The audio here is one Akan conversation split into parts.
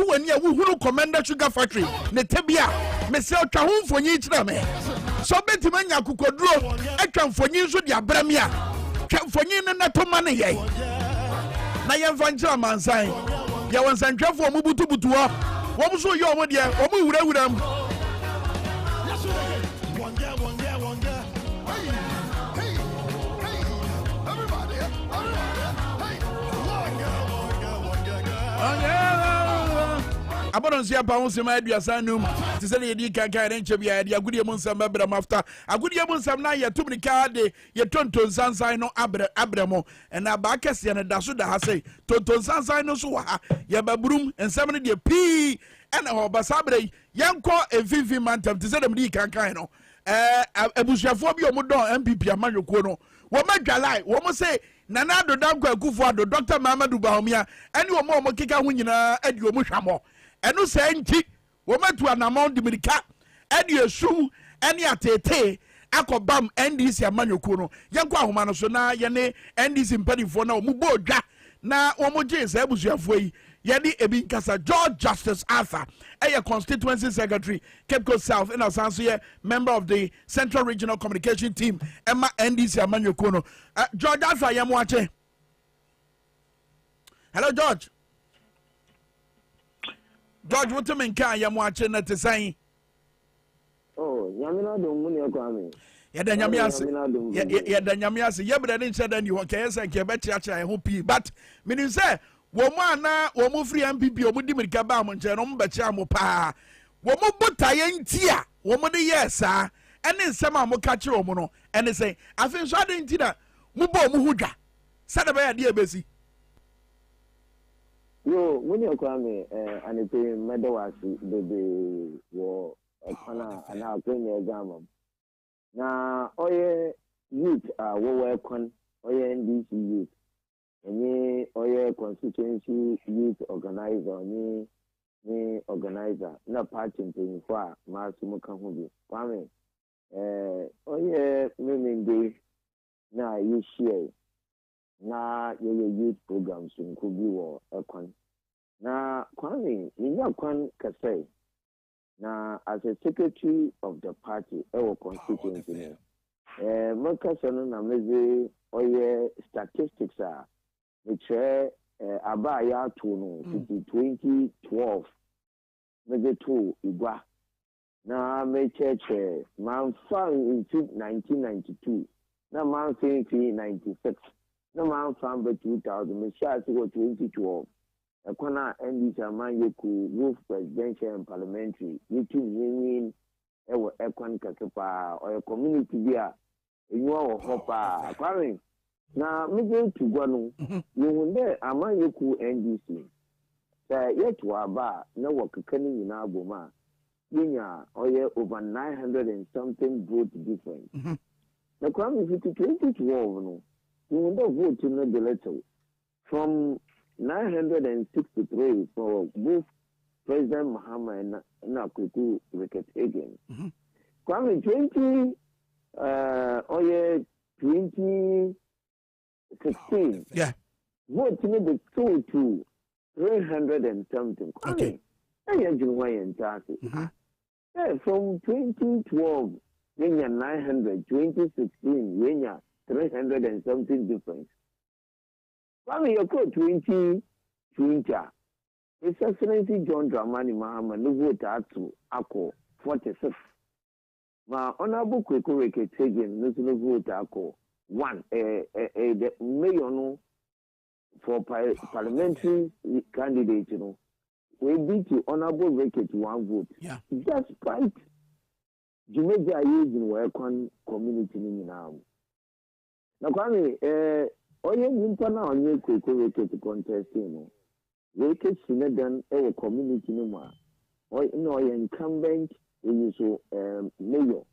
to when you who Commander Sugar Factory, Netebia, Messel Tahun for you, so Betty Mania Kukodro, I come for you, so your Bramia, come for you, and not to money. Nayam Vancha Mansai, Yawan Santra for Mubutu Butua, what was your idea, or move with them? Abon see about some idea sanum to say you can carry a good months after a good months now you too many card you tonton sansa no abramo and abakesi and dasu da say tonton sansa no so ya babrum and 70 de p and obasabre yanko evivi mantem to say them di kan no ebusuafo bi omodon MPP amanwoko no wo madwalai wo mo say nana do danko akufo ado Dr. Mamadou Bahomia ani wo mo kika ho nyina adi wo mo hwamo enu se nti wo matu anamon dimirika edi esu eni atete akobam NDC amanyoko no yenko ahoma no so na ye ne NDC mpadifo na omubo odwa na wo mo je se abusuafo yi ye di ebi nkasa George Justice Arthur constituency secretary Cape Coast South and also ye member of the Central Regional Communication Team Emma NDC amanyoko no George Arthur ye mo ache. Hello George. George, what do you mean? Can you watch it to say? Oh, Yamina don't money or Kwame. Yada Yamias, yeah, but I didn't say that you want to say, I hope you. But, meaning, say, woman, woman free MPP, or would you make a bam and Jerome Bachamo pa? Woman, but I ain't here. Woman, yes, sir. And then some more catch your mono, and they say, I think so I didn't see that. Mubo Muhuja. Saturday, dear Bessie. Yo, when you come and you pay Medawasi, baby, war, and I'll bring your exam. Now, all your youth are welcome, all your NDC youth, and ye, all your constituency youth organizer, me organizer, no party in far, Massimo Kahubi. Kwame, all your meaning day, now you share. Na youth programs in Kubi or Ekwan. Na Kwame, in your Kwan Kasei. Na as a secretary of the party, our constituency. Mokason na meze oye statistics are which abaya to 2012. Meze 2 igwa. Na me church man found in 1992. Na man fin 96. No man found by 2000, me shall go 2012. A corner and this Amanyoku, Wolf Presidential and Parliamentary, you two winning a Ekwan Kasapa or a community beer, in your hopper, acquiring. Now, me go to Guanu, you will there Amanyoku NDC. Yet to our bar, no work coming in our Boma. Yinya, or over 900 and something vote difference. The crime is 2012. We will not vote to know the letter from 963 for both President Muhammad and Nakuku Ricket again. Kwame 2016. Yeah. Vote to know the to 300 and something. Okay. From 2012, when you're 900, 2016, when you're 300 and something difference. When you go 2020, His Excellency John Dramani Mahama no vote to Ako 46. Ma Honorable Kweko Reketegen no vote Ako 1. The mayor no for parliamentary candidate, you know, we beat you Honorable Reket 1 vote. Yeah. Despite Jamaica using work on community now. Na kwani oye nimpa na onye Kweko Reket contest no. Reket Sinedan community no ma. Oye incumbent so mayor.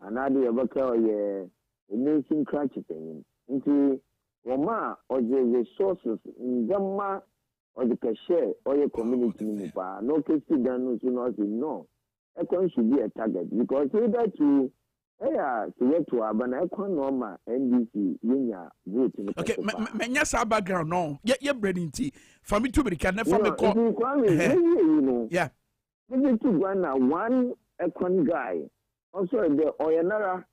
Another yabaka oye nation crutch thing. Nti woma or the resources ndama or the share oye community no pa. No case dan no so no. Ekwan should be a target because either to Yeah, so yet to abana ekonoma NDC yenya vote. Okay, menya sa background no. Ye breading for me to be can never me call. You know. Yeah. Maybe to one econ guy. Also the Oyanara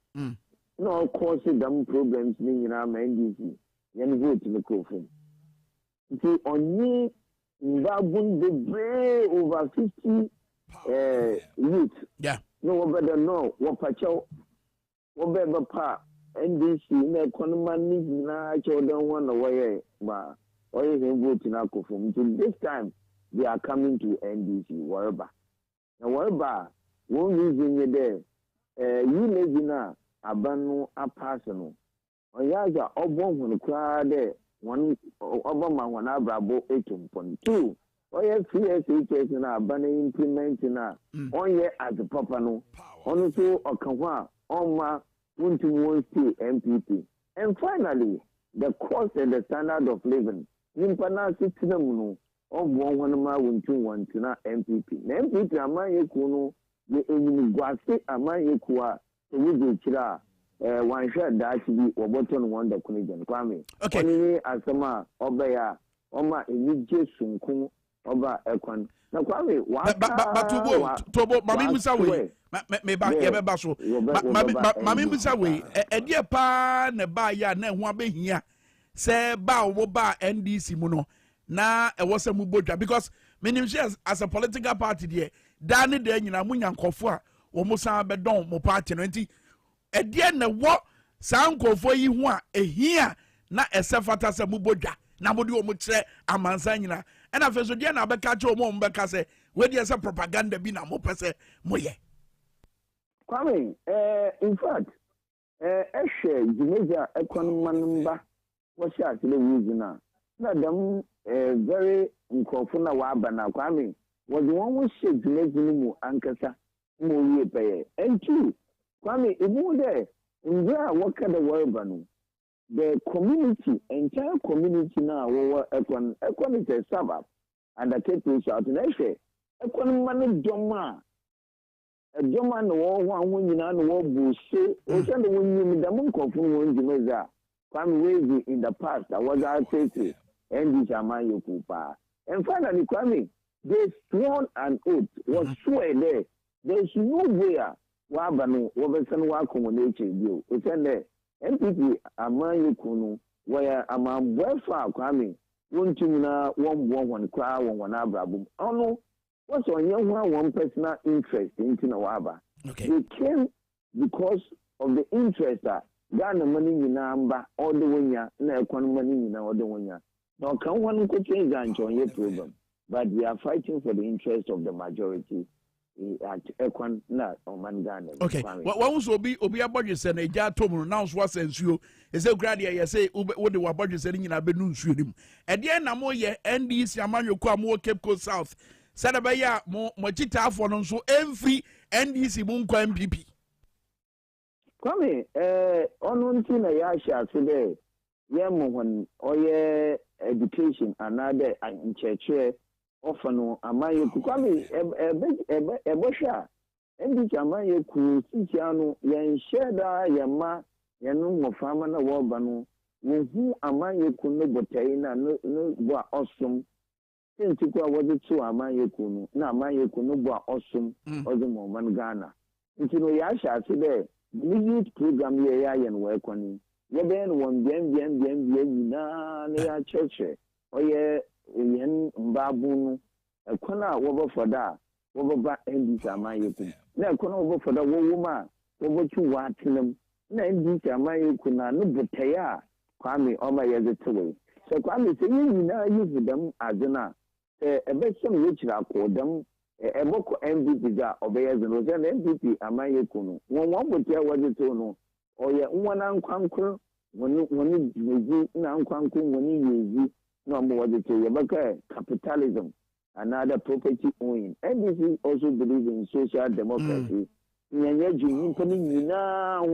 no cause them problems in NDC. Yen vote in the coffin. See only babun the bray over 50 youth. Yeah. No better know what pacho. Whatever part NDC na economy needs na children one away but always voting alcohol from this time they are coming to NDC wherever now wherever one reason you there you lazy na abanu a personal oyaza obon when crowd there one obama one abrabo 8.2 oya CSHS na abanu implement na on year as a papa no on so okanwa Oma won't MPP. And finally, the cost and the standard of living. Nimpana system of one won't na MPP. MPP amaye kuno ye gwase amaye kuwa we chira one shot that be or button one the Kunijan Kwame. Okay. Only asama obeya oma enije sunku oba ekwan. Na Kwame but Tobo mami musa we me ba ye be so mami musa we e die pa na ba ya na ho abehia se ba wo ba NDC mu no na e wo se mu bodwa because menim shares as a political party there da ne da nyina mu nyankofo a wo musa be don mo party no nti e die na wo san nkofo yi ho a ehia na esefata se mu bodwa na modi wo mu kire amansa nyina ena fe so die na be ka che wo mo beka se we die se propaganda bi na mo pese moye Kwame, in fact, Jamaica economy was shot to the reason now. Them very uncofuna wabana Kwame was the one who said Jamaica Ankasa Moye pay. And two, Kwame, if you there, in there, what kind of word the community, entire community now, economy is suburb, and the people shout in Eshe, economy Joma. A German war one winning and war bullshit. Or send the winning the monk of Jamaica. Come way in the past, I was out saying, and this Amayo Kupa. And finally, Kwame, they sworn an oath, was swear there. There's nowhere Wabano, Robertson Wacomodating you. It's in there. MPP Amayo Kunu, where among welfare Kwame, one tuna, one crowd, one abrabum. Oh no. What's on your one personal interest in Tinawaba? Okay. They came because of the interest that Ghana money in number all the way ya, na money in all the way ya. Now, can one could change and join your program? But we are fighting for the interest of the majority at Ekwan, not on Ghana. Okay. What was Obi a budget and a jar to announce what's and you is a gradia, you say, what the budget setting in a Benun Sudim. At the end, I'm more ye, NDC, Amano Kwamo, Cape Coast South. Sadabaya mo chita afọ no so emfi NDC mu nkwa MPP. Kwame onu nti na ya sha se de ye mo hon oye education another nchechre ofano amaye ku Kwame ebosha NDC amaye ku sisi anu ye sheda ye ma ye no mo fama na wo ba no wo hu amaye ku no botai na no bo osum since kwa was to Amayeku, na Amayeku no boa awesome or the moment Ghana. Into no yasha today, the youth program ye and work on it. Ye ben one bien na church or ye yen baboon a corner over for that over back and this Amayeku. Na corner over for the woman over to what them. Na this Amayeku na no butaya Kwame or my other way. So Kwame say you now use them as an a bit some rich called them a book MVP that obeys the Rosen MVP Amaye Kuno. One would tell what it no or yet one unquanker when you unquanker when you no more what it is capitalism, another property owning. NDC also believes in social democracy. You now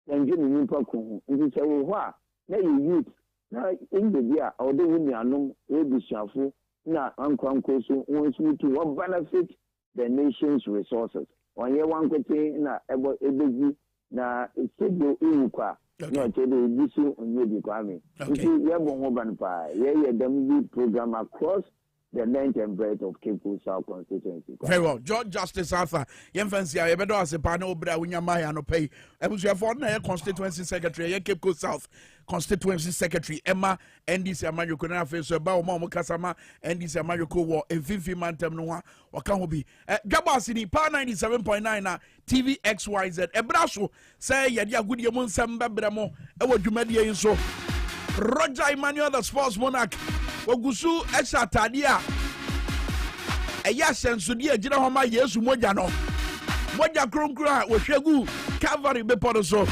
and Jimmy Paku. It is a what? Now you youth. Now in the year, although we are no will be shuffle. Na Unquankosu wants me to benefit the nation's resources. On year one could say na ebo ebezi na studio uka no chede bisu onye bi kwame nti ye bo ho ban pa ye dem program across the length and breadth of Cape Coast South constituency. Very well. George Justice Arthur. Yemfancy I bedo as a panel obra unyamaya no pay. Ebusu for na constituency secretary, ye Cape Coast South constituency secretary Emma NDC Amayoko na face so ba o mo kasama NDC Amayoko wo emfimfi mantem no wa waka ho bi. Dwaboase ni pa 97.9 na TV XYZ. Ebraso say ye dia agudie mo nsam bebra mo e wo dwumadie yin so. Roger Emmanuel the sports monarch Ogusu extra tadia eya sensudi agina ho ma Yesu moja no moja kronkro a wo hwegu Calvary be podo so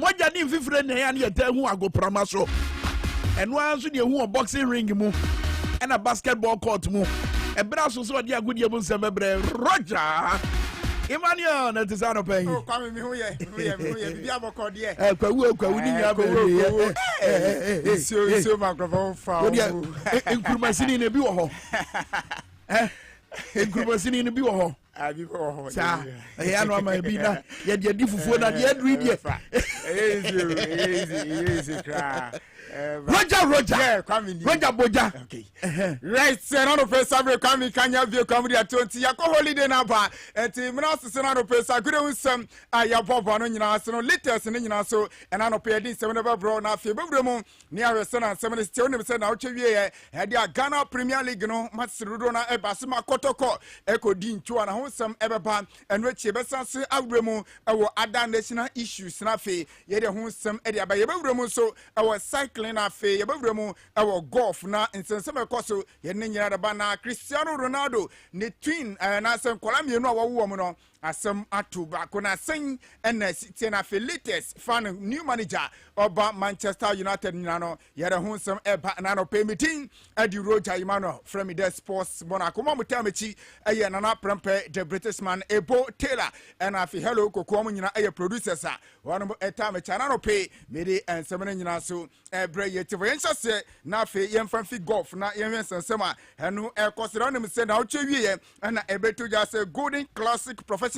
moja ni fifre ne ya ne yeta hu agoprama so eno anso de hu boxing ring mu and a basketball court mu ebra so de agudie mu nsem Roger Emmanuel na tisano pay. Oh, kwame mi hu ye bibia boko de. Kwawu ni nya be. So microphone fa. Nkurmasini ne bi wo ho. Nkurmasini ne bi wo ho. Abi wo ho. Sa, ya no ma bi na ye de fufuo na de adru die. Easy cry. Roger. Yeah, kwame. Roger Boja. Okay. Right, no first sabre kwame kanya view kwame dia 20 ya ko holiday na ba. Enti mna sese na no pesa gure unsam ya bobo no nyina so no latest no nyina so ena no pe din sem na bro na fe bebure mu ni awese na sem ne ste onim se na otwe wie ye dia Ghana Premier League no match rodo na ebase makotoko ekodi ntwa na ho sem ebeba eno echi besanse awure mu ewo other national issues na fe ye de ho sem e dia ba ye bebure mu so ewo cycling na fe ye bebure mu ewo golf na nsensem ekoso ye ne nyina ba na Cristiano Ronaldo ne twin na sem kola mienu a wo mu no asem atuba kona sen na sitena Felites fan new manager oba Manchester United nyano yere ho nsem eba na no permitting adi Roger Emmanuel from the sports Monaco mo mutamechi eye na na prempe the British man Ebo Taylor and afi hello kokko mo nyina eye producers a wono mo etamechi na no pay mede ensem na nyina so ebre yete voyencha se na afi yemfa fi golf na yemwen sensem a eno ekosira onim se na otwe wie na ebeto ja se Golden Classic Professional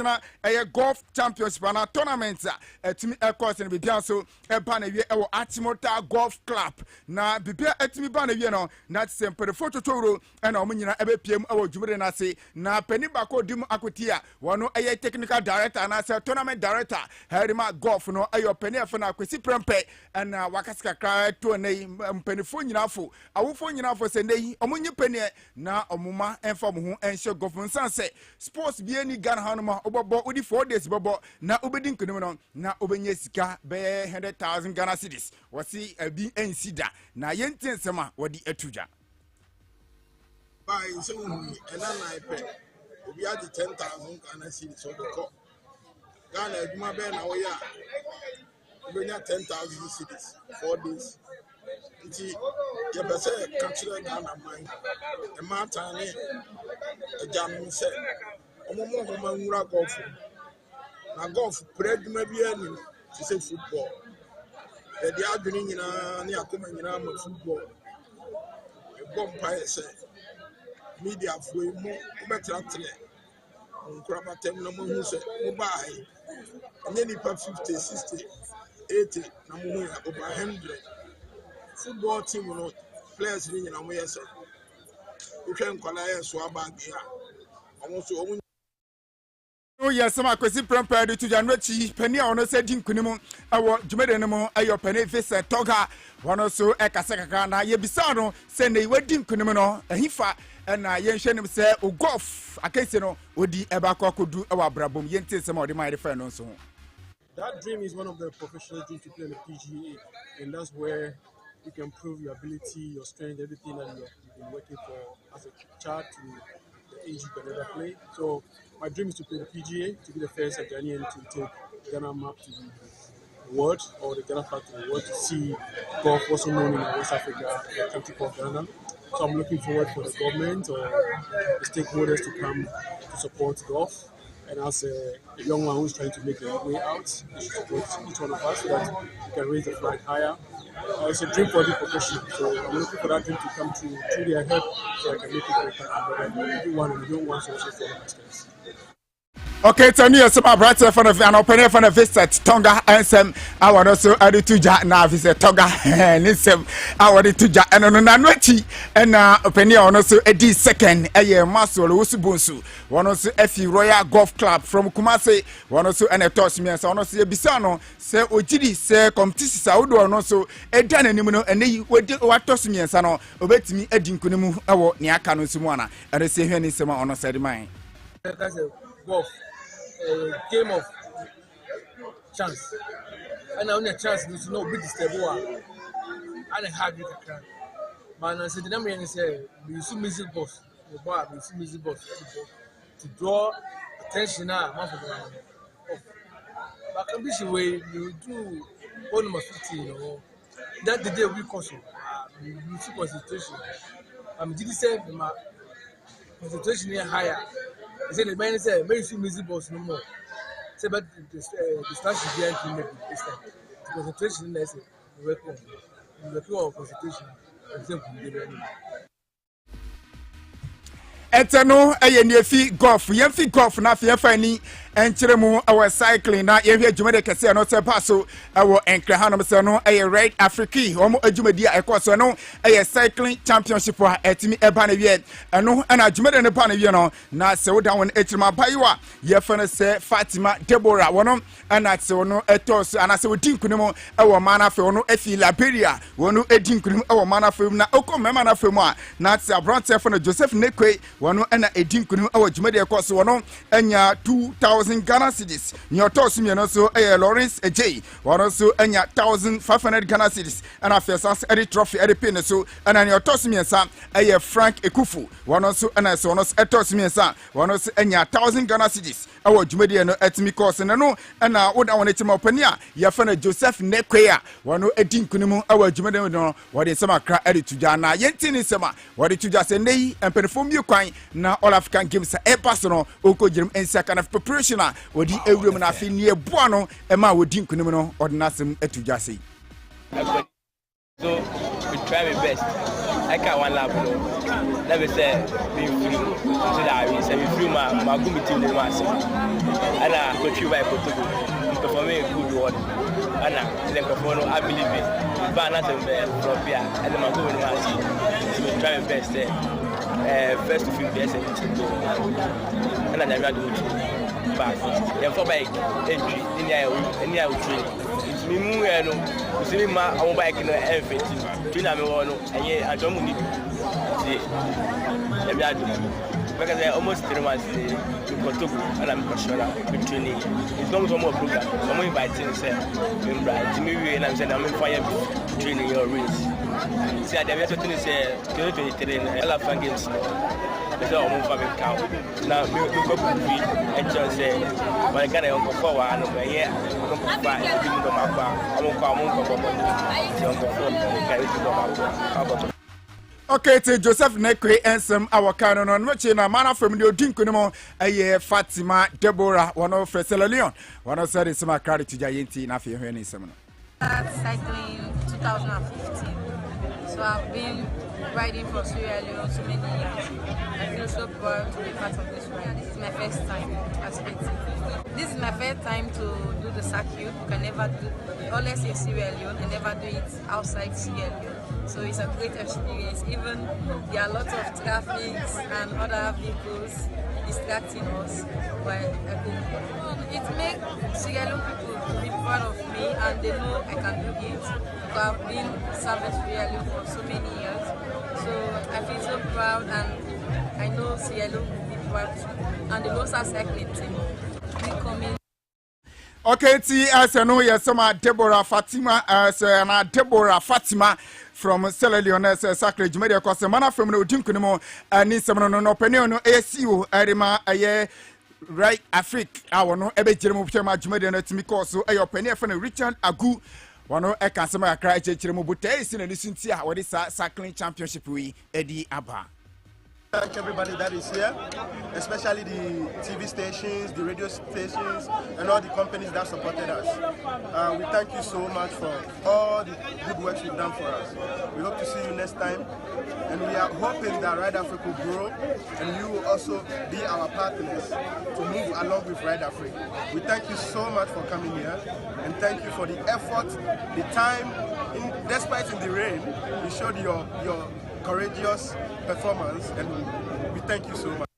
golf championship na tournament etimi course ne bibia so eba na wie ewo Achimota Golf Club na bibia etimi ba na wie no na tsempere photo toro na omnyina ebe piem ewo dwumre na se na pani bako dim akotia wono technical director na se tournament director Herima Golf no pani afa na kwesi prempe na wakasika kra to nei mpanifo nyinafo awofo nyinafo se nei omunyi pani na omuma enfo mo ho enhye golf nsanse sports bia ni Ghana hanoma obobo odi 4 days bobo na obedi nkunim no na obenye sika be 100,000 Ghana cedis wasi abi ensida na yentin sema wodi atuja by so and I pay obi adi 10,000 Ghana cedis so go Ghana aduma be na wo ya obenya 10,000 cedis 4 days nti ye be say country Ghana man e ma tane e jam se omomo nwura golf na golf preduma bi ani ti say football e di adwini nyina ne akoma nyina ma football e bompa e say media foi mo betra tre nkura batem na mo hu say mo bai ne ni pa 50 60 80 na mo hu over 100 football team no players ni nyina mo yes e twen kwala yes so abag ya omo Oh yes, ma kwesi prempe de tuja nwechi pani a ono se di nkunim awo dwumede no mo ayo pani visa toga wono so ekase kaka na ye bisa no se ne wadi nkunim no ahifa na ye hwenim se o golf akese no odi eba kokodu awa brabom ye ntese ma odi ma refer no so. That dream is one of the professional dreams to play in the PGA, and that's where you can prove your ability, your strength, everything that you've been working for as a child to the age you can never play. So my dream is to play the PGA, to be the first Ghanaian to take Ghana map to the world, or the Ghana flag to the world, to see golf also known in West Africa, a country called Ghana. So I'm looking forward for the government or the stakeholders to come to support golf. And as a young one who's trying to make a way out, they should support each one of us so that we can raise the flag higher. It's a dream for every profession, so I'm looking for that dream to come true through their help so I can make it better. But everyone and everyone wants also follow my steps. Okay, so near some bright fan of an open fan of visit Tonga and some our also added to ja now visit Tonga and some our to ja and on Nanwechi and open on also a D second a year muscle Usubunsu, one also F Royal Golf Club from Kumase, one also and a toss me and also a Bisano, say Ojidi, say competition Saudo and also a Dan and Nimuno and they would do what toss me and Sano, obey me a Dinkunimu, our Niakano Sumana, and I say here in summer on a side of mine. Golf. Game of chance. And I only a chance to know big step and a hard you can. Man, I said the number is we see music boss. The bar, we see music boss to draw attention now. But can be the way you do 1:15, you know. That the day we console. You see concentration. I'm Judicial, my concentration is higher. I said the man said, "May you see music boss no more." Say, but the strategy behind him maybe this time. The concentration is working on concentration. Eteno ayenefi golf yemfi golf na fe fani enkyeremu our cycling na yehwe dwumade kese no se paso awo enkra hanom se no red africa omo adwumadi a ekoso no cycling championship a etimi eba na wie eno na dwumade ne pa na wie no na se woda won ekyirema bayiwa yefane se Fatima Deborah wono na se wono etos ana se wodi nkunum awo mana fe wono afi Liberia wono edi nkunum awo mana fe na okomema na fe mu a na se abronte fe no Joseph Nekwe wono na edi nkunum awo dwumade ekoso wono anya 2000 Ghana cedis. Nyoto Simiano so Lawrence Ej. One also anya 1,500 Ghana cedis. And after sans edit trophy edit pin so and an Nyoto Simiansa Frank Ekufu. One also and I so nos etos Simiansa. One also anya 1,000 Ghana cedis. Our Jumediano etimi course and no and what I wanted to mopenia. Yafana Joseph Nekwea. One edin kunimu our Jumediano what is some cra edit to Jana Yentin is summer. What did you just say nay and perform you quine now all African games a personal Oko Jim and second of preparation. Wodi ewrum na afi ne eboa no e ma wodi nkunim no ordinasem atujase so we try my best I can one lap no let me say be free so that we say free ma go meet the mass and I go try my photo perform a good word and I perform no I believe it but not from here and ma go in mass so we try my best first to feel best and I do it but for bike entry any I will train it's me no see me ma on bike no everything train me no and I don't need let me do because I almost 3 months to Kotoku and I'm professional training it's not more program someone inviting say to me and I'm saying I'm in fire training your race see I have to say 2023 all of games so I'm coming count now me go free and just say my Ghana on for one no here no buy no mapa I'm come Okay, to Joseph Nekwe and some our canon on which in a manner from the Dinkunimo, a Fatima Deborah, one of Fresella Leon, one of said some credit to Gianti, Nafi Henny Seminar. Cycling 2015. So I've been riding for Sierra Leone so many years. I feel so proud to be part of this ride. This is my first time as a team. This is my first time to do the circuit. You can never do unless in Sierra Leone and never do it outside Sierra Leone. So it's a great experience. Even there are a lot of traffic and other vehicles distracting us. But it makes Sierra Leone people to be proud of me and they know I can do it. So I've been serving Sierra Leone for so many years. So I feel so proud and I know Sierra Leone will be proud too. And the Losa cycling team will come in. Okay, as I know, yes, some Deborah Fatima, Deborah Fatima from Sierra Leone, Sacred Media Costa, Mana from the Dinkunimo, and need some no opinion, ASU, Arima, Aye, right, Africa, our no, Ebe Jeremo Pema Jumedia, Timiko, so a opinion from Richard Agu, one of a customer cry, Jeremo Bute, in a listen to what is cycling championship we, Eddie Abba. Thank everybody that is here, especially the TV stations, the radio stations, and all the companies that supported us. We thank you so much for all the good work you've done for us. We hope to see you next time, and we are hoping that Ride Africa will grow, and you will also be our partners to move along with Ride Africa. We thank you so much for coming here, and thank you for the effort, the time. Despite in the rain, you showed your courageous performance, and we thank you so much.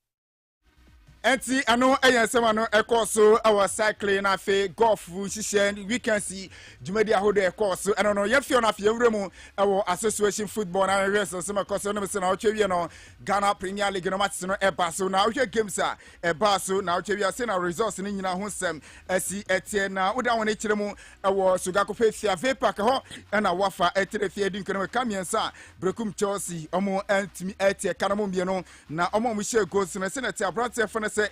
Enti ano eyensema no ekoso our cycling na fe golf shishen we can see jumedi ahodo ekoso eno no yefio na fe ewremu ewo association football na reso sema koso no se na otwewie no Ghana Premier League no match no eba so na ohwe games a eba so na otwewie se na results ni nyina ho sem asi etie na oda won ekiremu ewo Sugako Fefia Park ho na wafa etere fie di nkono kamiensa Brekum Chelsea omo antimi etie kanamo mie no na omo mo share goals na se na tie abrante fo say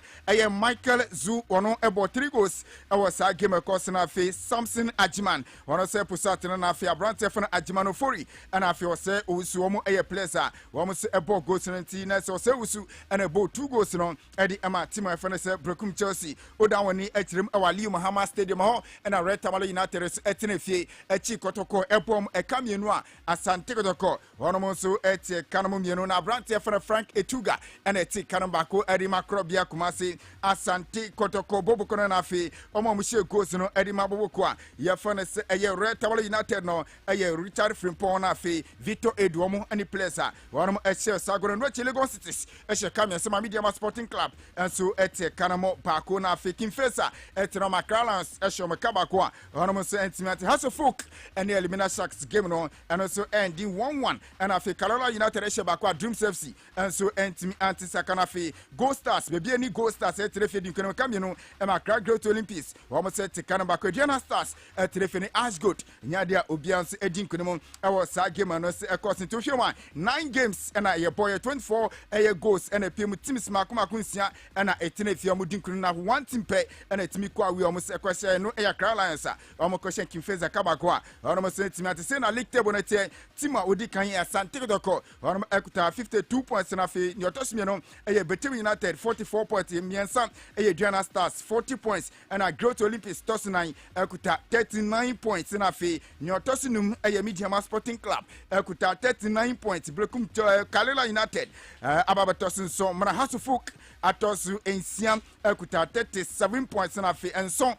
Michael Zu ono ebo 3 goals was a game course na fe Samson Ajiman ono say pusat na fe abrante fo na Ajiman ofori and afi o say usu omo players a wo say ebo goals na ti na say usu and ebo 2 goals no e di ama team fo na say Brekum Chelsea oda woni ekirem Awali Muhammad Stadium ho and Red Tamale United etine fie echi kotoko ebo ekamienu a Asante Kotoko ono mo so etie kanamo mienu na abrante fo na Frank Etuga and eti kanambako edi makrobia Kumasi Asante Kotoko Bobo Kono na fe omo mhye goals no edima Bobo ko a ye fane se eye Red Table United no eye Richard Frimpong na fe Victor Eduomo any player wonom ehye Sagoro no Lagos Cities ehye Kamia se Media Sporting Club enso ete Kanamo Bako na fe Kimfesa ete no Macralans ehye Makabako a wonom se Intimate House of Folk and the Elimina Sharks game no and also ending 1-1 and afi Carolina United ehye Bako Dreams FC enso Intimi Anti-Sakana fe Go Stars baby any Go Stars eterefe di nkono kamino e ma Great Olympics wo mo se tikana ba Diana Stars eterefe ni Ashgood nyade a obianso edi nkono e wo sa game no se ekosin to hwema 9 games and a boy 24 goals and a pm teams makoma kunsia and a etenefe o mo di nkono na one team pe and a timi kwa we o mo se kwese no e Accra Lions a o mo kwese Kimfeza Kabako a o mo se timi ate se na league table na tie team a odi kan Asante Kotoko o mo ekuta 52 points na fe ni otosime no e Betem United 44 points Miensa Diana Stars 40 points and a Great Olympics Tosinai ekuta 39 points na fe Nyotosinum Media Sporting Club ekuta 39 points Brekum Kalela United ababa Tosin so mara Hasufuk atosu ensiam ekuta 37 points na fe enso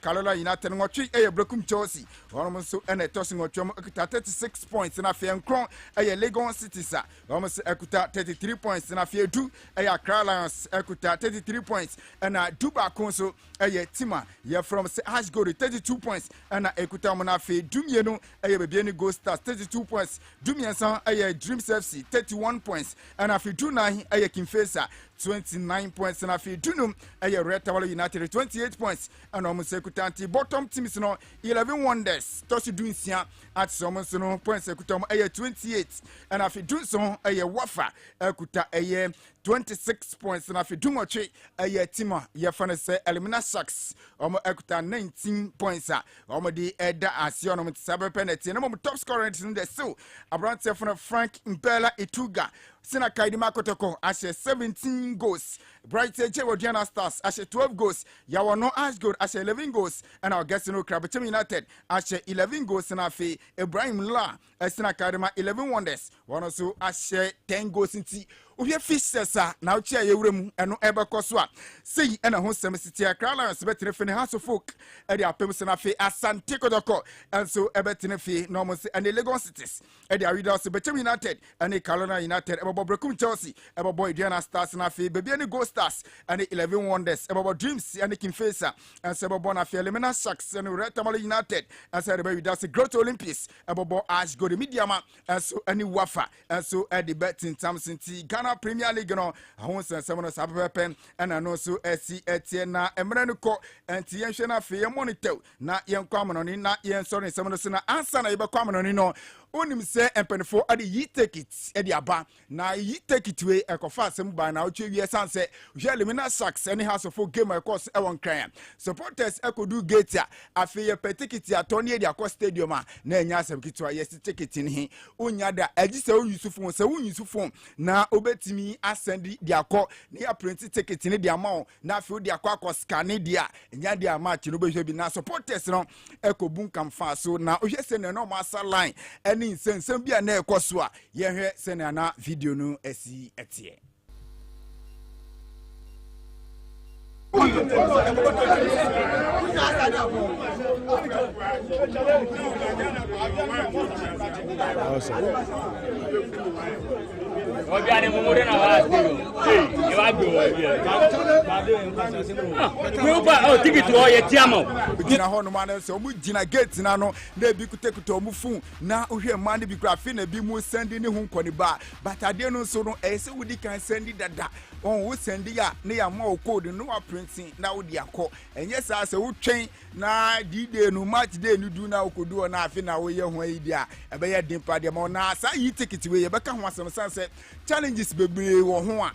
Kalela United ngotwi Brekum Chelsea wonom so ene Tosin ngotwom ekuta 36 points na fe enkron Lagos Cities wonom so ekuta 33 points na fe edu Accra Lions ekuta 33 points and Duba Konso Tima ye from Ashgood 32 points and ekuta mona fe Dumieno Bebieni Go Stars 32 points Dumiensan Dreams FC 31 points and afi Dunai Kimfesa 29 points and afi Dunum Red Tower United 28 points and almost ekutanti bottom teams no 11 Wonders Tosi Dunsia at Somos no points ekutam 28 and afi Dunson Wafa ekuta 26 points and afi Dumoche Tima yefane se Elimina Sharks ekuta 19 points omo di eda asion omo tsabe penalty no top scorer in the so abrante from Frank Impela Etuga Sina Kaidima Kotoko ashe 17 goals Bright Diana Stars ashe 12 goals Yawano Ashgood ashe 11 goals and our guest no Betem United ashe 11 goals na fe Ibrahim La Sina Kaidima 11 Wonders one also ashe 10 goals inti Uye Fishers na uchi ayewremu eno ebe koso a sei ena ho sem city Accra Lions betere fe ne House of Folk e dia pem se na fe Asante Kotoko enso ebetene fe no mo se ene Lagos Cities e dia Readers Betem United ene Carolina United ebo Brekum Chelsea ebo boy Diana Stars na fe bebi ene Go Stars ene 11 Wonders ebo Dreams ene Kimfesa enso ebo na fe Elimina Sharks ene Red Tamale United enso ebe Readers Great Olympics ebo Ashgood Mediama enso ene Wafa enso e de betting Tamsinti Ghana Premier League no ahon sensem no sapepen and no so esi etie na emre no ko enti yenhwe na fe monitor na yenkwamono ni na yensori nsem no so na ansa na yebe kwamono ni no onim se empenfo ade yi tickets e de aba na yi ticket we ekofa asem ba na otwe wie sanse hwe elimina sacks any house of game course e won kran supporters ekodu gate a afi ye ticket atoni e de akọ stadium a na enya asem kitwa yes ticket ni he onya da agi se oyusufu se wonyusufu na obetimi asend de akọ na ya print ticket ni de ama na afi de akọ scan de a enya de match no behwe bi na supporters no ekobun kamfa so na ohwe se na no masa line eni nsensem bia na ekoso a ye hwe se na video no esi etie Obiane mumure na wadio. E wadio o ticket o ye tiamo. Gina ho no man so mu gina gate na no na bi kutekute o mu fun na ohwe man bi kura fi na bi mu send ni hu nkoni ba but ade no so no e se wudi kan send dada on wo send ya na ya ma o code no wa printing na wo di akọ enye sa se wo twen na D-day no match day no du na okodu na afi na wo ye ho yi dia e be ye dimpa de ma na sa yi ticket we ye be ka ho asem sanse challenges bebre wo ho a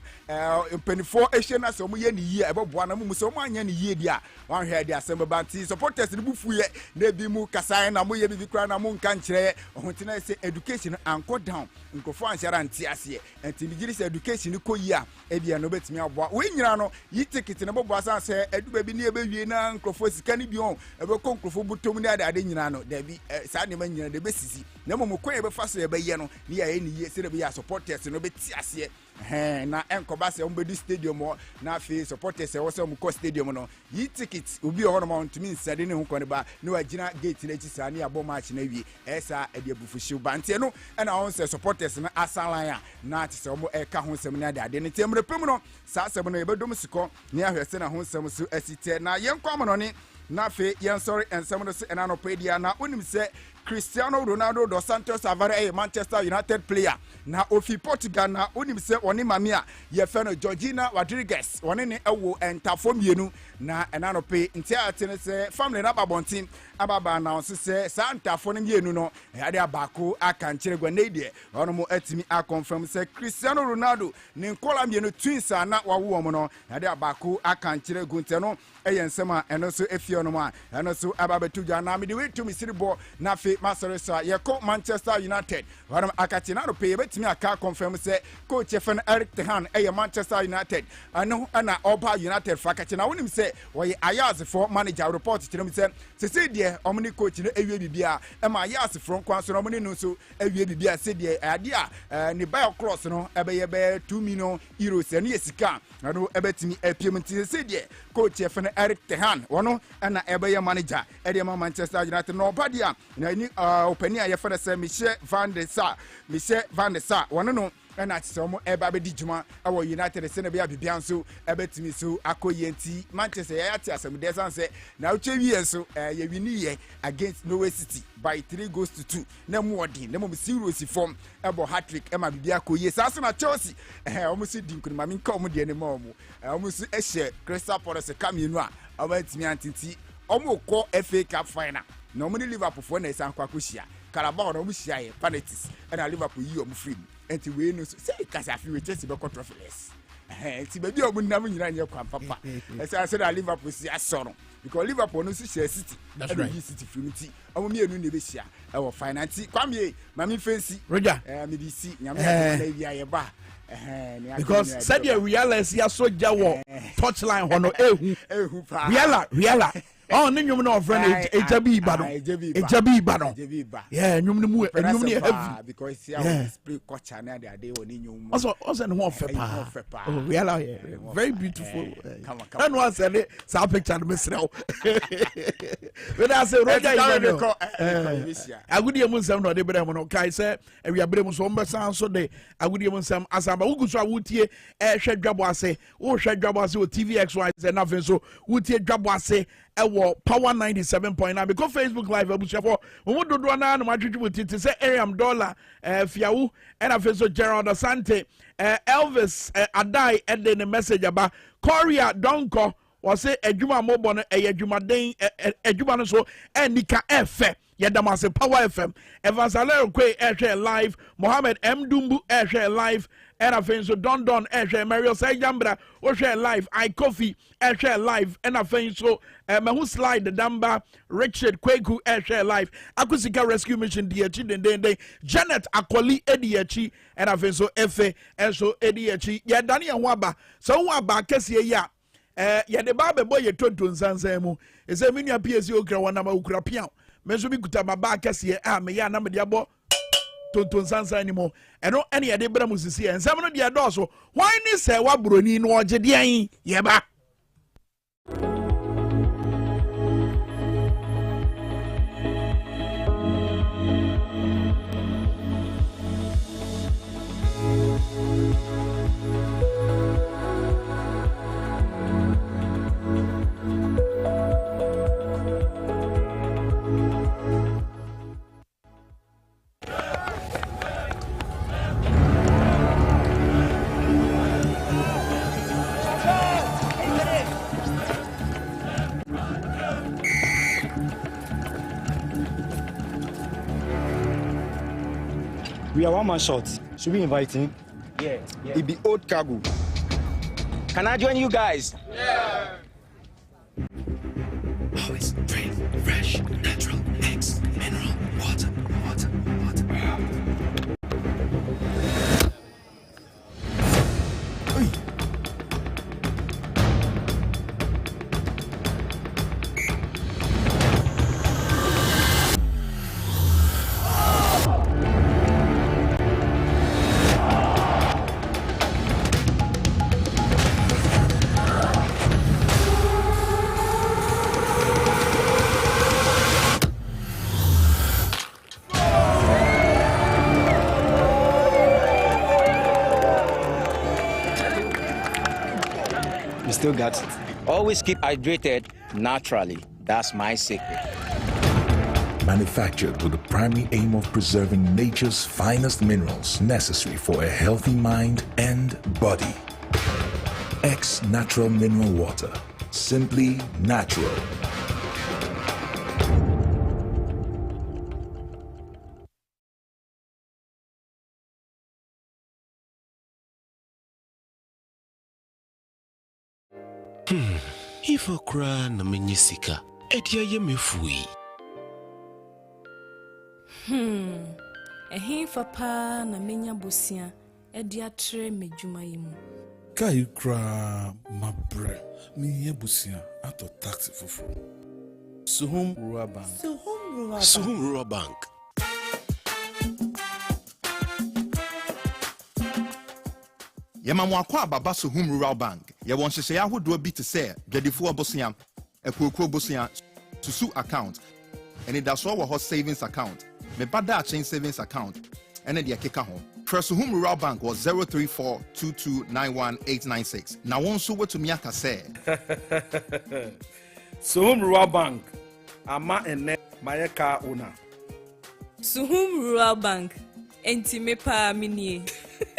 penifo ehye na so mo ye ni yi e be boa na mo so mo anya ni yi dia wan hwe dia asem ba nti supporters ni bufu ye na bi mu kasa na mo ye bi kra na mo nka nkyere ho nti na se education anko down nkofo anhyara nti ase nti bi giri se education ko yi a e bia no betimi aboa we nyira no yi ticket na bo boa sanse eduba bi ni e be wie na nkofo sika ni bi on e be ko nkofo butom ni ade nyira no da bi sa ne ma nyira de be sisi na mo ko e be fa so e be ye no ni ya ni ye se de be ya supporters no be ti ase na enkoba se ombedi stadium na afi supporters e wo se mo ko stadium no yi ticket obi ho no ma ntumi nsade ne hu ko ne ba ne wagina gate na chisa ne abo match na wie esa e de bufushi ba ntie no e na won se supporters na asalan a na ti se mo e ka ho sem na ade ne temre pem no sa sem no e bedom siko ne ahwese na ho sem so asite na yenkom no ne na afi yen sorry ensem no se na no pedia na onim se Cristiano Ronaldo dos Santos Avare Manchester United player na ofi Portugal na onim se oni mamia ye fe no Georgina Rodriguez oni ne ewo entafo mienu na enano pe ntia atene se family na babontin ababa na onse se santafo ne mienu no ade abako aka nkyere gwa ne die ono mo atimi a confirm se Cristiano Ronaldo ne nkola mienu twins na wawo mo no ade abako aka nkyere gunte no eye nsema eno so efie no ma eno so ababetu gwa na me de we to mi siribo na fe Masoresa yeko Manchester United waram akati na pe betimi aka confirm se coach Efen Eric Tehan Manchester United ano ana Oba United fakati na wonim se woye Ayaz for manager report tirim se de omni coach no ewie bibia e ma Ayaz from kwanso no omni no so ewie bibia se de ade a ne bio cross no ebe 2 million euros ne yesika ano ebetimi epiem se de coach Efen Eric Tehan wono ana ebe manager e de Manchester United no Oba dia na ni openi a yefere se Michel van der Sar wono no na atseomo eba be dijuma awo United se na be abibia nso ebetimi so akoyenti Manchester ya ati asem de sanse na uche wie so ye wini ye against Norway City by 3 goals to 2 na mu odi na mu serious form ebo hat-trick ema bibia koye sase na Chelsea omo si dinkunu ma minka omo de ne ma omo si ehye Crystal Palace kamienu a obetimi antiti omo ko FA Cup final no money Liverpool for na san kwa kushia Carabao no mushia ye penalties na Liverpool yi omu free enti we no say kasa fi we Chelsea be controversies enti be bi omu nam nyina nye kwa papa say na Liverpool si asoro because Liverpool no si share City that's right City free ti omu mienu na be shia e wo final ti kwame mami fancy Roger me di si nyame na bia ye ba because said your reality ya so jawo touchline hono ehu pa reala oh ne nyum na ofren ejabi ibado yeah nyum ne mu nyum ne heavy because ya spray culture na dey woni nyum also ne ho fepa oh reala very beautiful and one say sa picture me srew when I say Roger agudi emu nsam no de bere mo no kai say ewia bere mu so mbesa so de agudi emu nsam asamba uguso awutie hwe Dwaboase wo hwe Dwaboase o TVXY na fen so wutie Dwaboase ewo power 97.9 because Facebook live abushafo wo dodo na na matwetwe titi say am dollar fiawu and afeso Gerald Asante Elvis Adai ede ne message aba Korea Donko was say adwuma mobo no adwuma den adwuma no so enika efe Yedamase Power FM, Evans Alero Kwe Eshe live, Mohammed M. Dumbu Eshe live, and afenso Don Eshe, Mario Sayambra Oshe live, I Coffee Eshe live, and afenso Mahu Slide the Damba, Richard Kweku Eshe live, Akusika Rescue Mission Diachi, then Janet Akwali Ediachi, and afenso Efe, Enso Ediachi, Yadani and Waba, so Waba Kessie ya. The Baba boy ye tonto nsansa mu ese menu PSC okra wana ma okra pian menso bi kuta baba kase me ya na me de abo tonto nsansa animo eno ene ye de bra musisi ensam no de adoso why ni se wa broni no oje de an ye ba. We are one man short. Should we invite him? Yeah. It be old cargo. Can I join you guys? Yeah. Always drink fresh, natural eggs, mineral water. Still got it. Always keep hydrated naturally. That's my secret. Manufactured with the primary aim of preserving nature's finest minerals necessary for a healthy mind and body. X Natural Mineral Water. Simply natural. Ifo kra na menyisika. Edia ye mefui. Ehin fa na menya bosia. Edia tre medwuma yimu. Kai kra mabre. Mi ye bosia ato taxi fufu. Suhum Rural Bank. Suhum Rural Bank. Yamamwakwa baba Suhum Rural Bank. Ya wonhye ya hodo bi te se dwadifo obosia, ekwokuo bosia, susu account. And it does all savings account. Me bada chain savings account. And then the keka ho. Suhum Rural Bank was 03422919896. Na wonso wetu miaka se. Suhum Rural Bank. Ama ene mayeka una. Suhum Rural Bank. Enti me pa minie.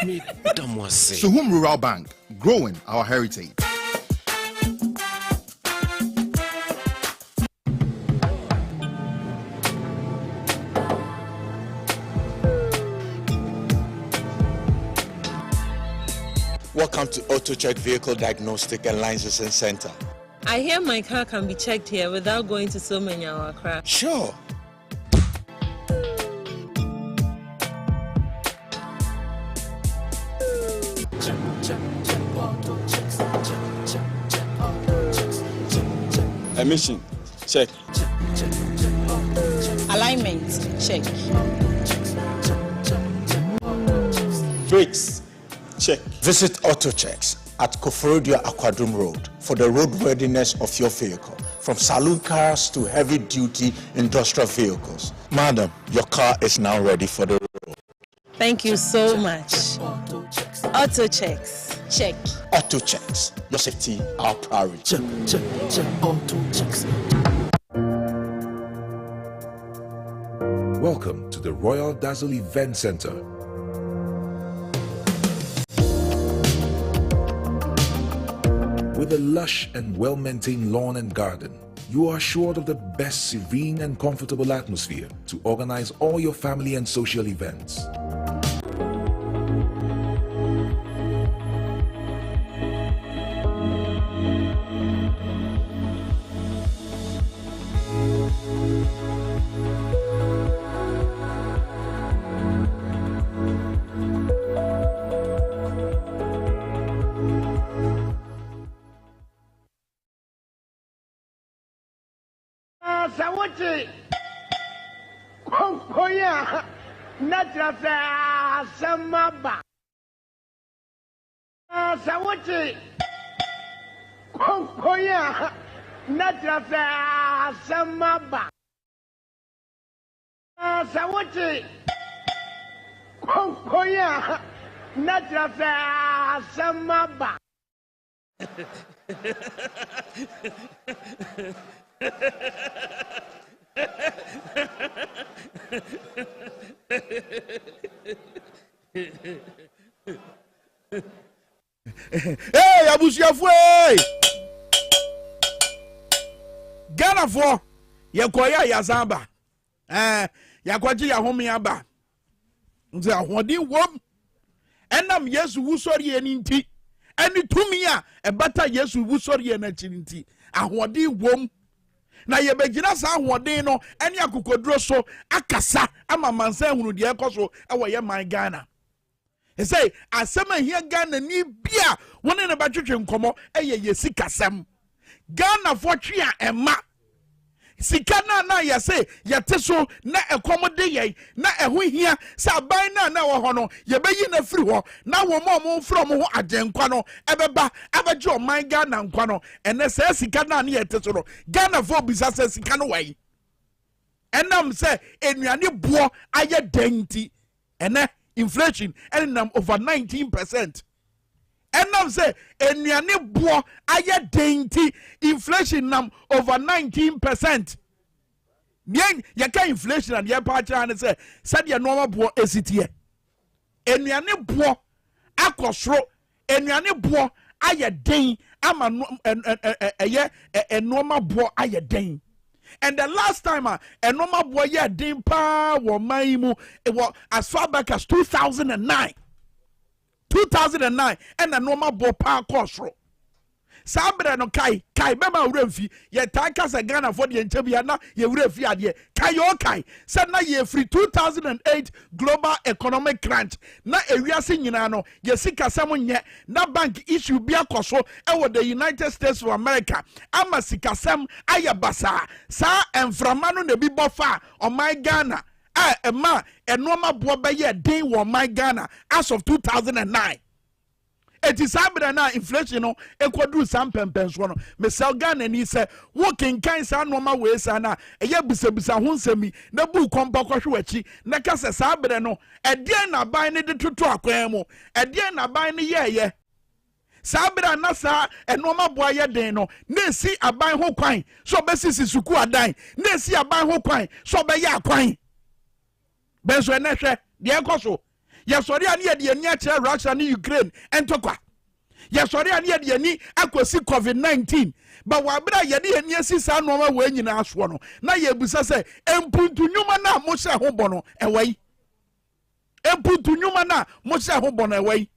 Suhum Rural Bank, growing our heritage. Welcome to AutoCheck Vehicle Diagnostic and Licensing Center. I hear my car can be checked here without going to so many hour crash. Sure. Emission, check. Alignment, check. Brakes, check. Visit AutoChecks at Koforodia Aquadrum Road for the roadworthiness of your vehicle, from saloon cars to heavy-duty industrial vehicles. Madam, your car is now ready for the road. Thank you so much. AutoChecks, check. AutoChecks, your safety, our priority. Check, AutoChecks. Welcome to the Royal Dazzle Event Center. With a lush and well-maintained lawn and garden, you are assured of the best serene and comfortable atmosphere to organize all your family and social events. Sawachi Koya Natrasa Samaba Sawachi Koya Natrasa Samaba Sawachi Koya Natrasa Samaba Hey, abusiafo! Ghana for yekoya yazamba. Yakwaji ya home yaba. Nze ahodi wom. Enam Yesu wusori eninti. Eni tumi a ebata Yesu wusori enachinti. Ahodi wom. Na yebegyina sa ahoden no ene akokodro so akasa ama mansa hunu de ekoso ewo ye man Ghana. He say asema here Ghana ni bia woni ne batwetwe nkomo eye yesikasem. Ghana for twe a ema sikana na ya say yete so na ekomode ye na eho hia sa ban na wo ho no ye beyi na firi ho na wo mo from ho agenkwa no ebeba abeje o man Ghana nkwa no ene se sikana na yete so no Ghana for bisa se sikana wai enam se enuane buo aye denti ene inflation enam over 19%. Enam say enuane buo aye denti inflation nam over 19%. Bien yaka inflation and yapa chan say said ya normal buo esitie. Enuane buo akosro enuane buo aye den ama normal buo aye den. And the last time a normal buo ye den pa wo maimu it was as far back as 2009 and a normal buo pa kosro. Sabre no kai bema uremfi ye tanka se Ghana for the enchebia na ye urefi ade kai o kai said na ye free 2008 global economic crunch na ewiase nyina no ye sika sam nye na bank issue bia koso e the United States of America ama sika sam ayabasa sa enframa no ne bi bofa o my Ghana ema enoma bo be ye den wo my Ghana as of 2009. It is happening now. Inflation, no, equadru some pempenso no. Me sell Ghana ni say working kind sa normal ways ana. Eye bisa hunsemi na bu kompa kwhwe achi. Na ka se sabere no. E de na ban ne de toto akwan mu. E de na ban ne ye. Sabere na sa e normal boy ye den no. Na si aban ho kwan. So be sisi suku adan. Na si aban ho kwan. So be ya kwan. Benso na hwe de ekoso. Yasori ani ye de ni a Russia ni Ukraine entokwa. Yasori ani ye de ni akosi COVID-19. But wabra ye de ni asisa no ma we nyina aso no. Na ye busa se empuntu nyuma na mo hye ho bono ewai. Empuntu nyuma na mo hye ho bono ewai.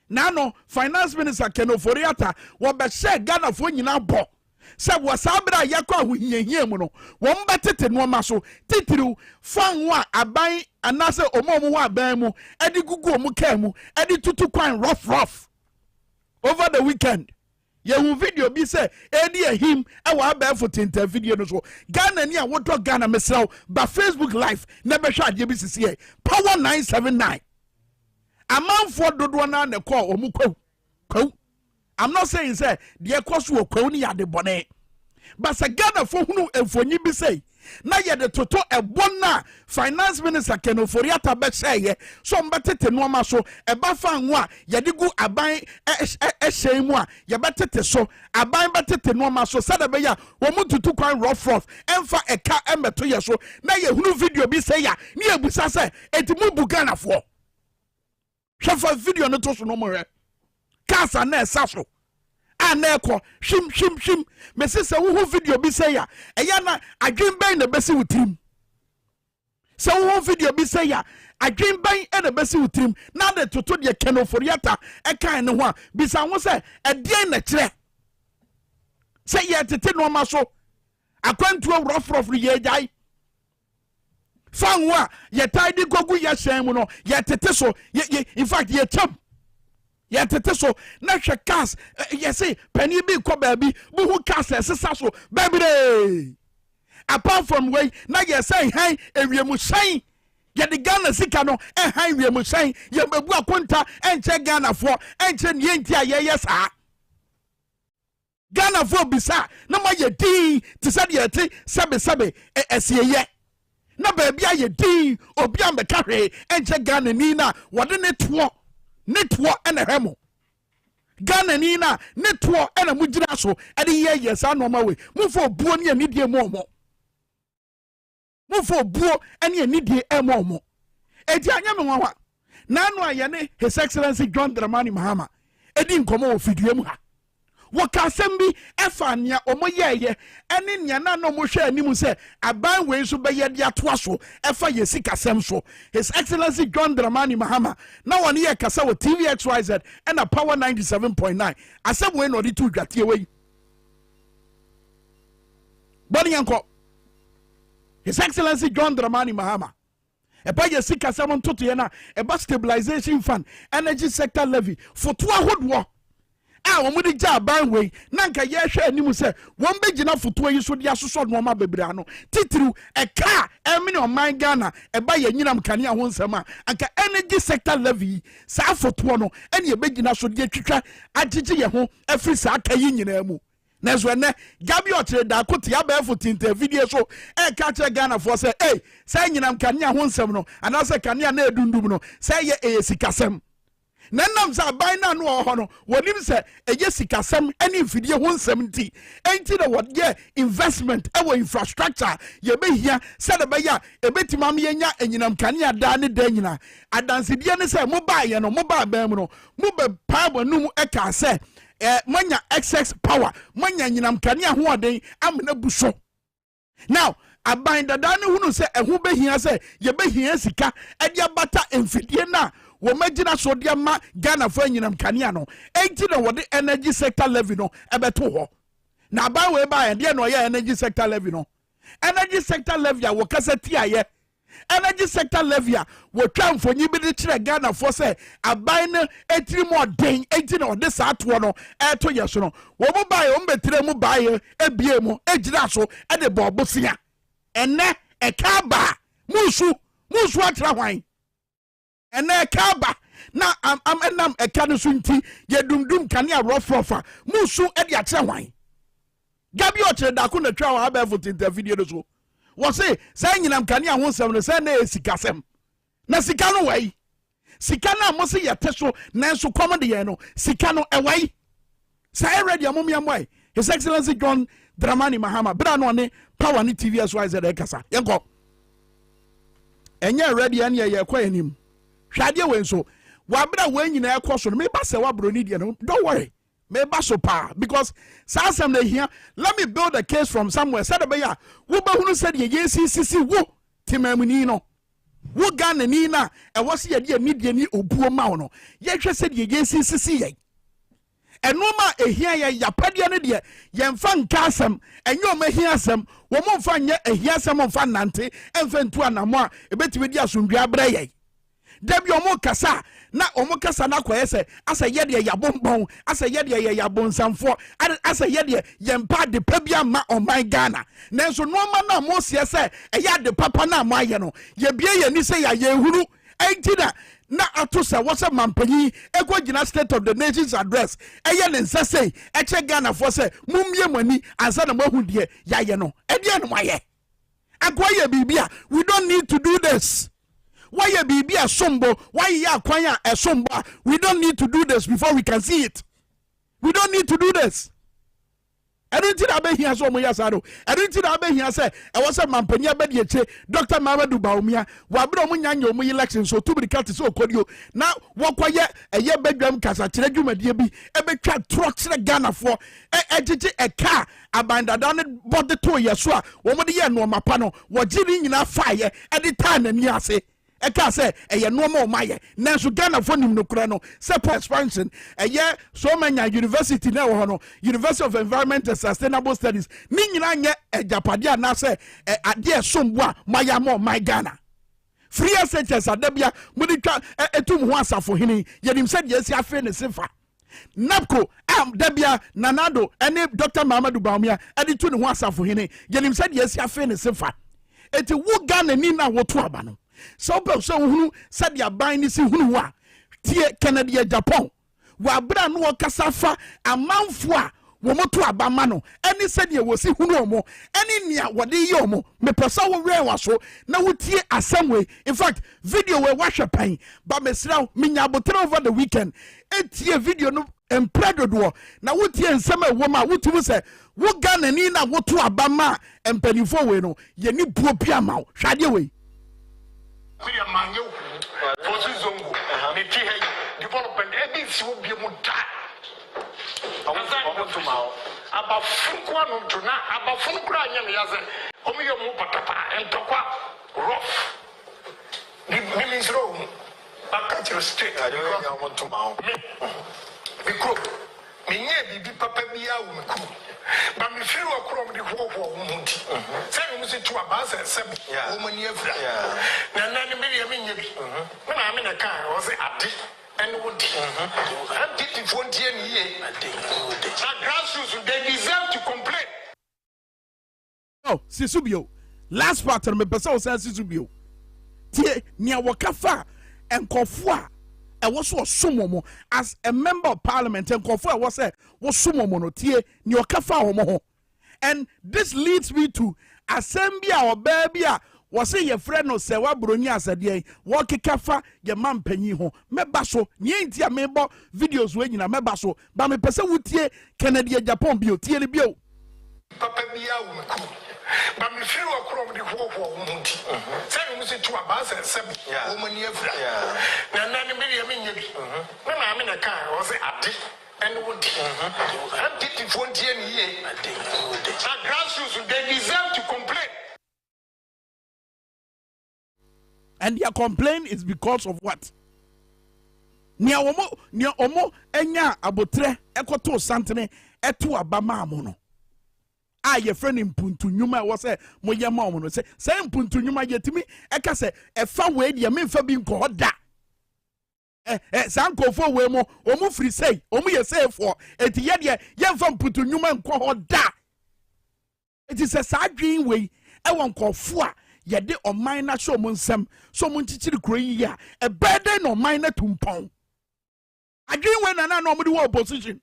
Na no finance minister Kenoforiata wo be hye Ghana fo nyina bo. Se wasabra yakwa huhiehie mu no wo mbetete no ma so titiriu fan wa aban anase omomu wa aban mu edi gugu omu ka mu edi tutu kwan rough over the weekend ye hu video bi se edi ehim e wa aban fo tinta video no so Ghana ni a wodo Ghana mesraw ba Facebook live na be hwa ade bi sisi power 979 amanfo dodo na ne call omu kwa I'm not saying say the cost will crony at the bonnet. But a Ghana for who and for you be say. Now yet the toto a bona finance minister Kenoforiata bet say some better te no maso a bafan wa yadigu abai a shame wa ya better so a buying better te no maso sadabeya woman to two coin rough and for a car and to ya so now you who video be say ya near busa say et mubu Ghana for. Shafa video no to no more. Kasa na saso aneko shim me se wo video bi say ya eya na adwen ban na besi wutrim se wo video bi say ya adwen ban e na besi wutrim na de toto de kenoforiata e kan ne ho a bisa wo se edien na kire se ye tete no ma so akwantu rough ye jai fanwa ye tidy gogu ye shen mu no ye tete so in fact ye cham ye tete so na hwe cars ye say pani bi ko baabi bu hu cars sesa so baby apart from way na ye say han ewiemu shan ye de Ghana sika no han ewiemu shan ye bebu akonta enche Ghana fo enche nie ntia ye saa Ghana fo bisa na ma ye din ti said ye ti sabe esiye na baby aye din obi ambeka hwe enche Ghana ni na wode ne to ene hemo Ghana ni na ne to ene mugina so ede ye yes anoma we mufo buo ne anidie mo mufo buo ene anidie mo edi anya me nwa na anu aye ne His Excellency John Dramani Mahama edi nkomo wo fidue mu ha wakasembi efania omoyeye ene nya na no mo hwe anim se aban we so beye de atoa so efa yesi kasem so His Excellency John Dramani Mahama na woni ye kasa wo TVXYZ and a Power 97.9 asem we no di tu dwatie we boni yanko His Excellency John Dramani Mahama eba yesi kasem ntoto ye na eba stabilization fund energy sector levy foto ahodwo womudi ja ban we nanka ye hwe anim se won begina foto yi so dia soso no ma bebre ano titru eka emini o man Ghana eba ye nyinam kane ho nsema anka energy sector levy sa foto no ene ye begina so dia twitwa agigi ye ho afri sa aka yi nyina mu nezo ene gabi o kire da kote ya ba foto video so ka kire Ghana for say say nyinam kane ho nsem no anase kane na edundum no say ye sikasem nanam za ban na no ho no wonim se eye sikasem ani mfidie ho nsem nti enti na what ye investment ewo infrastructure ye behia se de beya ebetima me nya enyinam kane ada ne da nyina adansedie ne se mo ba ye no mo ba ban mu no mo be pa bonum eka se manya excess power manya nyinam kane ho oden amena buso now aban dada ne hunu se ehu behia se ye behia sika ede abata emfidie na wo magina so dia ma Ghana fo anyinam kania no enti na wode energy sector levy no ebeto ho na ba we ba ye no ye energy sector levy no energy sector levy a wo kasa ti aye energy sector levy a wo twa mfonyi bi de kire Ghana fo se aban ne etiri mo den enti na wode sa ato no eto ye so no wo mo ba ye wo betire mu ba ye ebie mu ejira so e de bo bosia enne e ka ba musu atra hwan ene kaba na am enam ekanu sunti ye dumdum kane a rough musu e de akere hwan gabi o kire da ko na twa wa ba foto video no so wo say say nyinam kane a ho nsem no say na esikasem na sika no wai sika na mo se ye teso na enso come de ye no sika no e wai say ready amomia boy His Excellency John Dramani Mahama bra no ne Power ni TVXYZ e kasa yenko enye ready ane ye kwa anim hwade we so wabra we nyina ekoso no me ba se wabro ni de no don't worry me ba so pa because some dey here let me build a case from somewhere said be ya wo ba hunu said ye sisi wo timamuni no wo Ghana ni na e wo se ye de ni de ni obuo ma wo no ye hwe said ye sisi ye enoma ehia ye yapade ne de ye mfa nka asem enye o ma hia asem wo mo mfa nye ehia asem mfa nante emfa ntu anamo a ebetime di asundua bra ye debi omo kasa na omo kasa na kwese asa ye de yabombon asa ye de yabonsamfo asa ye de yempa de pabia ma oman Ghana nenso no ma na mo sie se eya de papa na mo aye no ye bie ye ni se ya ye huru entina na atosa wose mampanyi ekogina State of the Nations address eye ne nsase eche Ghana for se mumye mani ansa na mahu de ya ye no ede no maye akwaye bibia we don't need to do this. Why you be a sombo? Why you acquire a sombo? We don't need to do this before we can see it. We don't need to do this. ɛno na be hia so mo yasa do ɛno na be hia sɛ ɛwɔ sɛ mampania be de eche Dr. Mamadou Bawumia wa bro mo nyanya mo election so to be cut so kodio na wɔkɔyɛ ɛyɛ badwam kasa kyerɛ dwumadie bi ɛbɛtwa trɔkyerɛ Ghana for ɛgyegye ɛka abandada ne body to yɛ so a wɔn de yɛ no mapa no wɔgye ni nyina faayɛ ɛde taa n'ani ase ɛka sɛ ɛyɛ nneɛma ɔmayɛ nanso Ghana fo nim no kora no sɛ expansion ɛyɛ so many university na ɛwɔ hɔ no University of Environment and Sustainable Studies ne nyina nyɛ ɛgyapade anaasɛ adeɛ sombo a mayɛ ama ɔman Ghana free SHS adabia mudi twa etum ho asafo hene yenim sɛ deɛ si afe ne sefa NAPCO dabia Nanado ene Dr. Mamadou Bawumia ade tu ne ho asafo hene yenim sɛ deɛ si afe ne sefa eti wo Ghana ni na woto aba no so pe so hunu sɛ deɛ ban ni si hunu wa tie Kennedy Japan wa bra no kasa fa amanfo a womoto abama no eni sɛ deɛ wosi hunu omo eni nia wode yi omo me pesa wo wɛ wa so na wotie asɛmwe in fact video we wahwɛ pan ba mesra minya abotre over the weekend etie video no empredodo na wotie nsɛm a wo ma wotumu sɛ wo Ghana ni na woto abama empanifo we no ye ni buo bia ma hwade we kuya manyo fosi zongo ne ti he development ebi si wo bia mu da aba funkwa no tuna aba funkura anya me yaze omiyo mu patapa entokwa rough ni means room back straight I don't want to mount me group me nye bibi papa bia wo me ku ba me firi wo krom de hoho mundi say me se to aba se wo mani afra na na ni me nye bi na me na kan wo se ade and would people grassroots they deserve to complain. Oh, Sisubio. Last part of me person says Sisubio. Tie nia wakafa and kofua and was so sumomo as a member of parliament and kofua was sumomo no tie ni wakafa homo. And this leads me to assembly or baby was say your friend no se wa broni asade wo kekafa ye man panyi ho meba so nye ntia mebo videos we nyina meba so ba me pese wutie Kennedy Japan bio tie le bio papa bia wo ku ba me firi wo krom de ho mundi say me se to aba se wo mani afra na na ni me me nya bi na me na kan wo se ade and would people grassroots they deserve to complain. And their complaint is because of what? Nia omo enya abotre ekoto santene eto abama amono. Ye friend impuntu nyuma wo se moye ma omo no se impuntu nyuma yetimi eka se efa we de memfa bi nko da. Sankofo we mo omo free say omo ye say for eti ye de ye mfa impuntu nyuma nko da. It is a sadwin we e won nkofo a yede o minor show mo nsem so mo nchichiri kuro yi ya e burden no minor tumpon adwin we na no mo di opposition.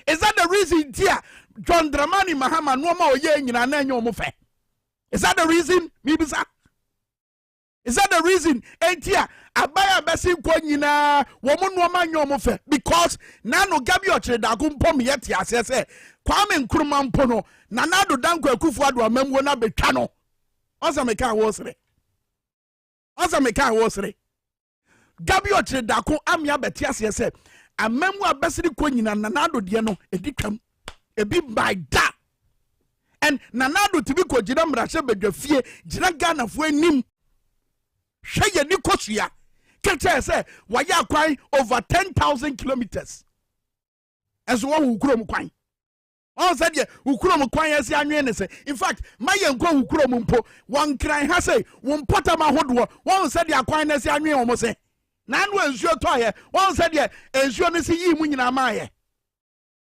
Is that the reason tia John Dramani Mahama no ma oye nyina na enyo mo fe? Is that the reason mibisa? Is that the reason entia abaya besi ko nyina wo mo no ma enyo mo fe? Because na no gabi ochire da ko mpom yete asese Kwame Nkrumah mpo no na nado danko Akufo-Addo amamwo na betwa no Asa meka wosre. Gabi ochire dako amia beti ase se amemu abesiri ko nyina nanado de no editwam ebi by da. And nanado tibi ko gina mrahye bedwafie gina Ghana fo anim. Hwe ye ni kosua. Kete se waya akwan over 10,000 kilometers. As one ukrom kwan. On said ye ukrom kwan yesi anwe ne se in fact my yenko ukrom mpo wan kran ha say won potama hodo won said ye akwan ne se anwe omo se na anu ensuo to ye won said ye ensuo ne se yi mu nyina ma ye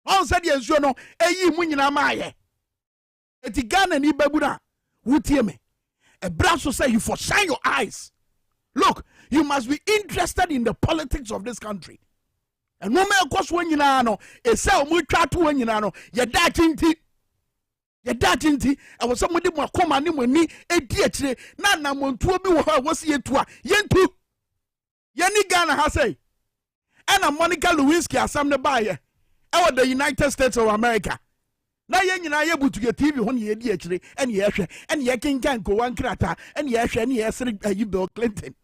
won said ye ensuo no eyi mu nyina ma ye eti Ghana ni babuna wutie me e bra so say you for shine your eyes. Look, you must be interested in the politics of this country. And no man cost when you know, a cell we try to when you know, your datinti. I was somebody more common when me a teacher, Nana Montubi was here to Yentu Yanni Ghana has say, and a Monica Lewinsky as some the buyer, our the United States of America. na ye nyina ye butu ye TV ho ne ye di akire ene ye hwe ene ye kenkan ko wan krata ene ye hwe ene ye sere ayi Bill Clinton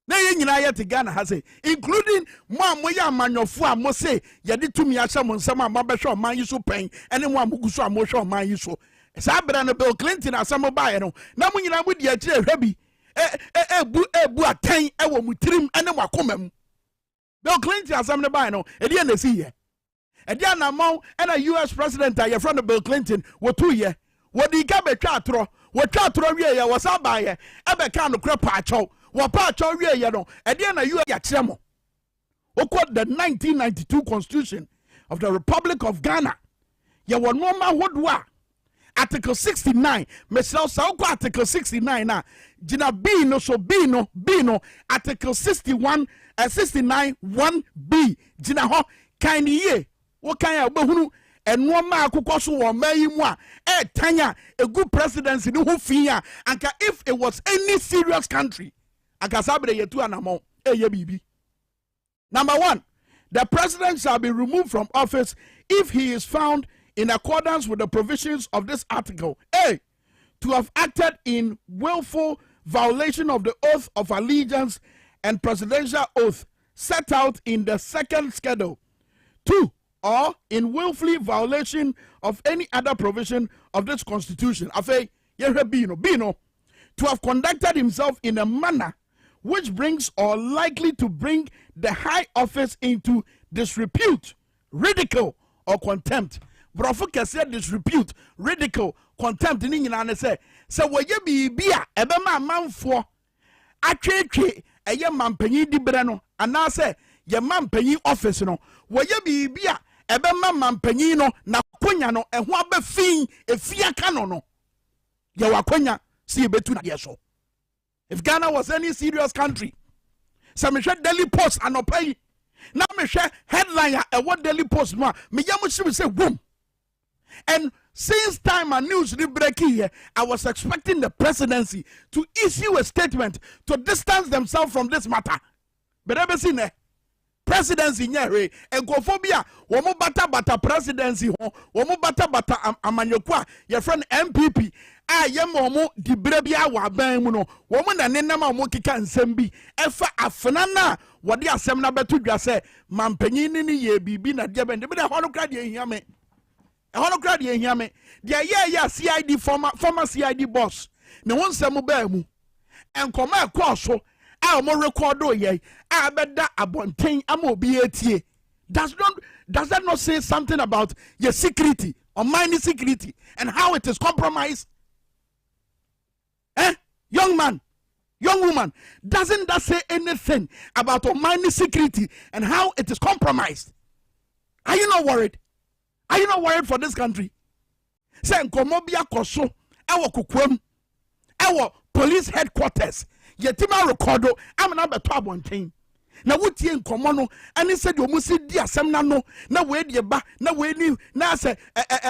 na ye nyina ye te Ghana ha say including mo amoya amanyofo a mo say ye de tumi ahye mo nsam a mabehwe oman yi so pen ene mo amugu so a mo hwe oman yi so sa bra no Bill Clinton asam ba ye no na mo nyina mo di akire hwe bi ebu atan e wo mutirim ene mo akomam Bill Clinton asam ne ba ye no e de na si ye e de na mo ena US president a ye friend Bill Clinton wo tu ye wo di ka be twa atro wo twa atro wie ye wo sa ba ye e be ka no kra pa acho wo pa acho wie ye no e de na US ya kire mo o quote the 1992 Constitution of the Republic of Ghana ye wo no ma hodwa Article 69 Michelle Sauko Article 69 na jina B no Article 61 69 1B jina ho kan ye wo kan ya obehunu eno ma akokɔ so wo mayi mu a tanya a good presidency ni ho fia anka if it was any serious country anka sabre yetu anamo ye bibi. Number 1, the president shall be removed from office if he is found in accordance with the provisions of this article A, to have acted in willful violation of the oath of allegiance and presidential oath set out in the second schedule. 2, or in willfully violation of any other provision of this constitution. Afe, Bino, to have conducted himself in a manner which brings or likely to bring the high office into disrepute, ridicule, or contempt. Brofo kese disrepute, ridicule, contempt ni nyina ne se wo ye bibia ebe ma manfo atwetwe eye mampanyi dibre no ana se ye mampanyi office no wo ye bibia ebe ma mampanyi no na konya no eho abafin efia ka no ye wakonya si ebetu na ye so. If Ghana was any serious country, so me hwe Daily Post anopai na me hwe headline a what Daily Post no me yamushi say boom. And since time and news breaking here, I was expecting the presidency to issue a statement to distance themselves from this matter. But ever seen it? Presidency nyere egophobia womo bata presidency ho womo bata amanyokwa your friend MPP momo di brebia wa ban mu no womo na nenam a mo kika nsem bi efa afena na wode asem na beto dwa se mampanyin ni ye bibi na de bende be de hono kra de ehiame de CID former CID boss ne won nsem ba mu enkoma ekọ a mo record ye a beda abonten ama obi etie. Does that not say something about your security or money security and how it is compromised? Young man, young woman, doesn't that say anything about our money security and how it is compromised? Are you not worried? Are you not worried for this country? Say nkomobia koso ewo kukwem ewo police headquarters yetima recordo amna beto abonten na wotie nkomo no ani se de omusi di asem na no na we de ba na we ni na se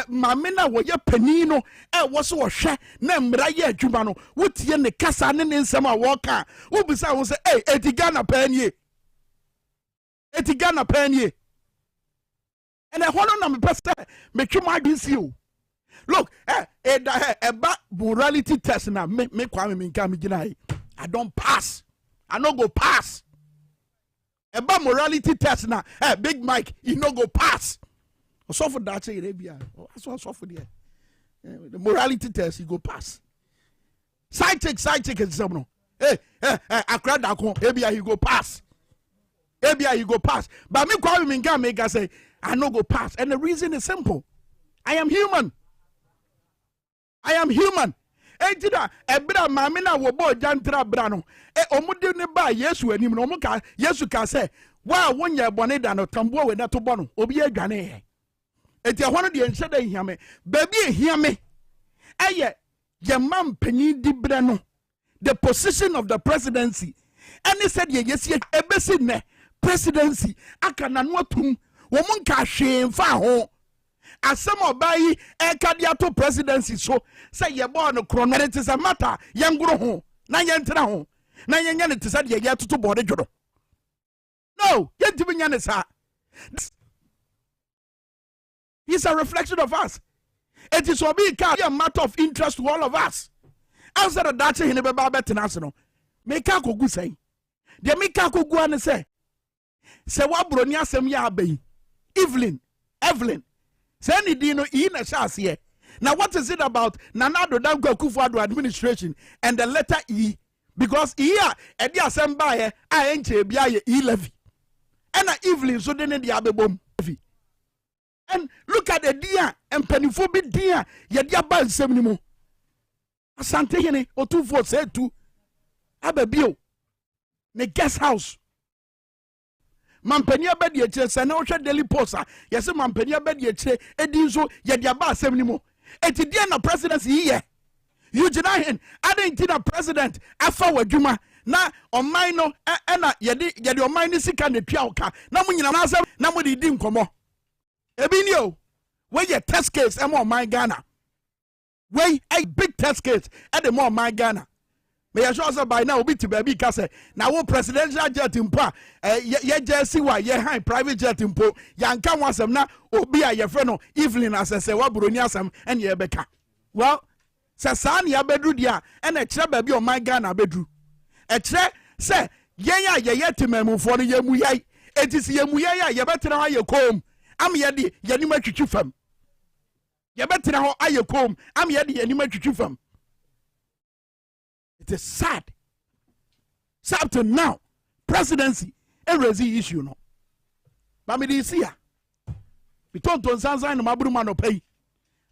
mame na wo ye pani no wo so wo hwe na mmra ye adwuma no wotie ne kasa ne nsem a wo ka wo bisa wo se etigana panie and a hono na me pese me twema adinsi o. Look, eba morality test na me kwame me nka me gina I don't pass. I no go pass. Eba morality test na Big Mike, you no go pass. So for that say Arabia. So for there. The morality test you go pass. Side check is some no. Akra da kon ebia you go pass. You go pass. But me kwame me nka me say I no go pass. And the reason is simple. I am human. Ejida ebra mame na wo bo jantra bra no omude ne ba Yesu anim no omuka Yesu ka say wa wonya bone da no tambo we na to bo no obi adwane he eti ho no de enhye da hiame ba bi ehiame eye ye mam pani di bra no the position of the presidency any said ye yesi ebesi ne presidency aka na no atum wo munka hwemfa ho asem obayi ekadia to presidency so say ye born chrono it is a matter yengro ho na yentra ho na yenya ne tisa de ye toto bode dwodo no yentimi nya ne sa. He's a reflection of us. It is a matter of interest to all of us. Answer the dacha in a babet national. Make a go say. The make a go and say what bronia sem ya be. Evelyn. Send dino in a chas here. Now what is it about Nanado Danko Kufuado administration and the letter E? Because here at the assembly I ain't a E levy. And Evelyn so then the abebom. And look at the dear and pennyphobic dear, yet dear bad seminimo. Asante hene or 2 said to Ababio. Ne guest house. Mampenia bed ye chase and no daily posa. Yes, Mampenia bed ye che, Edizo, yet dear bad seminimo. And the dear presidency here. You deny him. I didn't a president. Afa Juma. Na on mine no ena yedi on mine sika ne piauka. Na munyina na asem na mo di nkomo. Ebinio, where your test case and more my Ghana. Where a big test case at the more my Ghana. May I show us by now be to baby case. Now what presidential jet in pa ye jersey why ye high private jet in po yanka wasam na obi a ye friend Evelyn as I say what broniasam and ye beka. Well, sasan ya bedru dia and a chere baby on my Ghana bedru. A chere say ye timemu for the ye muyai. It is ye muyai ye better how you come. I'm yedi yanima chuchu fam. You better how I come. I'm yedi yanima chuchu fam. It is sad. So up to now, presidency a resi issue no. But me this year, we told to Sansa no maburu man no pay.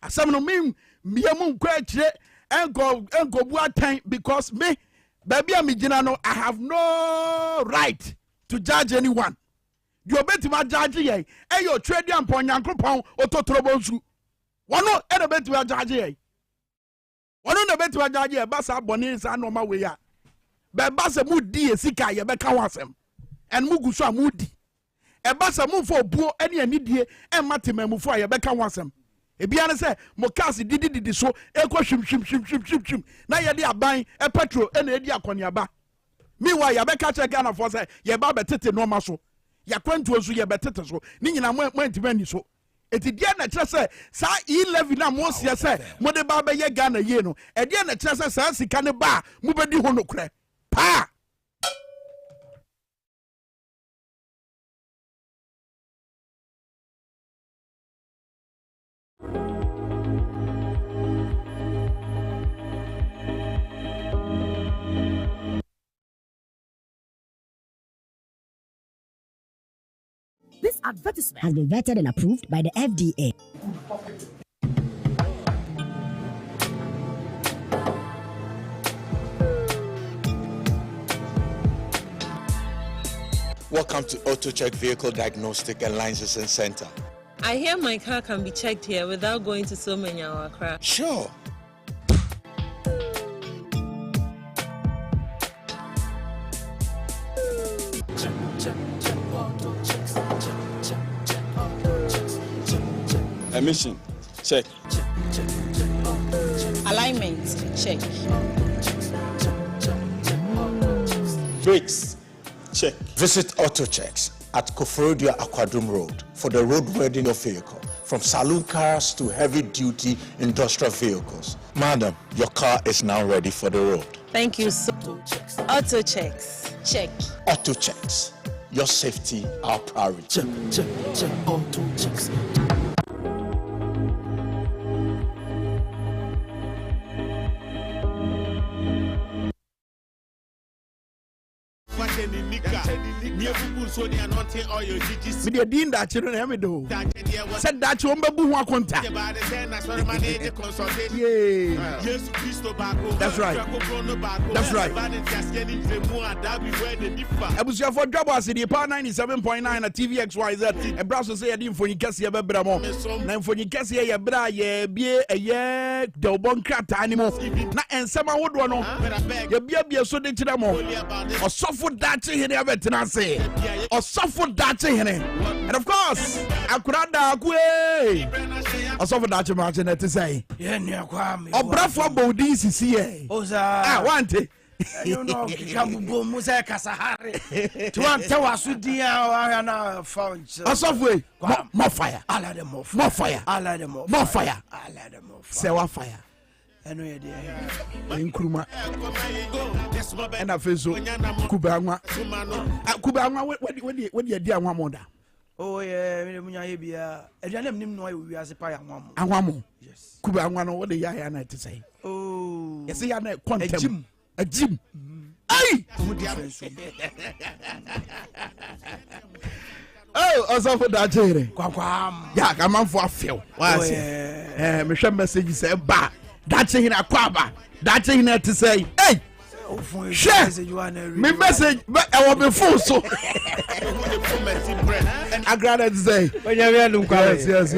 Asam no me yamu kweche enko bua time because me baby amijina no I have no right to judge anyone. You bet my judge ye. Hey, your trade and pon yankropon ototrobonsu. Wano e bet my judge ye. Wano no bet my judge ye. Basa boni sa no ma we ya. Be basa mudi sika ye be ka wasem. And mugu so amudi. E basa mu for buo ene anidie e mate mamu fo ye be ka wasem. E bia ne se mo cast didi so e ko hwim. Na ye de aban e petrol e na edi akoniaba. Meanwhile ye be ka check Ghana for say ye ba betete no ma so. Ya kwantu osu ye betete so ni nyina mo antimani so eti dia na kire se sa E11 na mo sia se mo de ba be ye Ghana ye no e dia na kire se sa sika ne ba mo bedi ho no kure pa This advertisement has been vetted and approved by the FDA. Welcome to AutoCheck Vehicle Diagnostic and Licensing Center. I hear my car can be checked here without going to so many Awakra. Sure. Emission, check. Alignment, check. Brakes, check. Visit AutoChecks at Koforodia Aquadrum Road for the roadworthiness of vehicle, from saloon cars to heavy-duty industrial vehicles. Madam, your car is now ready for the road. Thank you so much. AutoChecks, check. AutoChecks, your safety, our priority. Check, AutoChecks. Media din da chiro na do. Said that you mbebu ho akonta. That's right. That's right. Abusia for Dwaboase the power 97.9 at TVXYZ. E braso say yedi mfoni kase ye bebra mo. Na mfoni kase ye bra ye bie eye de obon krata animo. Na ensema wodo no. Ye bia so de kire mo. Osofo dachi hene abetina say. Osofo dachi hene. And of course, akurada akwe. Osofo dachi ma che na te say. Ye nua kwa me. Obrafo bodi sisi e. Oza. Ah, wante. You know, Kabubo Musa Kasahari. To one tell us with the Ariana found. Asofwe, more fire. I like them more fire. I like them more fire. I like them more fire. Sewa fire. Anyway, Nkruma. And I feel so. Kubangwa. Kubangwa, what you dear one more? Oh, yeah, Munya, and I didn't know we are a pie. Yes. Kubangwa, what the Yana to say? Oh, yes, I know quantum. A gym. Hey! Oh, also for that, Jerry. Yeah, come on for a feel. What's it? Michelle message said, bah, that's in a quaba. That's in there to say, hey! Share me message, but I will be full so. I got to say, yes.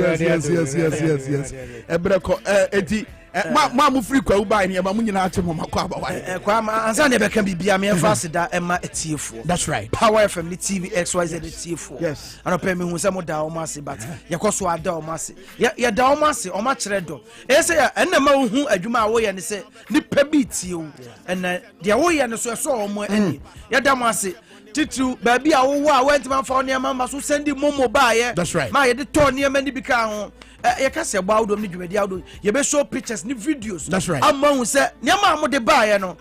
Ebreko, Mamu free kwa uba ni aba munyina atemo makwaba wa. Kwa ma ansa ne beka bibia me emphasize da ema etiefo. That's right. Power FM TV XYZ etiefo. Yes. Anope me hu se mo da o mase but yekoso ada o mase. Ya da o mase o ma kire do. E se ya enne ma hu adwuma wo ye ne se ni pa bi tie o. Enne de wo ye ne so o mo ani. Ya da mo ase titu baby a wo a went man for near mama so send momo ba ye. That's right. Ma ye de to near mani bi ka ho. You can say about them, you be show pictures, new videos. That's right. Among say, Yama de buy, no.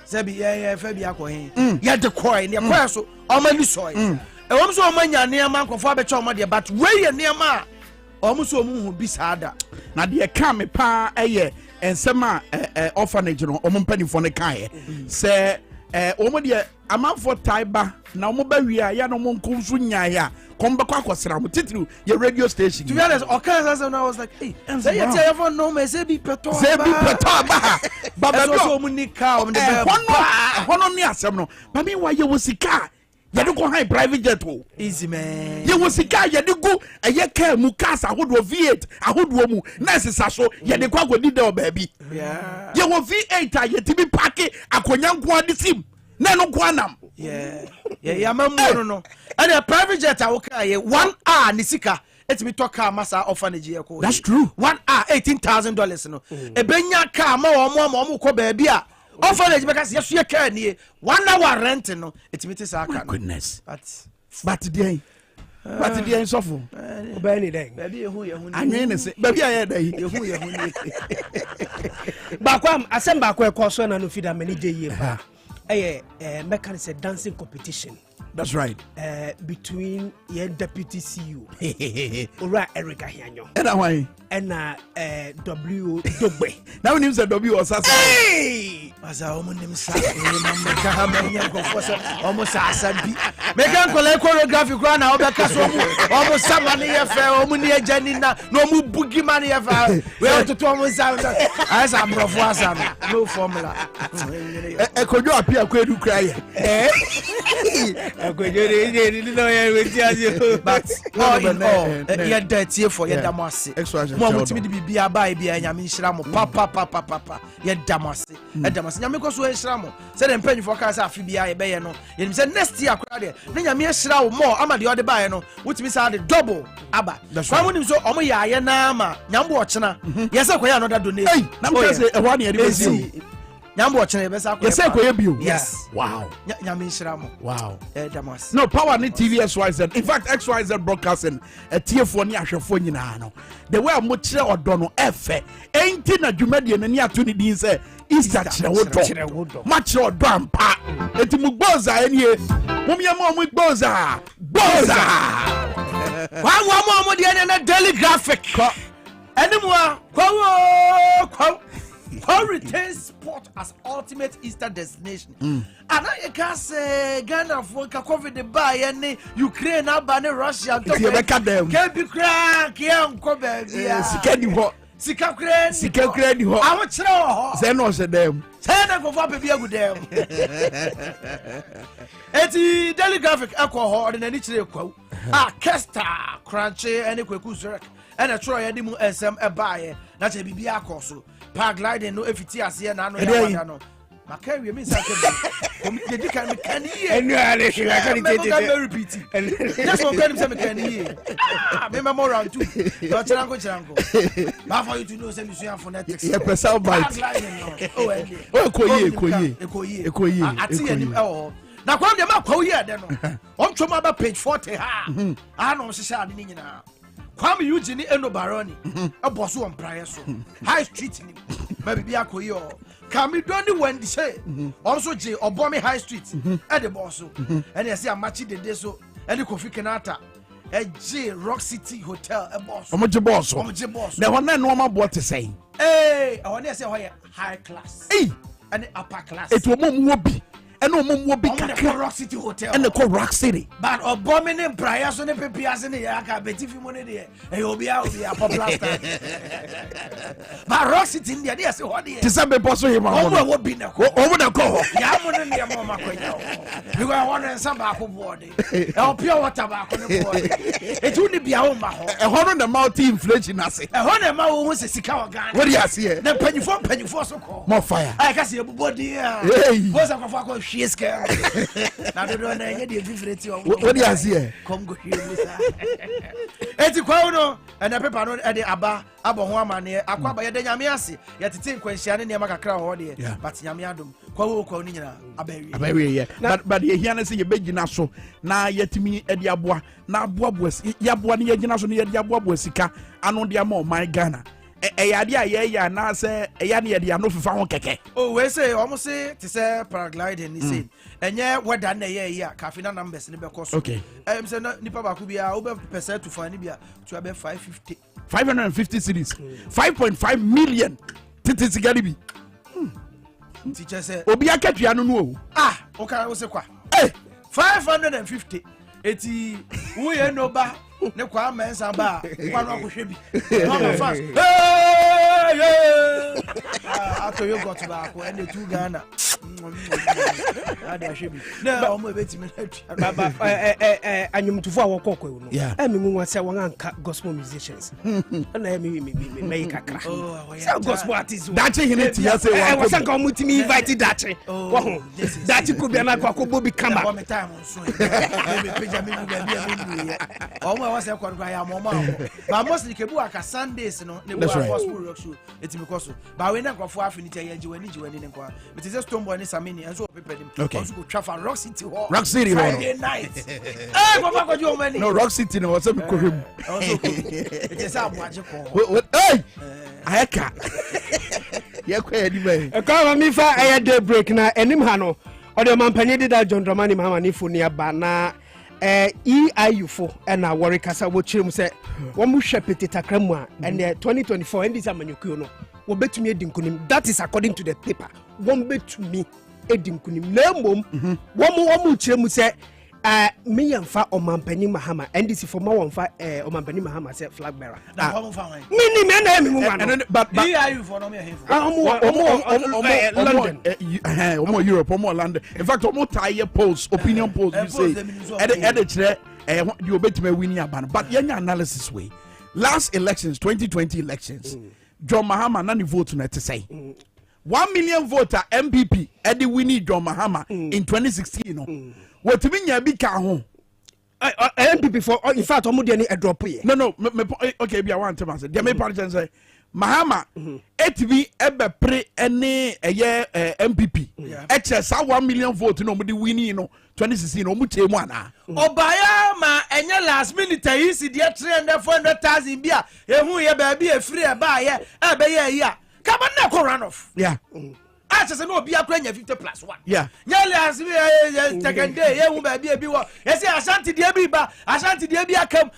Sabi, yeah, Fabia coin. Yet the coin, your person, or my soy. And also, mania near man for Faber Chomadia, but way near ma. Almost a moon be sadder. Now, dear, come pa a year and some orphanage or penny for the kai. Say, Omodia, a man for Taiba, now Mobile, Yanomon Kunsunya. Come back to your radio station. To be honest, I was like, hey, say you tell no me say be peto. Say be peto ba. Baba so munika on the hono ni asem no. Ba me why you was sika. You don't go high private jet o. Easy man. You was sika you dey go eye car mu cars ahodo V8 ahodo mu. Na sesa so you dey kwa go di baby. Yeah. You was V8 you tibi park akonya nko adisim. Na no kwanam. Yeah, mamu no. And a private jet I okay 1 hour nisika. It's me talk car massa orphanage here. That's true. 1 hour $18,000 no. E benya car mo ko baby a. Orphanage because yes you car ni 1 hour rent no. It's me this car. Goodness. But today. But today suffer. Obey then. Baby you anwen say baby aye dey. You Bakwam asem bakwa ekoso na no feed many day here. Mechanic said dancing competition. That's right. Between your deputy CEO, Ora Erica Hianyo. And why? And W Dogbe. Now when you say W or Sasa. Hey! As a woman named Sasa, almost Asabi. Make uncle choreographic run out because almost someone here for Omunia Janina, no mu boogie money ever. We have to Thomas sound as I'm Rafuasan, no formula. I could you appear to cry. But all in all, you're dirty for your damasi. More to be a baby and Yamin Shramo, papa, you're damasi. And damasi, Yamiko Shramo said, and penny for Casa Fibia Bayano. And said, next year, then Yamia Shrao more, I'm at the other Bayano, which means I had double Abba. That's why when you saw Omoya, Nama, Yamwatchana, yes, I can't know donation. Number 1 year. Yes. Wow. Wow. No power ni TV XYZ. In fact, XYZ broadcasting a tier for ni ahwefo nyina no. The way mo kire odo efe. Enti na dwumade na ni ato ni din say Easter kire wodo. Ma kire odo ampa. Enti mu gboza enie. Mum ye mo gboza. Gboza. Wa mo de na daily graphic. Anymore. Kwa retains sport as ultimate Easter destination. And I can say Ghana for COVID the buy any Ukraine abane Russia. Can't be crack young Kobe. Sika Ukraine ho. I want to say no say them. Say na go for baby good them. Eti daily graphic alcohol and any chire kwa. Kesta crunchy any kweku zurek. And a try any mu SM e buy na che bibia akoso. Paragliding no efiti ase na no ya no Makari means I can ye. And you are repeat. That's what can hear. Remember more around too. Chango. But for you to know some issue for next. Yeah, person bite. Oh, koye. I see any oh. Now come them up here then. On to my page 40 ha. I know she said ni nyina. Kwame Eugene Eno Baroni. A boss on prior so. High street ni. Maybe be akoye. Kami doni when say also J Obomi High Street at the boss. And I say a match the day so and the Kofi Kenata. A J Rock City Hotel a boss. Omoje boss. The one that normal boy to say. Hey, I want to say why high class. Hey, and upper class. It will be. And no more be Rock City Hotel. And the call Rock City. But Obomi prior so the PPS in the Yaka Betty money there. And you'll be out of the popular star. But Rock City in the idea so what is December boss him over be the call. Yeah, I'm on your mama. You are one some back body. I'll pure water back on the body. It wouldn't be a home. A horn on the multi inflation. I say. A horn mouth was a Sikawa gun. What do you see? The penny for so called. More fire. I can see a body. Was a she is scared. Now don't know any difference. What do you see? Come go here, Eti kwano and the paper no e de aba ho amane akwa ba ye de nyame ase ye tete nkwanhia ne ne makakra ho de but nyame adom kwawo ni nyina abawi ye but ye hia na se ye begina so na yetimi e de aboa na aboa ye aboa ne ye gina so ne ye de aboa sika ano de ama o my Ghana yade a ye na se ya ne ye de ano fefa ho keke oh we say almost say to say paragliding ni say enye weather na ye ya kafina numbers ne be koso okay say nipa ba ku bia obe percent to find bia to be 550 cities 5.5 million titisi gari bi teacher say obi akatua no no o kan o se kwa 550 eti wo ye no ba ne kwa mensa ba kwa no akohwe bi no fast ato yo got ba ko ene tu Ghana ada hwe bi na o mo betimi na baba anyumtufo awokokwe no emi mu wase won anka gospel musicians na me kakra so gospel artists dachi hineti ya say wa wase anka omutimi invite dachi wo ho dachi ko bia na kwa bobi kama o me time so me peja me bia me o mo wase kwa kwa ya mo ba mostly kebu aka Sundays no ne bo gospel rock show etimi koso ba we na kwafo afinity ya jiwani ne kwa it is just Tomboy ni Samini and so people also go travel Rock City Hall Friday night papa ko jo mani no Rock City no was me ko him it is abuaje ko hey ayaka ye kwa edi me e ka mi fa aye day break na enim ha no o de mampanye dida John Dramani Mahama ni fo ni aba na EIU4 na worry kasa wo chirem se wo mu hwe petitakra mu a and 2024 and this amanyokuo no wo betumi edi nkunim that is according to the paper wo betumi edi nkunim na mom wo mu chirem se me yamfa omampani Mahama NDC for ma wonfa omampani Mahama se flag bearer na wo fa wan me ni me na me mu wan but EIU4 no me here London omo Europe omo London in fact omo tie polls opinion polls you say edit the obetime winning aban but yenya analysis way last elections 2020 elections John Mahama na ni vote na te say 1 million voter MPP edi winning John Mahama in 2016 no what me nya bi ka ho MPP for in fact omo de ni a drop here no okay be I want to say there me part say Mahama etbi ebe pre ene eye MPP eche sa 1 million vote no mudi winning no 2016 no mutie mu ana obaya ma enye last minute yi si de 300,000 bia ehu ye ba bia free e ba ye ebe ye ya kaba na ko run off I say no be akwanya 50+1 nyale as second day ye hu ba bia bi wo ye say Ashanti de bi ba Ashanti de bi akam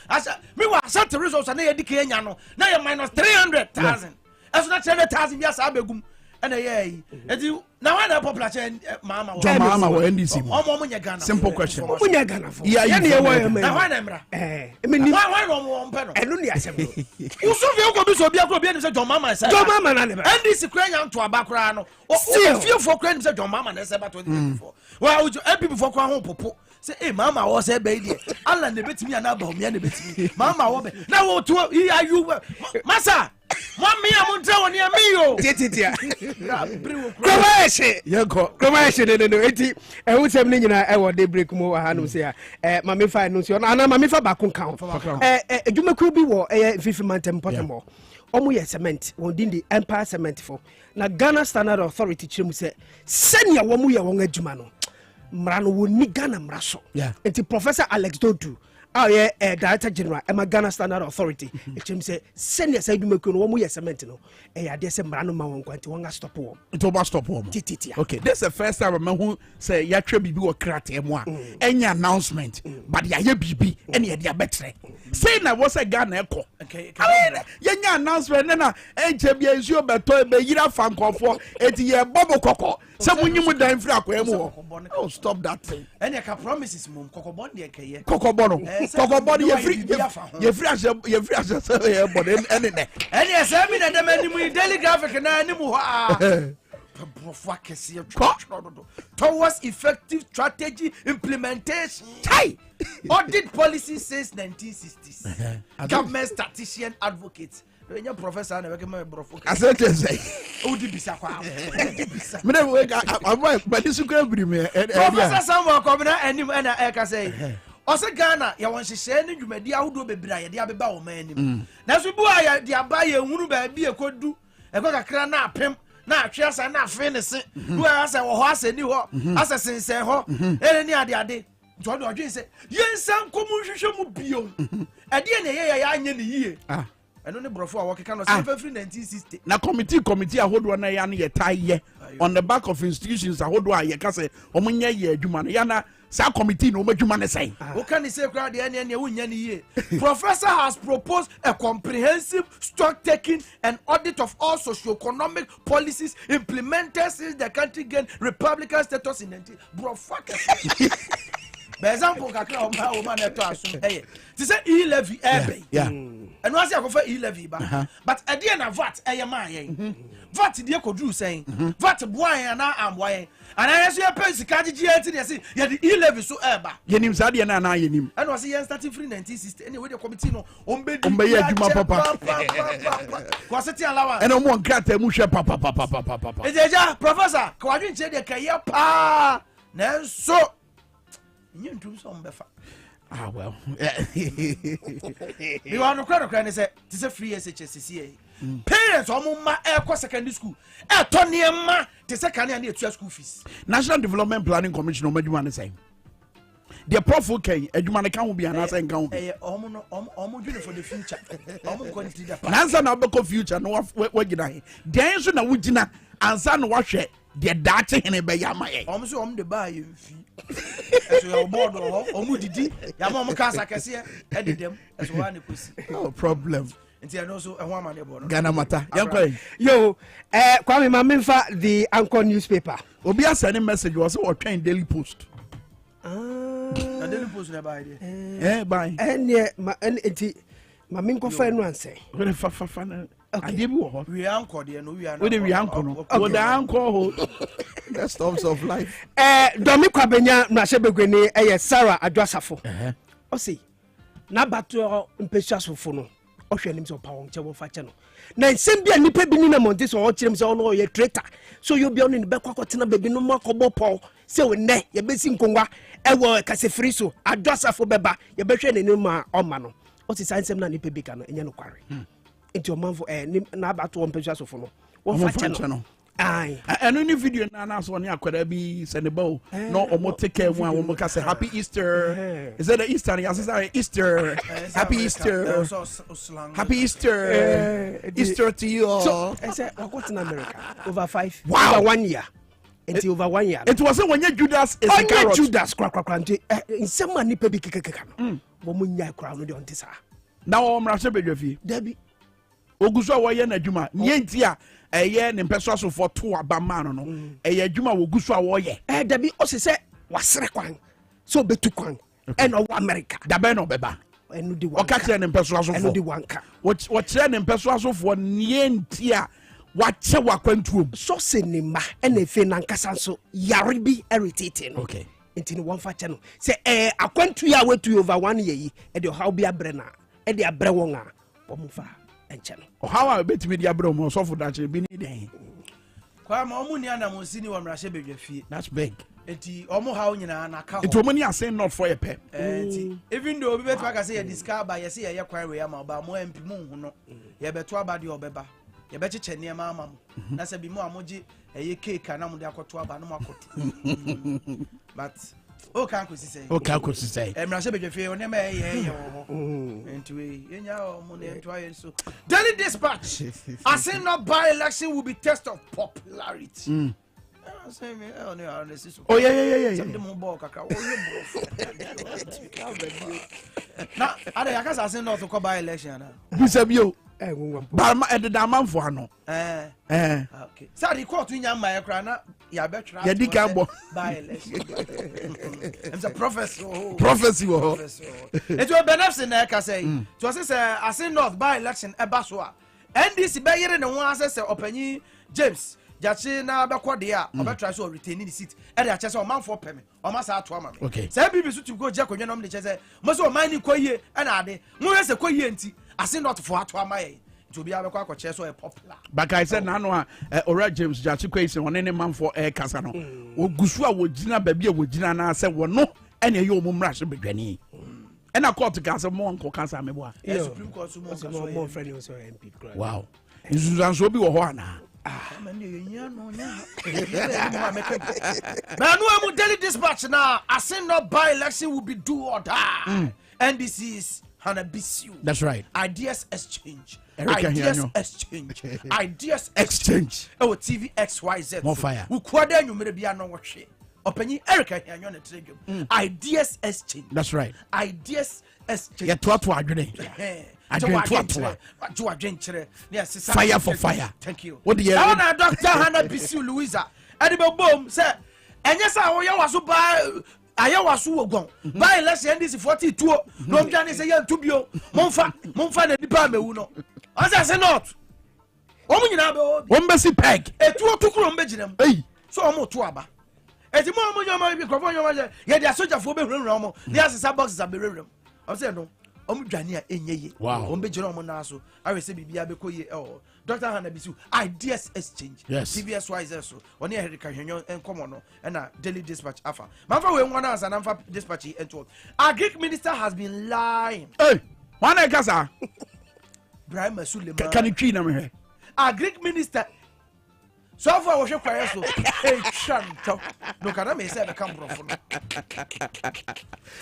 me wa Ashanti results na ye dike nya no na ye minus 300,000 eso na 300,000 bia sa begum and ye enti na one popular mama John Mahama wa NDC omo nya Ghana simple question omo nya Ghana for yeah ye na we na one emra why no mpe no enu ni asem you so fi ko bi so bia ko bi ni say John Mahama say John Mahama na ne ba NDC kura nya nto abakura no o fie for kura ni say John Mahama na say ba 2024 well people for kura ho popo say eh mama wo say be there Allah ne betimi ana ba o me na betimi mama wo be na wo to EIU masa Mommy, I'm on town near me. Titia. Kromaeshe. Yeko. Kromaeshe no eti e hu sem ni nyina e wo de break mu wa hanu se mame fa no se ana mame fa ba kon kan. Edwumaku bi wo fifi mantem potemo. Omo ye cement won din the Empire Cement for. Na Ghana Standard Authority chiremu se senia wo mu ye won adwuma no. Mra no woni Ghana mra so. Enti Professor Alex Dodu Director General Emma Ghana Standard Authority. Echim say senior say Edwumaku no wo mu ye cement no. Ade se mra no ma won kwanti won ga stop wo. It will stop wo. Tititia. Okay, this is the first time I who say ya twa bibi wo krate mo a. Any announcement but ya ye bibi ene ye dia betre. Say na was a Ghana eko. Okay. Yenya announcement na enche bia nsuo beto be yira fankofo eti ye bobo koko. Say munyimu dan firi akwemu. Oh, stop that thing. Ene ka promises mum kokobon de ekeye. Kokobono. Kokobono ye free ye body ene ne. Ene say me na dem animu daily graphic na animu ha. Towards effective strategy implementation. Audit policy since 1960s. Government statistician advocates. Professor, I said to say, Professor someone coming and I can say, also Ghana, you want to say, you may be out of the Bria, the Abba man. That's why the Abaya wouldn't be a could do. I got a crana pimp. Now, cheers and not finish it. Who has a horse and you assassin say, ho, any other day. John Rodgers said, yes, some commotion will be on. At the end of the year, I don't know before what kind of free 1960. Now, committee, I hold one a tie on the back of institutions. I hold one a case, Omunya, Jumana, Sa committee, no Jumana say. What can he say? Crowd the end. Professor has proposed a comprehensive stock taking and audit of all socio-economic policies implemented since the country gained Republican status in 19. Bro, fuck it. For example, to say e-levy, and once I go for e-levy, but at the end of VAT, VAT, the could do saying, VAT, boy, and now I'm why. And I ask you a pencil, can't you see, yeah, the e-levy so ever. Yenim Zadian and I him. And was he starting free 1960 anyway, the committee no, Papa. Was it allowed? And I'm one cat, Musha Papa. Professor, Quadrin said the Kaya pa. Now, so. You do some befa. Ah, well. You are no credit and say, "Tis a free SHSCA." Parents, Omuma Air Secondary School, Tony Ma, the second year to school fees. National Development Planning Commission, no matter the same. The prof okay, Edumana can be an answer and count. Almost for the future. Nansa now become future, no what you know. Dance na Wujina, and son wash it. The data in a bayama. Almost on the buy you fee. As we are board or Omudidi, Yamama Casa Cassia, edit them as one. No problem. And also a woman. Ghana Mata. Yo, Kwame Mamimfa, the Anchor newspaper. Obia sending message was or train Daily Post. A Daily Post nearby. Bye. And yet, Maminko Fan say. We anchor there, no, we are not. We anchor, the anchor, the storms of life. Domiko Benya, Nashabegwene, Sarah Adrasafo. Oh, see, Nabato Impetious for no, Ocean himself, Power, Chavo Fachano. Now, Simbia Nipe Binina Montes or Chims or your traitor. So you'll be on in the back of baby no more Cobo, so in ne, your basing Conga, Ewa Casefriso, Adrasafo Beba, your betray in Numa or Mano. What's the science of Nipe Bicano in Yanuquari? Into a month for about 1 page of no. One channel. Aye. And only video now so near could be sendable. No, or take care one will say Happy Easter. Is that Easter? Yes, Easter. Happy Easter. Happy Easter. Easter to you all. I said, what's in America? Over 5. Wow. Over 1 year. Until over 1 year. It wasn't when you Judas is a carrot. Judas crack in some money baby kick. Woman crown on this. Now I'm Rasha Debbie. Oguso awoye na adwuma nyenti a eye ne mpeso for to abama no eye adwuma oguso awoye dabi o se wasere kwan so betu kwan en o America dabe no beba enu di wanka o ka kire ne mpeso for enu di wanka wo kire ne mpeso for nyenti a wache wakwantuom so se ne ma en efe na nkasa so yare bi irritating no okay enti ne wonfa che no se akwantu ya wetu over 1 year yi e de how bi abre na e de abre won a wo mufa enche no o how a betimi dia bro mo so for that be ni den kwa ma omu ni anamonsi ni wa mrahye bedwafie that's big eti omu ha onyina na ka ho eti omu ni asen not for a pep eti even though obi betu aka say ye discover ye say ye kwan we ama ba mo MP mu hu no ye betu aba de obeba ye be cheche ne ma ama mo na se bi mo amoji eye cake na mo de akoto aba no makoto but o kan ko sisay mrahye bedwafie o ne ma ye wo enti we yenya o mo ne ento aye so Daily Dispatch I say not by election will be test of popularity. Oh yeah. Now, I can't say not to come by election. Bisabio, Barma at the Daman for ano. Okay. So the court in my crana, ya bet by election. It's a prophecy. Prophecy. It will benefit in there, say. So I say not by election, a baswa. And this bayer and one says, Openi James. Jachi na abekọ de a obetry so retain the seat e dey ache say o man for peme o ma sa ato ama me say bibi so to go je konye no me che say mo so o man ni koyie e na ade mo we say koyie nti ase not for ato ama ye to be abekọ akoche so e popular but I said nano a Ora James Jachi kwese one ne man for air kasa no ogusu a wogina ba bia wogina na say wono ene ye o mo mrahye bedwani e na court kasa mo nko kasa me bo a Supreme Court so mo friend was MP wow nsusan so bi wo ho ana Daily Dispatch now. I say no by election will be do or die. And this is Hanabisu. That's right. Ideas exchange. Ideas exchange. Oh, TV XYZ. More fire. We quadra you may be a no watch. Opinion Erica here on the trade. Ideas exchange. That's right. Ideas exchange. Get what to agree. Fire for fire. Thank you. What do you want? Dr. Hannah Bisu Louisa. Edible boom say, and yes, I was so by I was so gone. By less than this 42. No, Johnny say, to be Monfa the department. Uno. As I say, not. One messy peg. A 2 to Chrome Benjamin. Hey, so almost 2 aba. At the moment, you might be conforming. Yet, they are such a for room. There's a box of the room. I said, no. Wow. So I will say Dr. Hannah Bisu Ideas Exchange. Yes. CBS wise so on here and come on and Daily Dispatch afa. Manfa we one answer and dispatch and to. Our Greek minister has been lying. Hey, one kasa. Brahim Suleiman. Can you clean me? Our Greek minister so far we should quiet so hey shanto no kana me say be come brofo no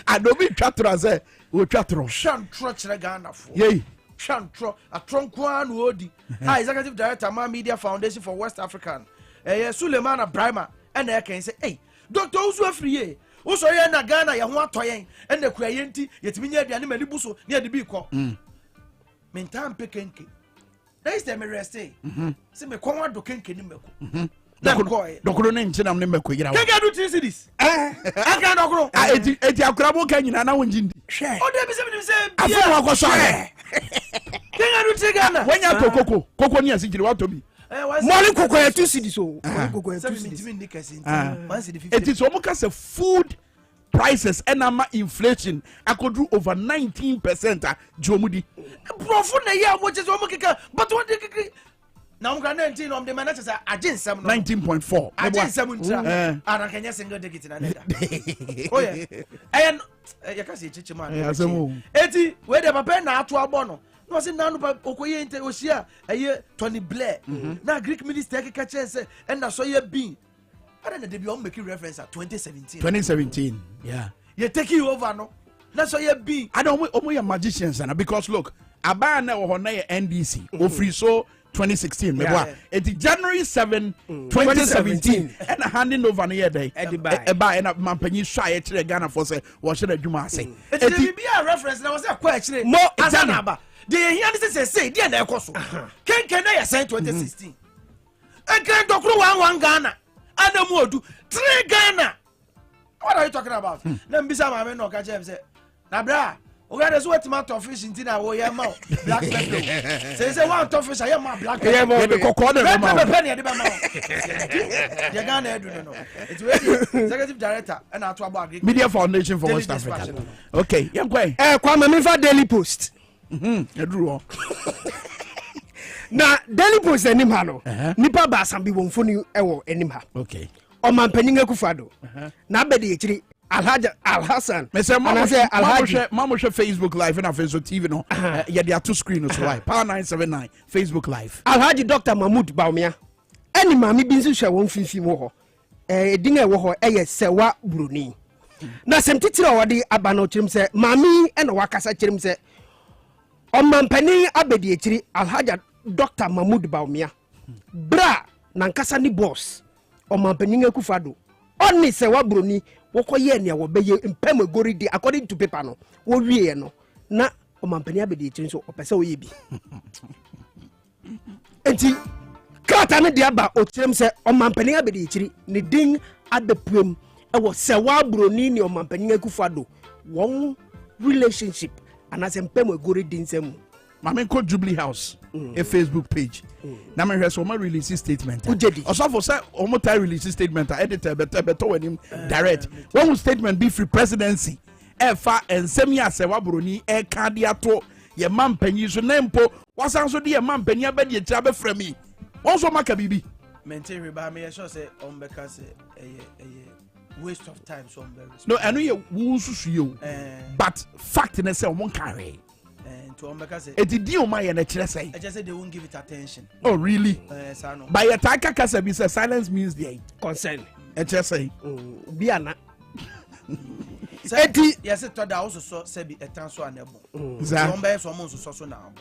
adobi twatro say wo twatro shantro kire Ghana fo yey shantro atronko an odi executive director ma media foundation for West African Suleiman Brahima and e can say hey Dr. Usu Afriye wo so ye na Ghana ye ho atoyen and na kura ye nti yetimi nya aduane mani buso na ye de bi ko mentam pekenke. Next time I rest, say me come out do kenke ni meko. Dokoro ne nchi na me meko yira. Kenke do 3 cities. Aka dokoro. Eti akura bo kan nyina na wonjindi. O de bi se afu wa ko so ade. Kenke do 3 Ghana. Wanya to koko ni asigiri wa to bi. Moli koko ya 2 cities so. Koko ya 2 cities. It is almost a food prices and inflation I could do over 19% jomudi profo na ya mo jeso mo kika but what na mo kan 19 on the manager say agensem no 19.4 agensem ntra ana kanya single digit na neda oh yeah and ya ka say chichi man eti we de papa na ato abo no no say nanu pa okoye inte osia eye Tony Blair na Greek minister kika chese and na so ye bin I don't know they be on making reference at 2017. Yeah. You're taking over no. That's why you be. I don't know your magicians because look, Abana or NDC free so 2016. Yeah. It's January 7, 2017. And handing over near day. Eba and my penny shy to Ghana for say what should I do my say. It's be a reference. There was a question. More Azanaba. They hear this say dear Nekoso. Can I say 2016? And can Dokro one Ghana. Adamu 3 Ghana. What are you talking about? Them bisa ma me no ka chem say. Na bra, o ga dey so tomato fish ntina wo ye ma black pepper. Say one tough fish I ma black pepper. Yeah, be kokko na ma. Pepper ne dey ba ma. Ye Ghana edu no. It's really executive director and ato abo agric. Media Foundation for West Africa. Okay, yan kwai. Kwame me fa Daily Post. Edru na Daily Post anim ha no nipa ba asambi wo mfoni ewo anim ha okay o man panyin akufado na abede ekiri Alhaji Alhassan me say mama share Facebook live na Facebook TV no ya dia two screen so why power 979 Facebook live Alhaji Dr. Mahmoud Baumia eni mami bi nso hwe won finfin wo ho edin e wo ho eye sewa broni na sem titira wode aba no chirim se mami e na wakasa chirim se o man panyin abede ekiri Alhaji Dr. Mahmoud Baumia bra na nkasa ni boss o man panyin akufado oni sewa broni wokoye ne wo beye mpem agori di according to paper no wo wie no na o mampani abedi ekiri so opese wo ye bi enti kata ne dia ba o tirem se o mampani abedi ekiri ne din abepuem e wo sewa broni ne o mampani akufado won relationship anase mpem agori di nsem Mama ko Jubilee House a Facebook page. Na me hwe so ma release statement. Also for say o mo tie release statement editor beto wenim direct. One statement be free presidency. E fa ensem ya se wabroni e ka de ato ye mampanyi so na mpo wasan so de ye mampanyi abedi e tira be fra mi. Won so maka bibi. Maintain we ba me sure say on beka say waste of time so very. No, I know you susu you. But fact na say o mon carry. It did you my and I just say they won't give it attention. Oh really? By a taka kasa be silence means the concern. I just say Biana. Yes, it also so say be a tanso and so now.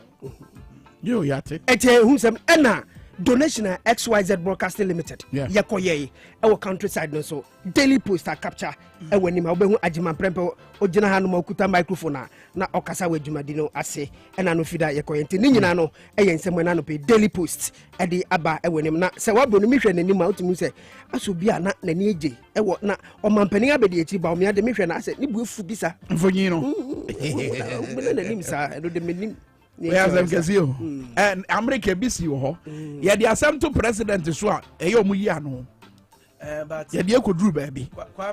You yate. Who's some Anna donation XYZ Broadcasting Limited. Yakoye our countryside no so Daily Post capture e wani ma obehu ajiman prempe ogina hanu ma okuta microphone na okasa we dwumadino ase e na no fida yakoye nti ni nyina no e yensem na no pe Daily Post e di aba e wani na se wabro no mehwe nanim a otimi se aso bia na nani eje e wo na o mampani abedi echi ba o me ade mehwe na ase ni bu efu bisa mfonyi no nanim sa e do de menim. Yes, I'm Kazio. And America BC ho. Yeah, the assembly president so a eyo mu yi ano. But yeah, dey could do baby.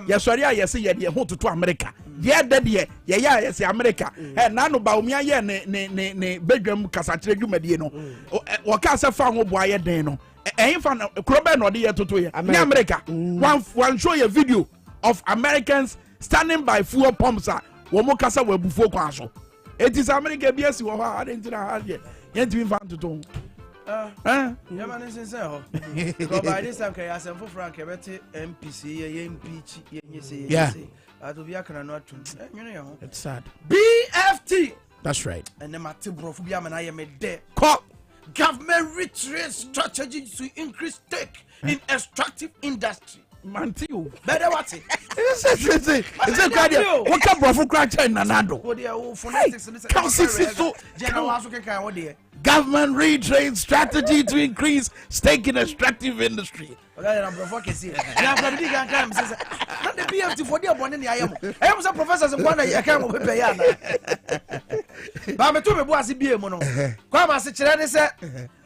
Yeah, sorry, I say yeah, dey ho to America. Yeah, that dey yeah, say America. Na no ba omia ye ne bedwam kasatre dwumadie no. Wo ka say fa ho boa ye den no. Ehin fa krobe no dey ye toto ye. America. One show a video of Americans standing by fuel pumps wo mo kasa wa bufuo kwa so. It is America BS wo ha adentina ha ye yentimi fan toto yeah man is say go by this time kay asem for frank ebeti MPC ye impeach ye say atobia kana no atum nwene ye ho. It's sad. BFT, that's right. And them atibrofu bia na ye me de call government retreat strategy to increase stake in extractive industry. Mantiu. Better what it? Is it quite what can Brofo crack in Nanado? Government retrade strategy to increase stake in extractive industry. The BFT for the one in the IM. I am some professors and one I can't pay. But I'm to be bossy be a mono. Come as a child said,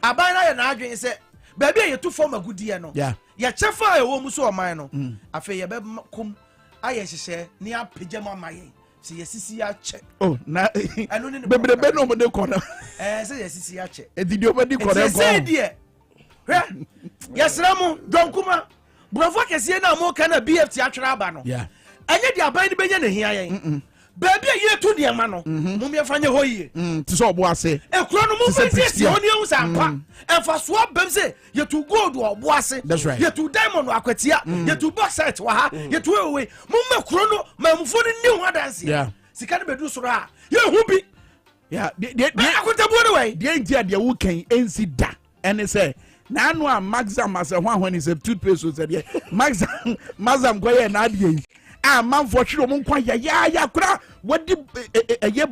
I buy an argument said, baby, you two form a good year no. Yeah. Ya chefa e wo muso o man no afa ye be kum aye hyehyɛ ne apejama maye se yesisi ya che oh na bebe no mo de kona se yesisi ya che edidi o bedi kona ko se die hwe yesra mu donkuma brofo kese na mo kana BFT atwera aba no yeah anye di aban ni benya na hia yen baby ye tu de ma no mo me fa nye ho yie ti so obo ase e kuro no mo fa ti oni ehun sampa e fa so abem se ye tu gold obo ase ye tu diamond akwatia ye tu bauxite wa ha ye tu ewe mo me kuro no ma mfo ni hu adanse yeah sika ne bedu so ra ye hu bi yeah de akwata bo de way de ntia de wo kan ensi da ene say na anu a maxam as a hwan is a toothpaste so say maxam go ye na ade a man for sure mo kwa ya kura wadi eye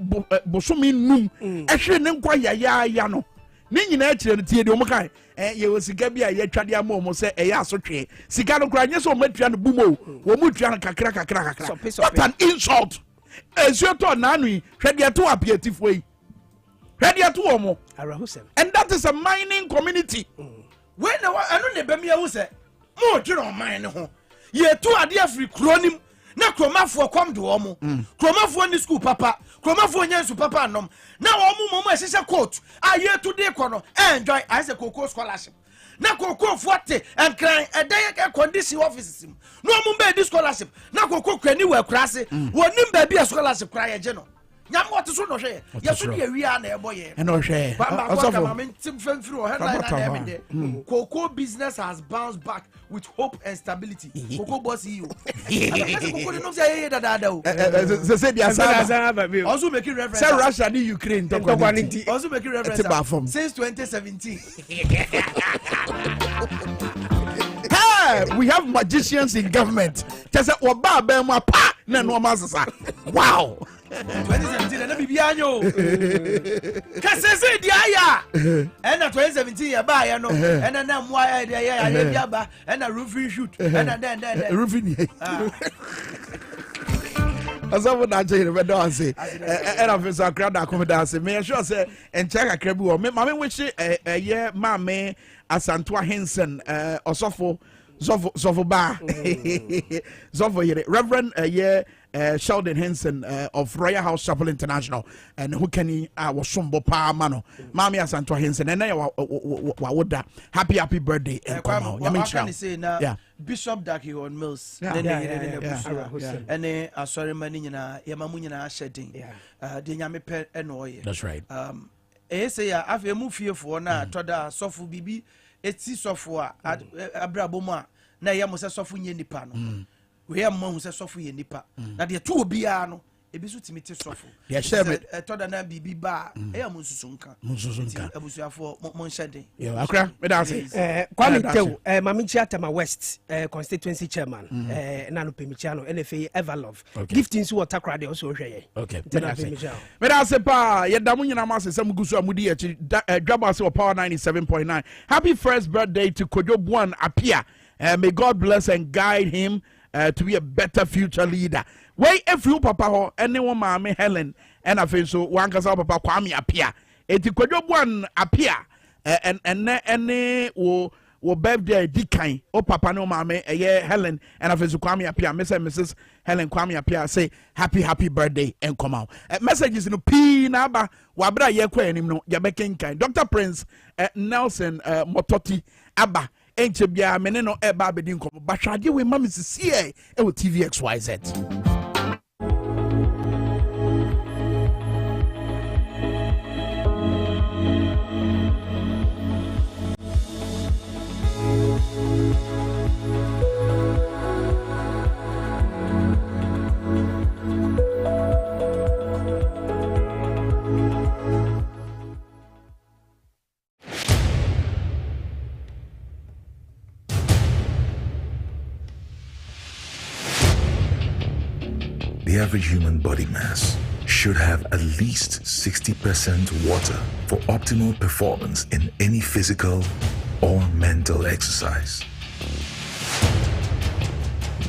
bosomi num ehwe ne kwa ya no ne nyina akire no tie de mo kan ye wo sika bia ye twade ama mo se eye asotwe sika no kura nye so matua no bumo wo mu tua no kakra what an insult esuoto na anu hwede to apiatifo yi hwede to wo mo and that is a mining community when anu ne bemia wo se mo dwere o mine ne ho ye tu ade afri kronim na kromafo kom do omo kromafo ni school papa kromafo nyansu papa anom na omo momo ehye coat aye today kono enjoy I say koko scholarship na koko 40 and cry edan condition offices no omo be this scholarship na koko kwani we krase wonim ba bi scholarship cry eje no nyam what so no hwe yeso de awia na eboye e no hwe Cocoa business has bounced back with hope and stability. Cocoa boss you. Also making reference. Say Russia and Ukraine. Also making reference. Since 2017. We have magicians in government. Just oba be ma pa na no masasa. Wow. 2017 na bibia anyo. Kasese dia ya. And 2017 ya ba ya no. And na mo ya bia ba. And na roofing shoot. And then roofing. Asabu na je be don say. And officer crowd confidence. Me sure say en check akra bi wo. Me wish ye ma me Asantua Henson osofo Zofo ba Zofo yere Reverend Sheldon Henson of Royal House Chapel International and who can he was sombo pa mano Mami Asantua Henson and woda happy birthday and come on Bishop Daki on Mills and sorry mani nyina yamamu nyina shedding de nyame pe enoye. That's right. Say ya afi emu fiefo na toda sofu bibi eti sofu abrabo mu a na ye mo se sofu nye nipa no we ye mo se sofu ye nipa na de to obia no ebi so timiti sofu ye share toda na bibi ba e ya mo nsusunka abusuafo mo nhyeden yo akra me da say Kwame Tew Mami Chiatama West constituency chairman na no pemicha no NFA Everlove gifting so water de also hwe ye okay me da say pa ye da mo nyina ma say sam gusu amudi e Dwaboase o Power 97.9 happy first birthday to Kojo Buan Apia. May God bless and guide him to be a better future leader. Why if you papa ho anyone mama Helen and I feel so one kasa papa Kwame Apia. Eti Kojo Buan Apia and any wo birthday dikan o papa no mama Helen and I feel so Kwame Apia Mrs. Helen Kwame Apia say happy birthday and come out. Messages no P na ba wabra ye kwa enim no ya bekenkan. Dr. Prince Nelson Mototi Abba enche bia mene no eba abedi nkomo bahwade we mama sisi e wo TVXYZ. The average human body mass should have at least 60% water for optimal performance in any physical or mental exercise.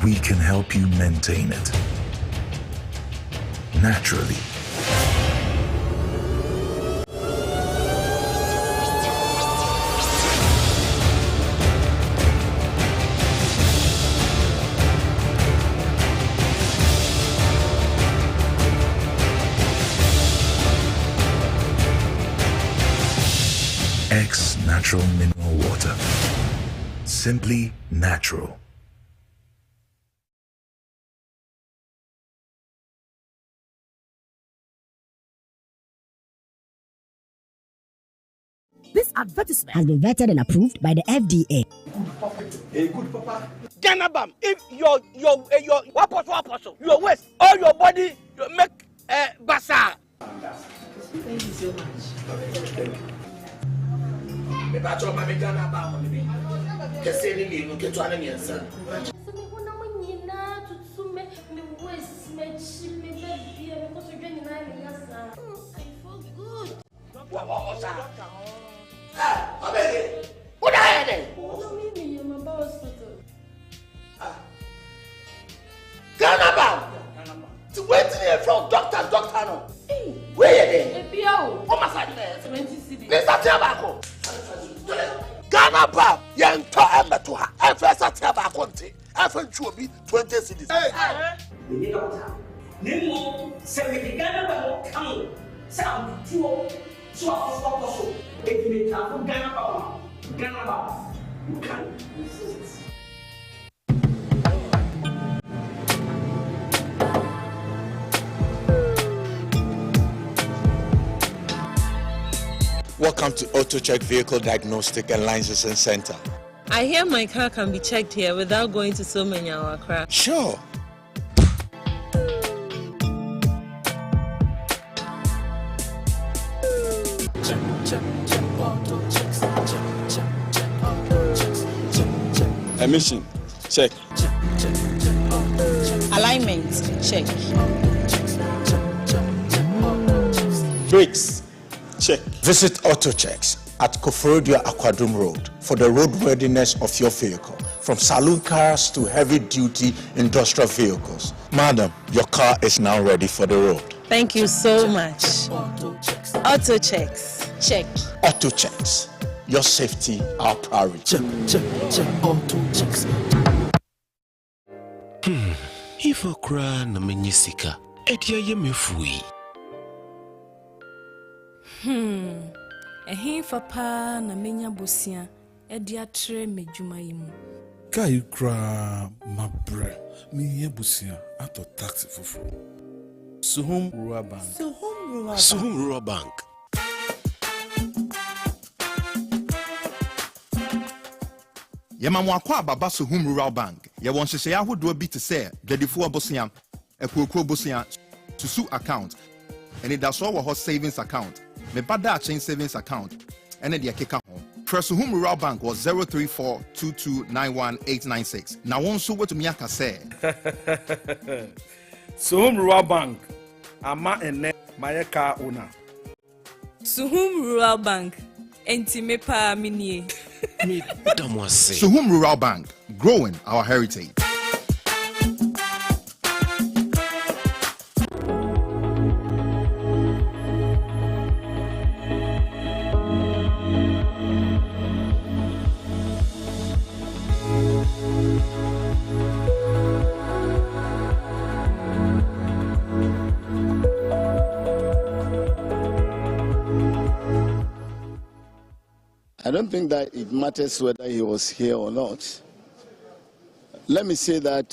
We can help you maintain it naturally. X Natural Mineral Water. Simply natural. This advertisement has been vetted and approved by the FDA. Hey, good papa. Ganabam, if your waist, all your body, you make bazaar. Thank you so much. Me ba cho mami Ghana ba mo ni. Kese ni mi no keto ana ni ensa. Se me hona mo nyina tutu me waist me chi me baby me ko so dwa nyina me yasa. I feel good. Wa osa. Abege. What are you doing? No me my boss hospital. Ghana ba. To wait here from doctor no. Where you there? Ebio. O masadi na 70 cedi. Let's start about. Ghana ba yento emeto ha efesa tia ba konti efentu obi 20 cedis. mene doctor nemo se me Ghana ba kan sa tuo so afọ so ekime ta ko Ghana ba you can resist. Welcome to AutoCheck Vehicle Diagnostic and Licensing Center. I hear my car can be checked here without going to so many Accra. Sure. Emission, check. Alignment, check. Brakes, check. Visit AutoChecks at Koforodia Aquadrum Road for the roadworthiness of your vehicle, from saloon cars to heavy-duty industrial vehicles. Madam, your car is now ready for the road. Thank you so much. AutoChecks, check. AutoChecks, your safety, our priority. Check, AutoChecks. If I cry na menyisika, etia ye mefui. Ehin fapa na menya bosia edi atre medwuma yimu. Kai kra mabre me yebusia ato taxi fofo. Suhum Rural Bank. Suhum Rural Bank. Yemamo akwa baba Suhum Rural Bank. Ye won hyehyɛ ahodo bi te sɛ dwadifo abosia, ekuokuo bosia, susu account, and it does all savings account. Me bada chain savings account, and then the keka home. Press Suhum Rural Bank was 03422918696. Now one so what to miyaka say. Suhum Rural Bank. Ama ene mayeka owner. Suhum Rural Bank. Enti me pa minie. Suhum Rural Bank, growing our heritage. I don't think that it matters whether he was here or not. Let me say that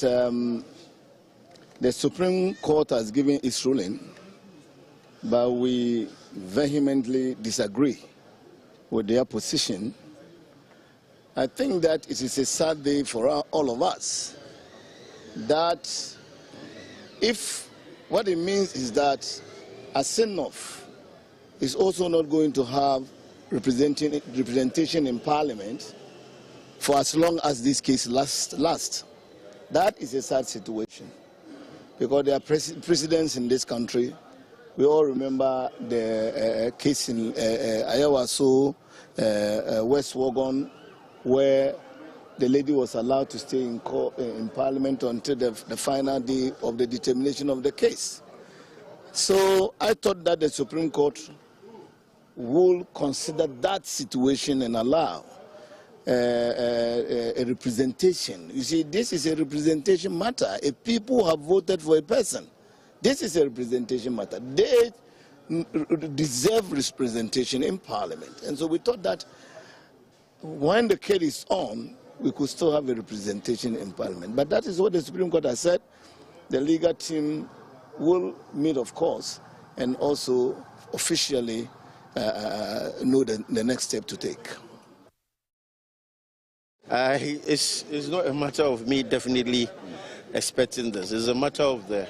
the Supreme Court has given its ruling, but we vehemently disagree with their position. I think that it is a sad day for all of us, that if what it means is that a send-off is also not going to have representation in Parliament for as long as this case lasts. That is a sad situation, because there are precedents in this country. We all remember the case in Ayawaso, West Wagon, where the lady was allowed to stay in Parliament until the final day of the determination of the case. So I thought that the Supreme Court will consider that situation and allow a representation. You see, this is a representation matter. If people have voted for a person, this is a representation matter. They deserve representation in Parliament. And so we thought that when the case is on, we could still have a representation in Parliament. But that is what the Supreme Court has said. The legal team will meet, of course, and also officially know the next step to take. It's not a matter of me definitely expecting this. It's a matter of the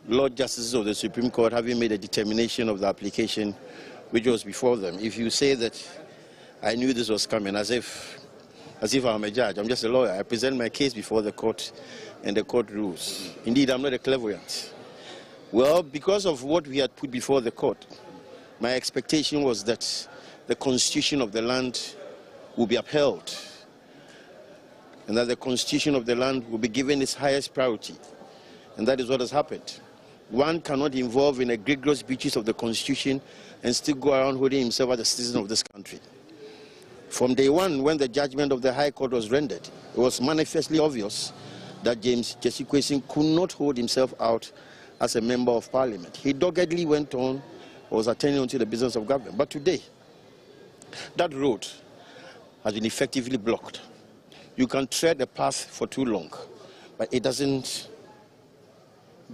Lord Justices of the Supreme Court having made a determination of the application which was before them. If you say that I knew this was coming, as if I'm a judge, I'm just a lawyer. I present my case before the court and the court rules. Indeed, I'm not a clairvoyant. Well, because of what we had put before the court, my expectation was that the constitution of the land will be upheld and that the constitution of the land will be given its highest priority. And that is what has happened. One cannot involve in a egregious breaches of the constitution and still go around holding himself as a citizen of this country. From day one, when the judgment of the High Court was rendered, it was manifestly obvious that James Jesse Kwesi could not hold himself out as a member of parliament. He doggedly went on, was attending to the business of government. But today, that road has been effectively blocked. You can tread the path for too long, but it doesn't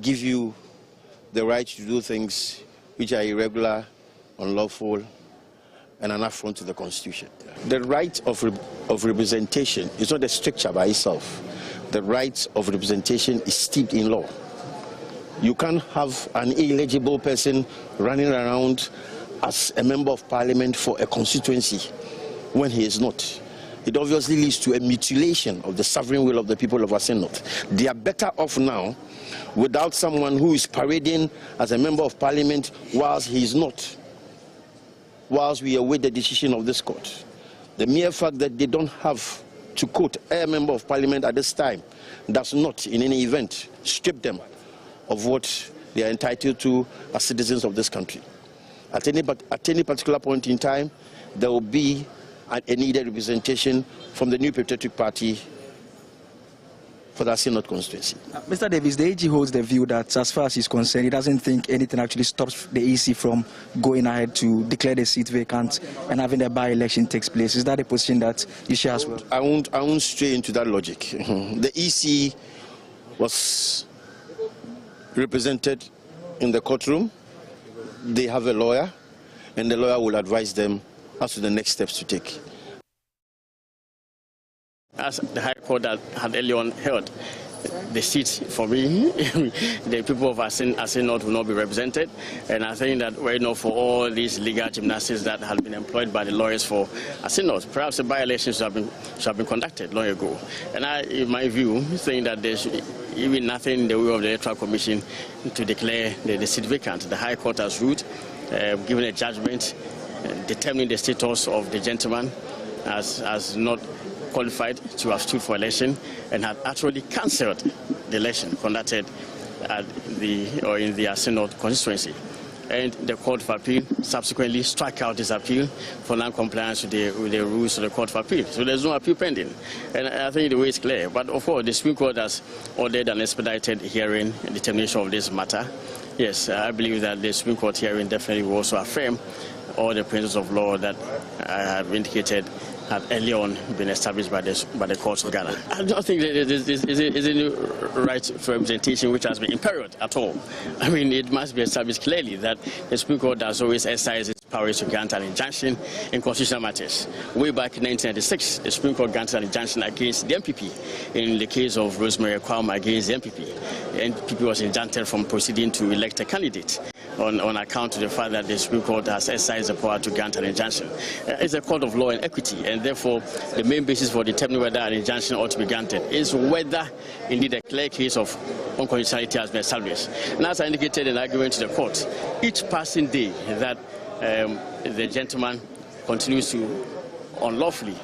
give you the right to do things which are irregular, unlawful, and an affront to the Constitution. The right of representation is not a stricture by itself. The right of representation is steeped in law. You can't have an illegible person running around as a member of parliament for a constituency when he is not. It obviously leads to a mutilation of the sovereign will of the people of Asin North. They are better off now without someone who is parading as a member of parliament whilst he is not, whilst we await the decision of this court. The mere fact that they don't have to quote a member of parliament at this time does not, in any event, strip them of what they are entitled to as citizens of this country. At any particular point in time, there will be a needed representation from the New Patriotic Party for the Asin North constituency. Mr. Davis, the AG holds the view that as far as he's concerned, he doesn't think anything actually stops the EC from going ahead to declare the seat vacant and having the by-election takes place. Is that a position that you share as well? I won't stray into that logic. The EC was represented in the courtroom. They have a lawyer, and the lawyer will advise them as to the next steps to take. As the High Court that had earlier on held, the seat for me, the people of Asin North will not be represented. And I think that we're not for all these legal gymnastics that have been employed by the lawyers for Asin North. Perhaps the by-election should have been conducted long ago. And I, in my view, think that there's even nothing in the way of the Electoral Commission to declare the seat vacant. The High Court has ruled, given a judgment, determining the status of the gentleman as not qualified to have stood for election, and had actually cancelled the election conducted at in the Asin North constituency. And the Court of Appeal subsequently struck out this appeal for non-compliance with the rules of the Court of Appeal. So there's no appeal pending. And I think the way is clear. But of course, the Supreme Court has ordered an expedited hearing and determination of this matter. Yes, I believe that the Supreme Court hearing definitely will also affirm all the principles of law that I have indicated had early on been established by the courts of Ghana. I don't think there is any right to representation which has been imperiled at all. I mean, it must be established clearly that the Supreme Court has always exercised its powers to grant an injunction in constitutional matters. Way back in 1996, the Supreme Court granted an injunction against the MPP in the case of Rosemary Kwame against the MPP. The MPP was injuncted from proceeding to elect a candidate on account of the fact that the Supreme Court has exercised the power to grant an injunction. It's a court of law and equity, and therefore the main basis for determining whether an injunction ought to be granted is whether indeed a clear case of unconstitutionality has been established. And as I indicated in the argument to the court, each passing day that the gentleman continues to unlawfully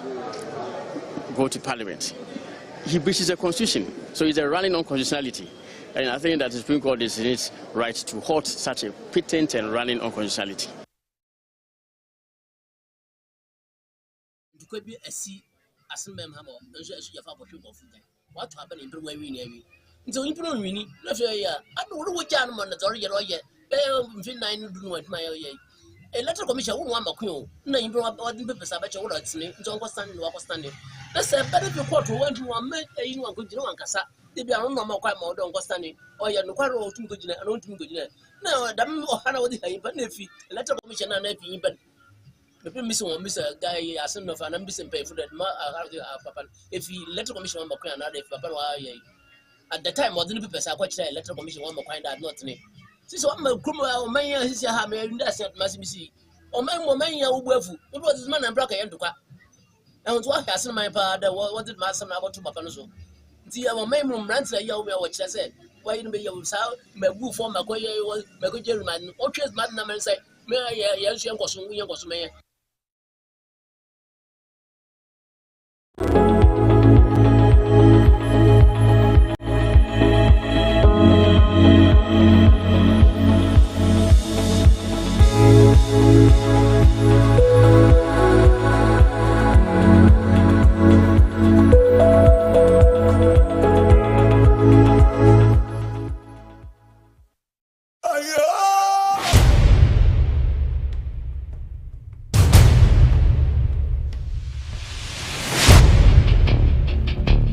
go to Parliament, he breaches the Constitution. So it's a running unconstitutionality. And I think that the Supreme Court is in its right to halt such a patent and running unconstitutionality. Electoral Commission won't want to no, you bring up what the papers about your words, don't stand in standing. That's a better report to want to one make a you want to know Cassa. They be on no quite more don't standing, or you're no quite all too good and don't too good. No, damn, or Hannah would have even if Electoral Commission and if even the missing one, Mr. Guy, as soon as I'm missing pay for that. If he Electoral Commission one more cry, another if Papa at the time, what the papers are quite Electoral Commission one more kind that not me. Since I'm a criminal man, he said, I'm a must see. Or man, you will. What was this man and Braca and Duca? And what has my father? What did Master about to Papanoso? See, our main room runs a young watch. I said, why you be your sound? My woo for my coy was my good gentleman. What is Madame and say, may I, yes, young was me.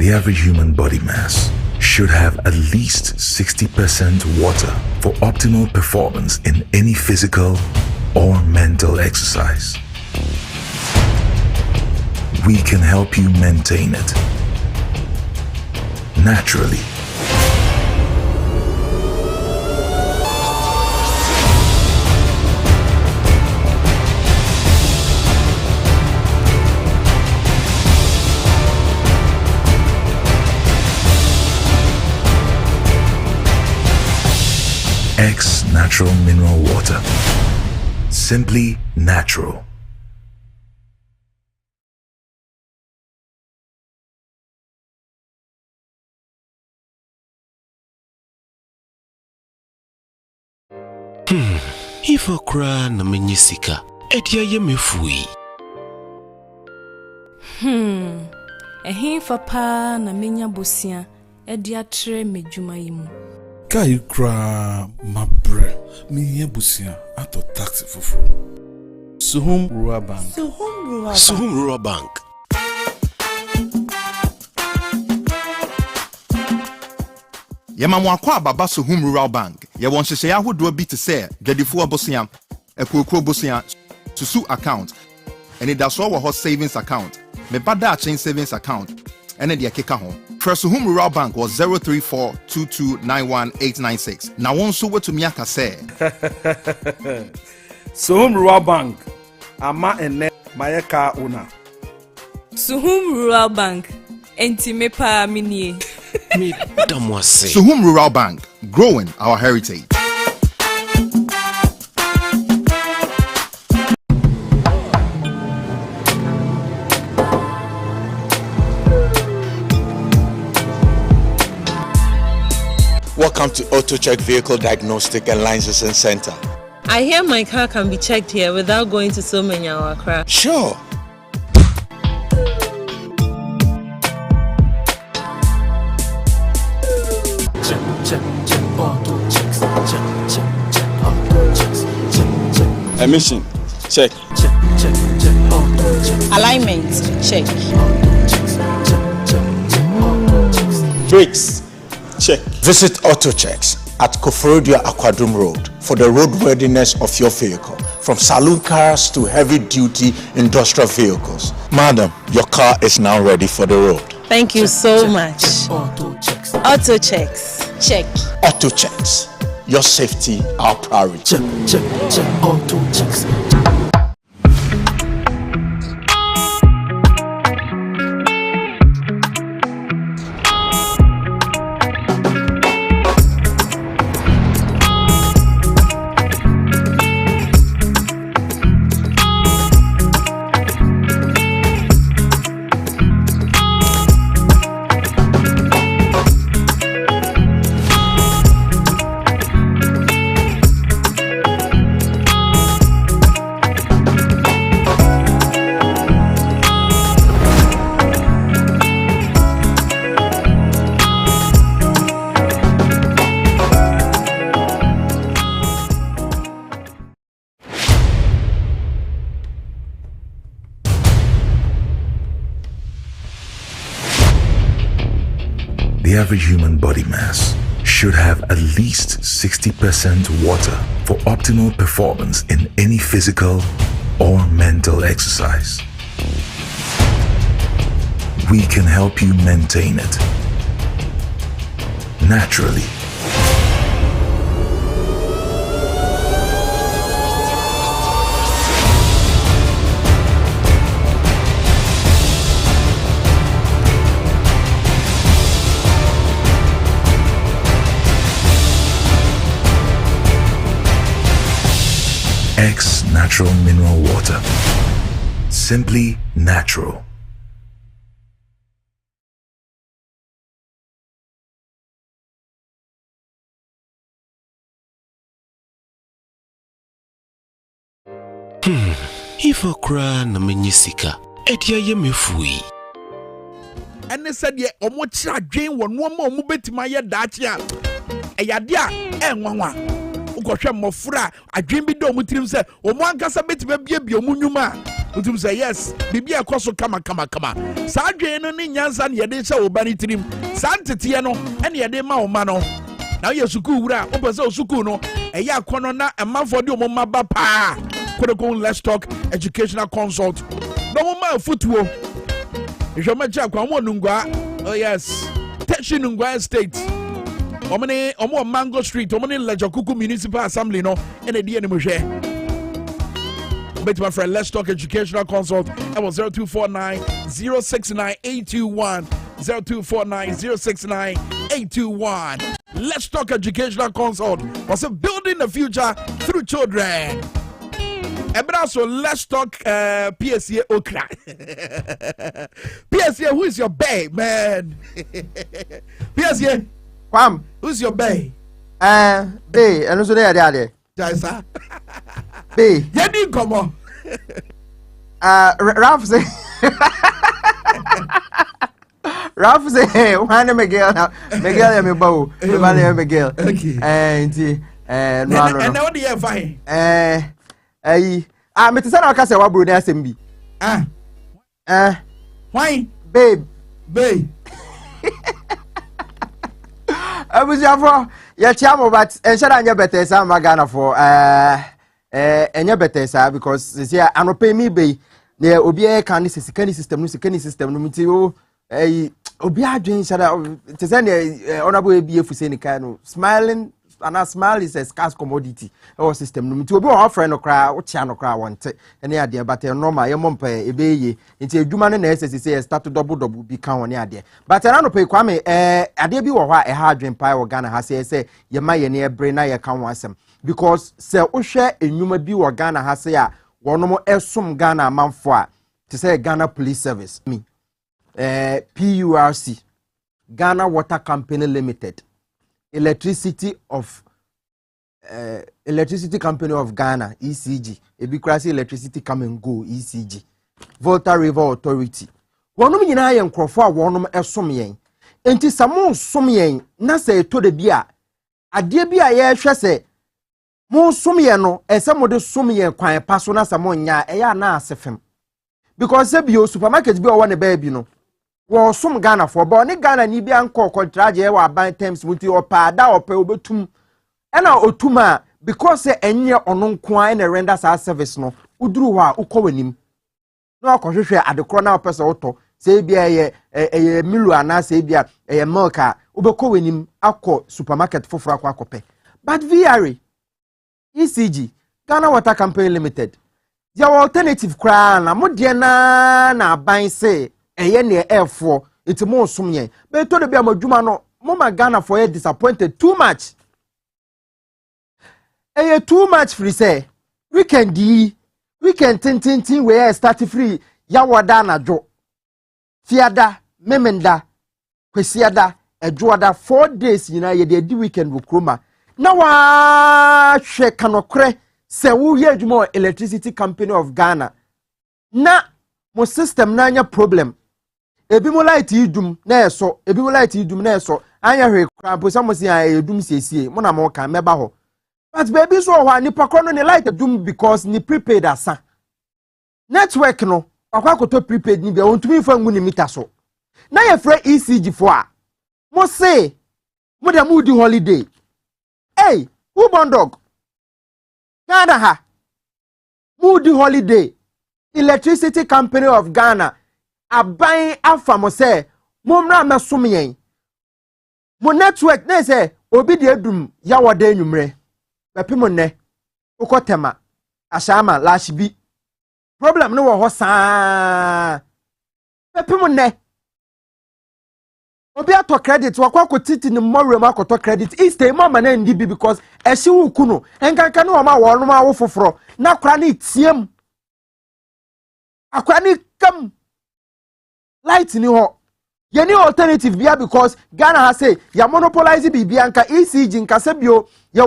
The average human body mass should have at least 60% water for optimal performance in any physical or mental exercise. We can help you maintain it naturally. X Natural Mineral Water. Simply natural. If a cry na menyisika, etia ye mefui. Ehin fa na menya bosia, edia tre medwuma yimu. Kai kra mabre mi yebusia ato taxi fufu. Suhum Rural Bank. Suhum Rural Bank. Yemamu akwa baba Suhum Rural Bank. Ye won hyehyɛ ahodoɔ bi te sɛ dwadifo abosia, ekokro bosia, susu account, and it does all savings account. Me bada chain savings account. And then the keka ho. Suhum Rural Bank was 034229186. Now one so what to miaka say. Suhum Rural Bank. Ama ene mayeka una. Suhum Rural Bank. Enti me pa minie. Me damwase. Suhum Rural Bank, growing our heritage. Welcome to AutoCheck Vehicle Diagnostic and Licensing Center. I hear my car can be checked here without going to so many Awakra. Sure. Emission, check. Alignment, check. Brakes, check. Visit AutoChecks at Koforodia Aquadrum Road for the roadworthiness of your vehicle, from saloon cars to heavy-duty industrial vehicles. Madam, your car is now ready for the road. Thank you so much. AutoChecks. Check. AutoChecks. Your safety, our priority. AutoChecks. The average human body mass should have at least 60% water for optimal performance in any physical or mental exercise. We can help you maintain it naturally. X Natural Mineral Water. Simply natural. If a cry na menyisika, etia ye mefui. Ene said ye omochi adwen wo no ma omu betima ye daachi a. Eyade a enwanwa. Ukohwe mmofra adwen bi do omutirim se omu ankasa betima biebie omu nwuma. utum say yes bibi akoso kama saa dwen no ne nyansa ne yede hye wo ba ne tirim saa ntete no ene yede ma wo ma no na ye suku wura o pese o suku no eya akono na amanfo de o ba pa kodekon let's talk educational consult no mo ma futuo ehwema cha kwa mo nungwa oh yes techi nungwa estate omo Mango Street omo Lejokuku Municipal Assembly no ene die ne mo hwe my friend, let's talk educational consult. That was 0249 069 821 0249 069 821. Let's talk educational consult. Was it building the future through children? And also, let's talk PSA Okra. PSA, who is your bae, man? PSA, who's your bae? Bae, and also there. Jaisa. Bae. You didn't come on. Ralph say one Miguel ya me bow Miguel and now the year fine me to say na say wa bro na asem bi why babe abuja ya chiamo but enshara anya better say magana for enye better say because say anope mi be na obi e kan ni security system no miti o obi adwen shada te say na honorable ebi efuse ni kan no smiling and a smile is a scarce commodity our system no miti obi o friend no kra wo chia no kra wonte ene ade but normal ye mompa ebeye nti adwuma ne na say start double bi kan woni ade but na no pe kwame ade bi wo ho a ha adwen pai wo Ghana ha say ye ma ye ne ebre na ye kan wasem because say wo hwe enwuma bi wo Ghana ha say a wonom esum Ghana amanfo a to say Ghana Police Service me PURC Ghana Water Company Limited Electricity Company of Ghana ECG Ebikrasi Electricity Come and Go ECG Volta River Authority wonom nyina ye nkrofo a wonom esom yen enti samo som yen na se to de bia ade bia ye hwe se mo som yen no ese mo de som yen kwan paso na samo nya eya na asefem because se bio supermarket bi o wone ba bi no wo som Ghana for bo ne Ghana ni bia nko contract ye wa ban terms muti opa da opa obetum ena otuma because se enye ono nko an na render service no uduru ho a ukọwanim no akohwehwe adekro na opese oto se bia ye milu ana se bia ye milk a ubekọwanim akọ supermarket foforo akọpe but VRA ECG Ghana Water Company Limited their alternative kra na modie na ban se eye ne airfo it mo som yen but to de bia madwuma no mama Ghana for you disappointed too much too much free say weekend tintin we start free ya wada na jo fiada memenda kwesiada ejoada 4 days yina ye de weekend wo kroma na wa hwe kanokre se wo ye adwuma Electricity Company of Ghana na mo system na anya problem ebi mo light idum na eso anya hwe krampo samo si edum siesie mo na mo kan meba ho but baby so ho ani pakro no light idum because ni prepaid asa network no akwakoto prepaid ni bia ontumi fa ngu ni meter so na ye frɛ ECG fo a mo say mo da mo di holiday hey who bondog Ghana ha mo di holiday Electricity Company of Ghana aban afa mo say mo mra mesom yen mo network na say obi de adum ya woda enwumre bepimo ne ukotema ashama lashbi problem no wo ho saa bepimo ne obi ato credit wakwa titi ni morem akoto credit istay mama na ndi bi because ehye wuku no enkanka no ma wo no ma wo foforo na kra na tiem akwa ni kam light ni ho ye ni alternative bia because Ghana has say ya monopolize bibia nka ECG nka sebio ye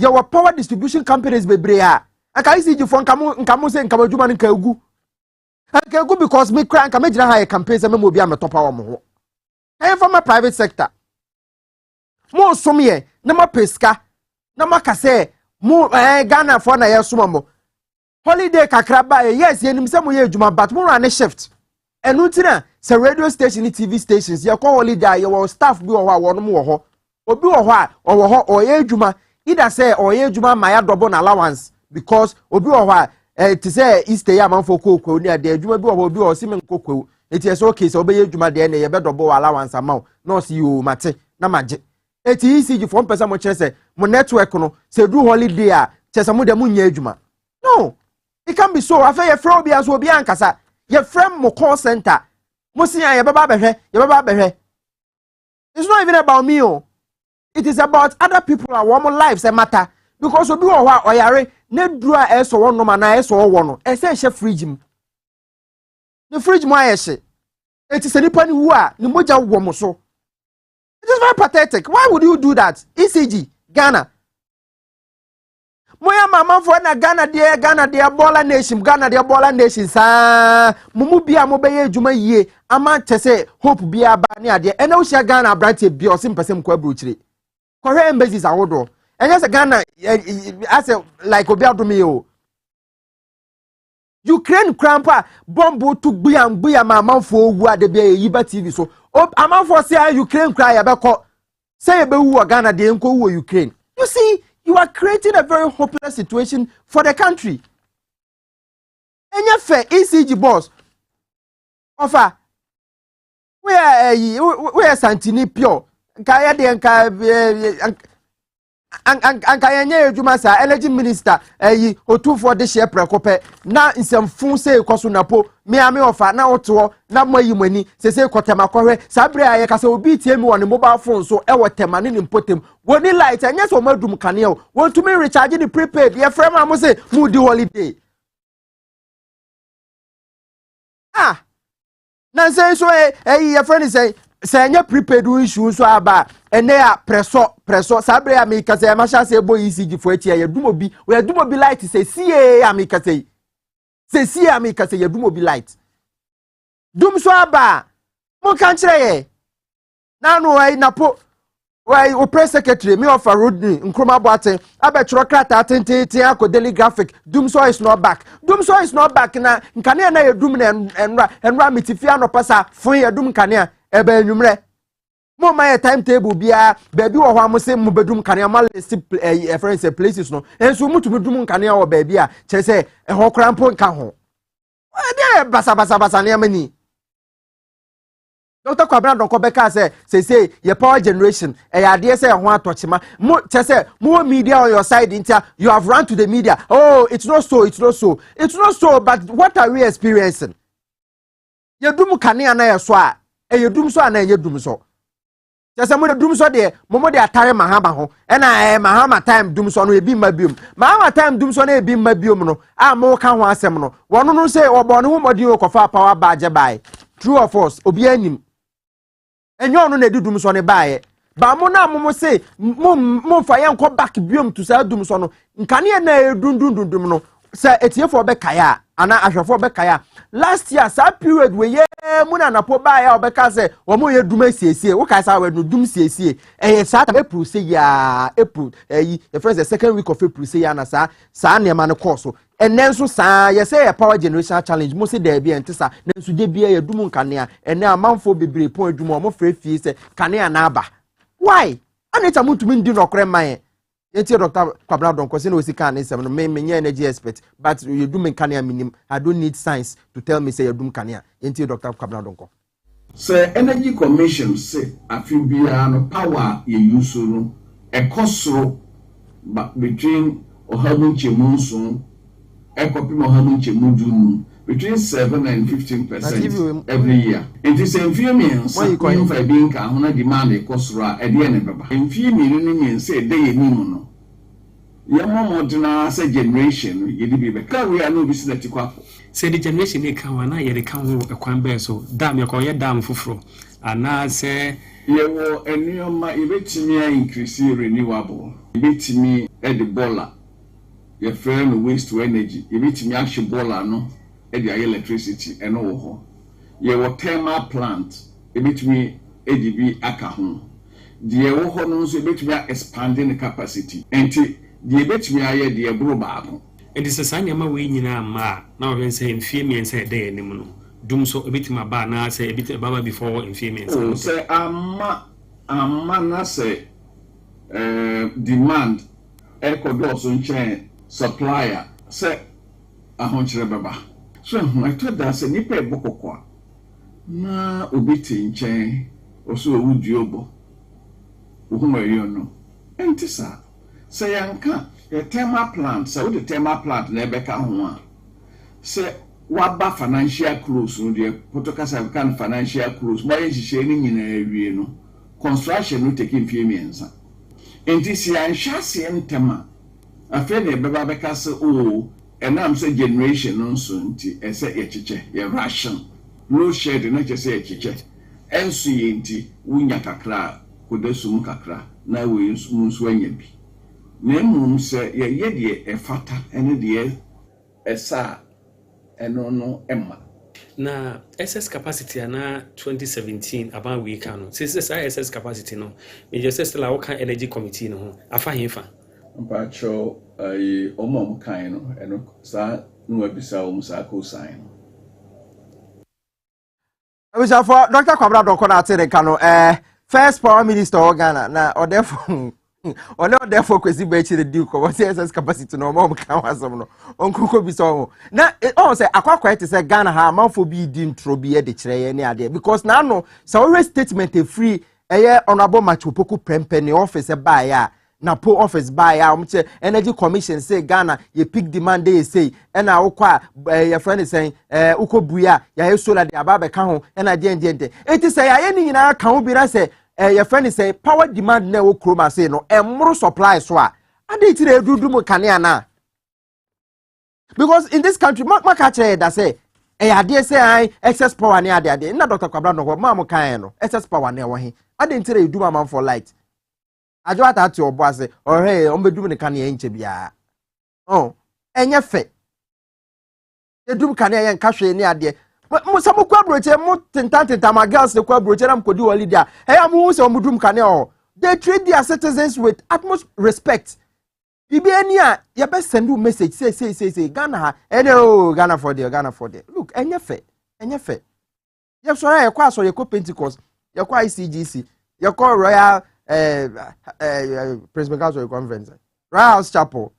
wo power distribution companies bebre a aka ECG fo nka mo say nka badwuma nka egu because me kra nka me gina ha campaign say me mo bia me top power mo ho I from a private sector mo som ye na ma peska na ma ka say mo Ghana for na ye som mo holiday kakraba yes yenim se mo ye adwuma but mo run shift enu ntina se radio station ni TV stations ye call holiday ye wo staff bi wo ho a wo no mo ho obi wo ho a wo ho o ye adwuma either say o ye adwuma ma ya double na allowance because obi wo ho a ti say Easter ya manfo kokwo ni ade adwuma bi wo ho obi wo si men kokwo eti eso okay so obi ye adwuma de na ye be double allowance amount no see you mate na maje eti ECG for person mo kire say mo network no se do holiday a chese mo de mo nya adwuma no. It can be so. I feel your friend be as will be ankasa. Your friend mo call center. Mo see ya baba behe. It's not even about me. Oh. It is about other people and woman lives that matter. Because we do or yare ne dura eso one no mana eso one. Ese she fridge mu. The fridge mo ayese. It is nipa ni wu a ni moja wo mo so. It is very pathetic. Why would you do that? ECG Ghana. Moya mama for na Ghana de bola nation sa mumu bia mo beye adwuma yie ama tese hope bia ba ne ade ena wo hia Ghana branch bia o simpesem kwa bruchire kore embassies awodo enya se Ghana as like obi adome o Ukraine crampa bombo to gbuya mama for owu ade bia yiba TV so amanfo say Ukraine cry ya beko say e be wu Ghana de enko wu Ukraine. You see, you are creating a very hopeless situation for the country. And your fair ECG boss offer where Santini pure Kaya de Ankaya Jumasa, energy minister, otu for the share precope. Now in some fun say Kosunapo, me offer now to na more you money, say Kotema Kore, Sabria Yakasa will beat him on the mobile phone, so our temanin and put him. When he light and yes, or Madum Canio, want to me recharging the prepaid, your friend, I must say, moody holiday. Ah, now say so, your friend is say your prepaid issues so about and they are preso sabre amika say masha say boy ECG for etia ye dumobi we dumobi light say see amika say amika say ye dumobi light dum so aba mo kan kire ye na no wai napo wai o press secretary me of Rodney Nkrumah Boateng abetro krata tentete akọ daily graphic dum so is not back na nkane na ye dum na enra mitifia no pasa fun ye dum nkane ebe enwumre mo my timetable bia baby wo ho amose mo bedum kane ma list reference places no enso mutu dum kane wo baby a che se ho krampo nka ho e basa ne amani Dr. Kwabena Donko beka say your power generation ade say ho atochima mo che se mo media on your side intia you have run to the media it's not so but what are we experiencing ye dum kane na ye so a ye dum so ana ye dum so Just mo dum so de mo de atare mahama ho na mahama time dum so no e bi mabiom mahama time dum so na e bi mabiom no a mo ka ho asem no wono no say obo no ho modi o kofa power badge bai true or false obi anim enyo no na dum so ne baaye ba mo na mo say mo fa yen ko back biom to say dum so no nkane na dundundundum no say etiefo be kaya ana ahwefo be kaya last year sa period we ye muna na po ba ya obeka say wo mo ye dum asiesie wo kai sa we no dum siesie sa ta April say ya April the first the second week of April say ya na sa nema ne course and then so sa ye say a power generation challenge mo say there be entisa na so de bia ye dum nkane a ene amanfo bebre pon adwuma mo frɛ fie say kane na aba why aneta mutumi ndi no kore man Yeti Dr. Kwabena Donko say no sika na nsem no me energy expert but you do me kania minim I don't need science to tell me say you do kania yeti Dr. Kwabena Donko say energy commission say afi bia no power ye use no ekosoro between ohamu chemunso ekopi ohamu chemudunu between 7 and 15% every year. It is in few means if I being kahuna demand ekosoro a ede ne baba in few means say dey enimu no modern say generation yedi be ka we are no business tikwa say the generation dey kan wana ye dey kan wo ekwan be so dam ye ko ye dam foforo ana say ye wo enioma ebetimi increase renewable ebetimi e the boiler ye frame waste to energy ebetimi action boiler no e the electricity eno wo ho ye wo thermal plant ebetimi edb aka ho the wo ho no so ebetimi expanding the capacity enti the betimi aye the ebro baako It is a sign of my winning ma. Now, when saying female and say day anymore. Doom so a bit my bar now say a bit about before in female. Say, amma na say, demand, echo doors on chain, supplier, say, a hunch baba. So, I told that say, nipe boko na ubiti in chain, or so would yobo. Whom you know. Entisa. Say, yanka, a thermal plant, so the thermal plant never can one. Say, waba financial close no de potokasa kan financial close mo yen hihye ni nyina awie no construction no take mfie miensa enti si anhwa se ntema afa na beba beka se o enam se generation no so nti ese ye chiche ye ration no shade na che se ye chiche enso ye nti wunya kakra kodasum kakra na we nso anya bi na emum se ye de efata ene de esa no Emma. Na SS capacity na 2017 about we can. Since SS capacity no, me just say la work energy committee no. Afa hinfa. Mpacho omom kan no eno sa no abisa sa ko sign. Abisa for Dr. Kwabra Doko na tere kano first power minister of Ghana na odefo Ono therefore kwesi be chi the duke what SS capacity no mom kan wasam no onkuko bi so na on say akwa te say Ghana ha manfo bi di ntro bi e de kire ye ne ade because na no say always statement e free eye honorable machopoku prempe ne office e ba ya na po office ba ya omche energy commission say Ghana ye peak demand dey say e na wokwa your friend say ukobuya ya ye solar de aba be kan ho e na de enti say ya ye ni nyina kan ho bi na say your friend say power demand na wo kroma say no emro supply so a ade tire edudu mu kane na because in this country maka kire that say ade say excess power na ade na Dr. Kwabra no ma mo kan no excess power na wo he ade tire edu man for light ajo atati obo ase hey ombedu ne kane enche bia enye fe edum kane ye nka hwe ni ade Musa mu kwa broche mu tenta ma girls de kwa broche na mkodi wali dia amu se omudum kane o they treat their citizens with utmost respect bibi ani a ye be send you message say Ghana ha Ghana for there look enye fe ye so ye kwa so ye ko Pentecost ye kwa ICGC ye kwa Royal Presbyterian Council Conference Royal House Chapel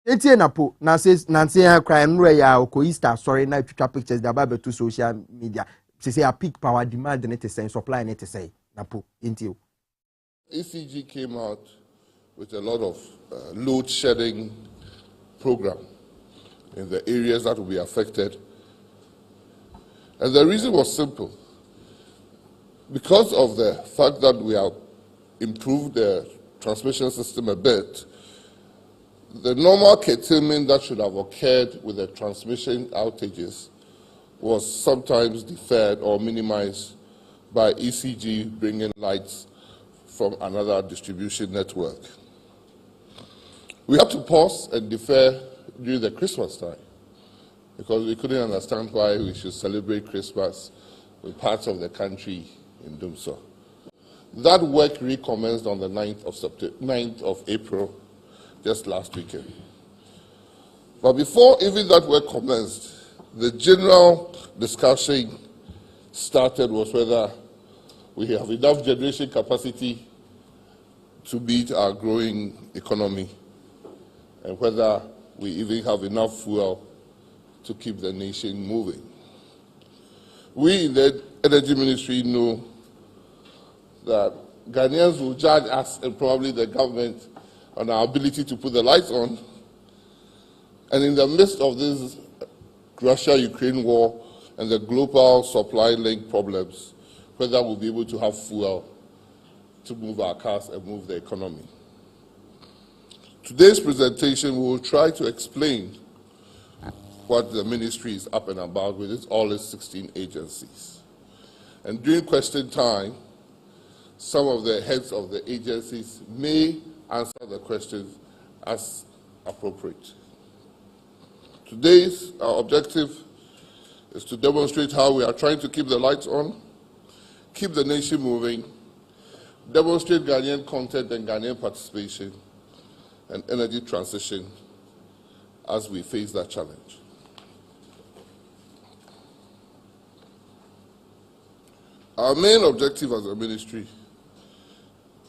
Etie na po na says Nancy cry nwe ya okoista sorry na picture pictures da ba to social media say a peak power demand net say supply net say na po intio ECG came out with a lot of load shedding program in the areas that will be affected, and the reason was simple. Because of the fact that we have improved the transmission system a bit, the normal curtailment that should have occurred with the transmission outages was sometimes deferred or minimized by ECG bringing lights from another distribution network. We had to pause and defer during the Christmas time because we couldn't understand why we should celebrate Christmas with parts of the country in Dumso. That work recommenced on the 9th of April, just last weekend. But before even that work commenced, the general discussion started was whether we have enough generation capacity to meet our growing economy and whether we even have enough fuel to keep the nation moving. We in the Energy Ministry know that Ghanaians will judge us and probably the government on our ability to put the lights on. And in the midst of this Russia-Ukraine war and the global supply link problems, whether we'll be able to have fuel to move our cars and move the economy. Today's presentation, we will try to explain what the ministry is up and about with all its 16 agencies. And during question time, some of the heads of the agencies may answer the questions as appropriate. Today's objective is to demonstrate how we are trying to keep the lights on, keep the nation moving, demonstrate Ghanaian content and Ghanaian participation, and energy transition as we face that challenge. Our main objective as a ministry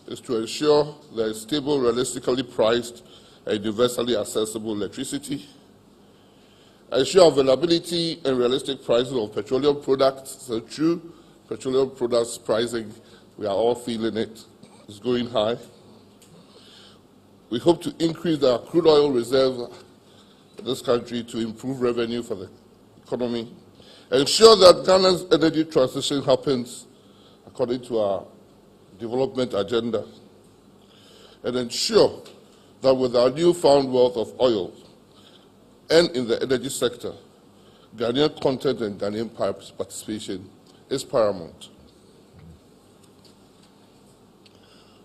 is to ensure there is stable, realistically priced, and universally accessible electricity, ensure availability and realistic pricing of petroleum products. So true, petroleum products pricing, we are all feeling it, it's going high. We hope to increase our crude oil reserve in this country to improve revenue for the economy, ensure that Ghana's energy transition happens according to our development agenda, and ensure that with our newfound wealth of oil and in the energy sector, Ghanaian content and Ghanaian participation is paramount.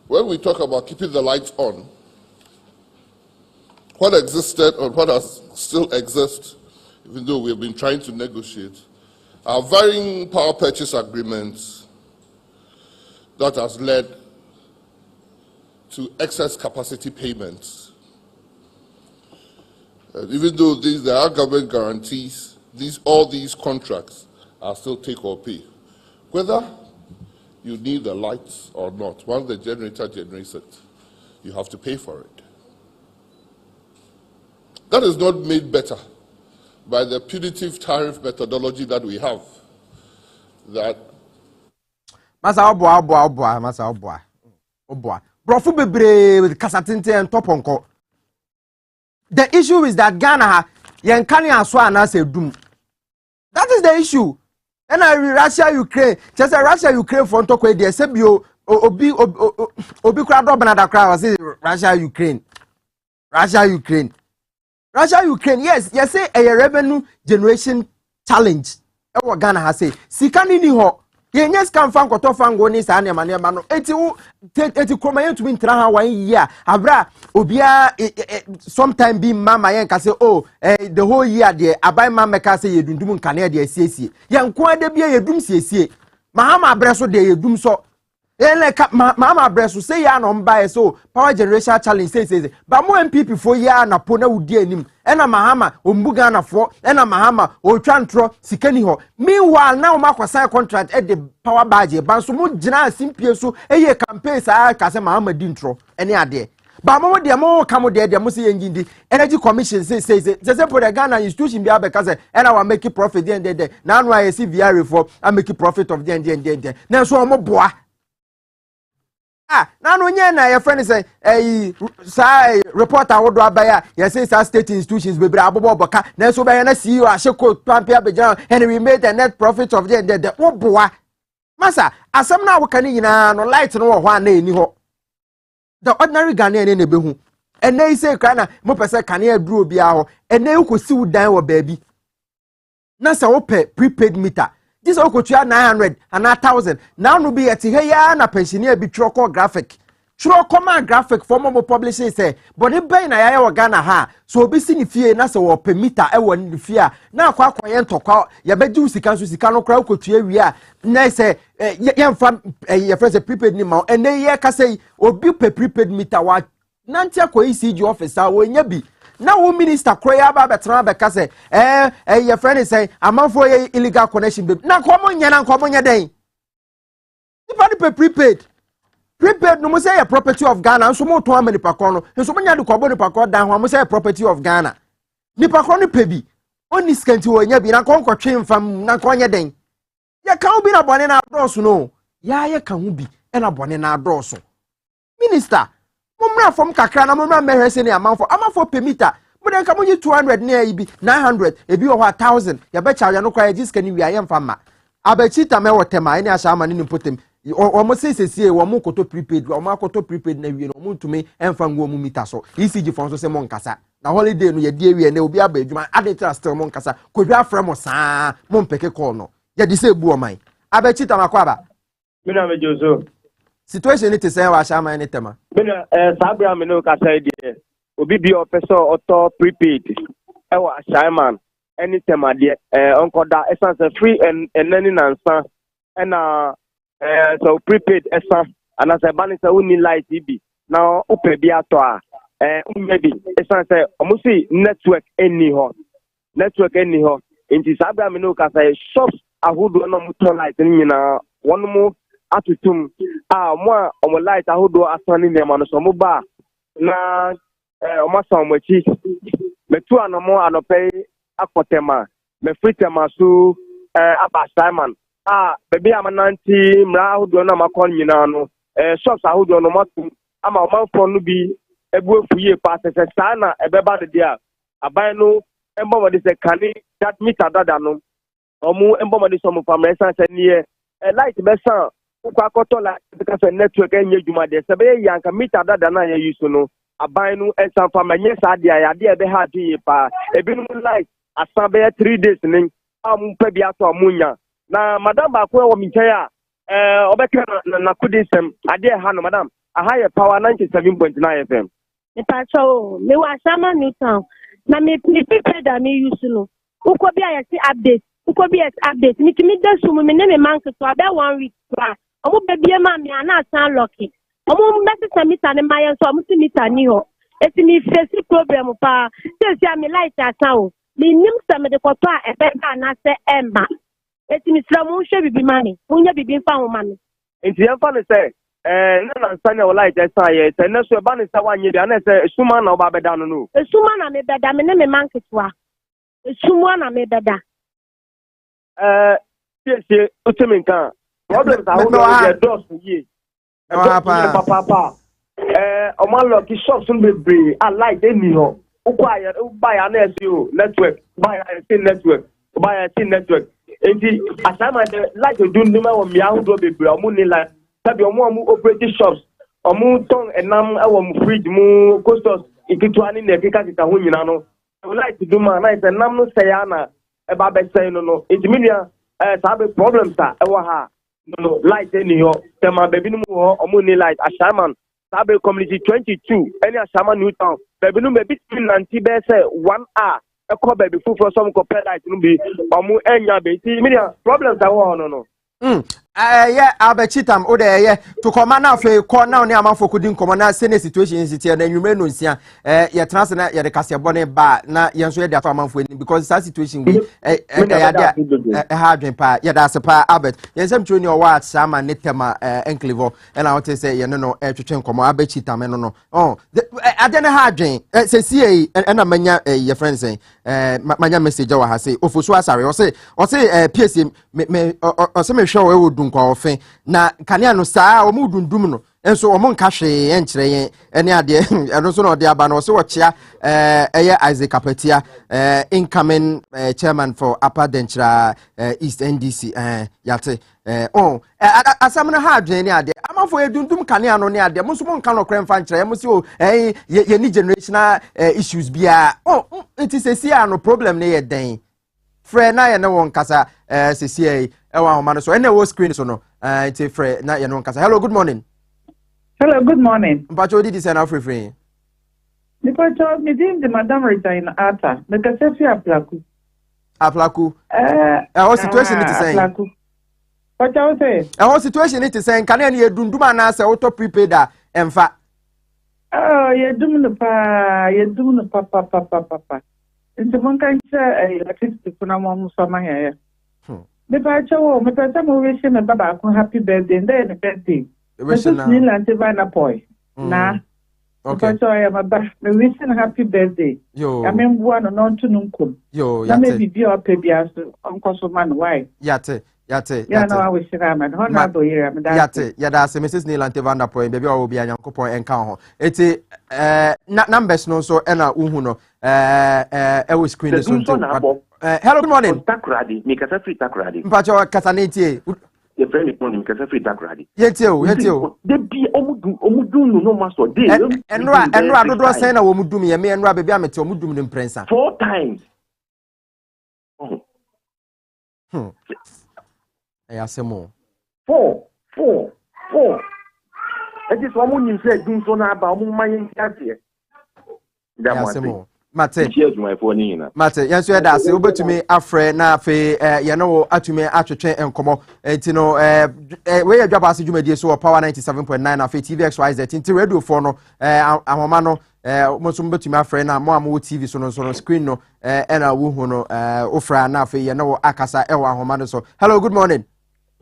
When we talk about keeping the lights on, what existed or what has still exists, even though we have been trying to negotiate, are varying power purchase agreements that has led to excess capacity payments. Even though there are government guarantees, all these contracts are still take or pay. Whether you need the lights or not, once the generator generates it, you have to pay for it. That is not made better by the punitive tariff methodology that we have. That Masa Obwa. Brofu bebre with kasatinte and toponko. The issue is that Ghana yankani aswa na se dum. That is the issue. And Russia Ukraine, just Russia Ukraine for toko dey say bio obi kra do banada kra was Russia Ukraine. Yes say a revenue generation challenge. E wo Ghana ha say sikani ni ho. Yes, come from Kotofango ni sa nema no. Eti kroma yen to be ntra ha 1 year. Abra obia sometime be mama yen ka say the whole year there abai mama ka say yedundum nkane de asiesie. Yen ko ade bia yedum siesie. Mahama abreso de yedum so. Mama abreso say ya no mba so power generation challenge say ba mo MPP for ya na po na wudi anim. Ena Mahama ombuga na fo ena Mahama otwa ntro sikani ho. Meanwhile now makwasa contract at the power badge banso mo gina simpie so eye campaign sa ka se Mahama di ntro ene ade ba mo de mo ka mo de mo se yengindi energy commission say for the Ghana institution bi abeka say ena wa make profit de na anu aye CVR reform I make profit of de na so mo boa na no nye na your friend say say reporter wodo abaya you say state institutions bebre abobo boka na so be na CEO aheko twampe abegyan and we made a net profit of the wo boa masa asem na wo kan nyina no light no wo ho na eni ho the ordinary Ghanaian na be hu ene say kra na mo pese kanea duro bia ho ene ukosi wudan wo baabi na sa wo pe prepaid meter this okotua 900 and 1000 now no be at here na pensioner bi troko graphic for more publishing say but e ben na ya Ghana ha so obi si ni fie na se wo permita e wo ni fie na akwa ye ntokwa ya beji usika so sika no kra okotua wi a na se ye mfa ye friend prepaid ni ma ene ye ka say obi pe prepaid meter wa nanti akwa ECG officer wo nya bi na wo minister kroya ba betra be ka say your friend is say amanfo ye illegal connection babe na komo nya den if any prepaid no mo say property of Ghana so mo to amani pakon no so mo nya de kobo ni pakon dan ho mo say property of Ghana ni pakon no pebi oni skanti wo nya bi na kon kwotwe mfam na kon nya den ya kan bi na bone na adoso no ya kan hu bi e na bone na adoso minister mumra from kakra na mumra mehwese ne amanfo permita mudan ka munyi 200 ne ayi bi 900 ebi wo 1000 ya be charge no kwa jiska ni wi ayem fama abachita me wotema ene asha ama ne nimpotem o mo sesesie wo mo koto prepaid wo mo akoto prepaid na wi no mo ntumi emfa ngo mu mita so ECG fon so se mo nkasa na holiday no ye die wi ne obi aba adwuma adetira still mo nkasa kodwa afra mo saa mo mpeke call no ye di se bu o man abachita makwaba mina me jozo situation it say wa asha ama ne tema mina sabra me no kasa die obi bi opeso auto prepaid e wa asha man any tema die onkoda essence free and nani nansa na so prepaid esa and as a ban say we need light bi now upe bi ato a maybe say almost network anyhow nti sabra me no ka say shops ahodo no motor light ni nyina one mo atutum mo a light ahodo asane ne ma no so mo ba na o so mo chi metu anamo anope akotema me fritema so aba Simon baby amananti mra ahodo na makon nyina no shops ahodo no matu ama o manfo no bi ebu efuye pa se sana ebeba de dia aban no embo mo de se kani that meter dada no omu embo mo de so mo famre san se nie light be san ukwa akoto la because network enye djuma de se be yanka meter dada na ye use no aban no ensan famre nye sa de ya de be ha di pa ebi no light asan be 3 days ni amu pa bi ato amunya na madam ba ko e wo mi nchen a obeka na kudisem ade ha no madam a higher power 97.9 FM. Pacho, me wa sama Newtown. Na me prepare da me use no. Uko bi a see update. Uko bi update. Me kimi da sumu me ne me man so about 1 week pra. Omo baby e ma me ana san lucky. Omo message meter ne mayen so omo si meter ni ho. Eti me face problem pa. Say me light asan o. Me nim se me de koto a e be ga na se emma. Eti me sra mo hwe bibi mani. Munya bibi mfa ho mani. Enti emfa ne say na nsanya wala ite sa ye se na so ba ne sa wanye bia na se suma na oba beda no no suma na me beda me ne me manketwa suma na me beda sie utimi nkan problem sa ho no ye dos ye papa o ma lo ki shops no be a light eni ho ukwa ya ba ya na ese o network ba ya ese network enti asama de light do nduma wo mi ahudo bebre o mu ni light sabi omu operating shops omu ton enam ewo mu fridge mu costos ikitwa ni na keka keka ho nyina no light do ma na ise nam no say na e ba be say no intimia sabe problems ta ewo ha no light eni ho tema baby no mu ho omu ni light ashaman sabe community 22 any ashaman Newtown baby no be between 90 be say 1 hour e ko baby fufu some ko pay light no be omu enya be intimia problems ta ho no yeah, abechitam o de to come na fe ko na oni amafo kudi nkomo na se ne situation is tie na nwume no nsia ye trans na ye de kase bone ba na ye nso ye de afa amafo ni because that situation we ya de ha adwen pa ye da se pa abet ye nsem choni o wa sama ne tema enclevo e na wote se ye no twetwe nkomo abechitam no ade ne ha adwen se sie e na manya ye friend say manya message wa ha say ofosu asare o say PSM me o se me hwe o dun kwa ofen na kanea no saa o mu dundum no enso o mu nka hwe enkyere yen ene ade eno so no de aba no se wo chia eye Isaac Apatia incoming chairman for Upper Denchira East NDC yate asam na ha adwen ne ade amafo edundum kanea no ne ade mo so mo nka no kremfa nkyere mo se o ye ni generational issues bia it is a see no problem ne ye den frɛ na ye ne won kasa CCA ewa homa no so ene wo screen so no ite frɛ na ye no kasa. Hello, good morning. Hello, good morning. Mpacho di say na free because me dim the madam retain ata me ka se fi aplaku o situation it say aplaku what you say o situation it say kan na ye dunduma na say auto prepaid a emfa ye dum no pa into one kind electricity kuna mo so ma here me pa chawo me pa mo wish me baba ko happy birthday then birthday wish na ni lante na boy na okay so I am baba me wish happy birthday yo I mean bua no ntu nkum yo ya me bibi o pe bia so onko so man why yate ya no I wish man ho na do here me da yate ya da se Mrs Nilante Van Der Point baby o bi anyankopon enka ho eti numbers no so ena uhu no we screen so hello, good morning. Takradi me kasa free takradi mpacho kasa netie ye friend me me kasa free takradi yete o de bi omudum no maso de enra dodo sen na omudum ye me enra baby amete omudum ne prensa 4 times asemo 4 it is one you say dum so na ba omu mayen tiate asemo mate yanso ya da se obetumi afre na afi ye no atumi atwetwe enkomo entino we ya Dwaboase dwumadie so power 97.9 afi TVXYZ nti radio for no ahoma no mo so betumi afrɛ na mo am wo TV so no screen no na wo hu no ofra na afi ye na wo akasa e wa ahoma no so. Hello, good morning.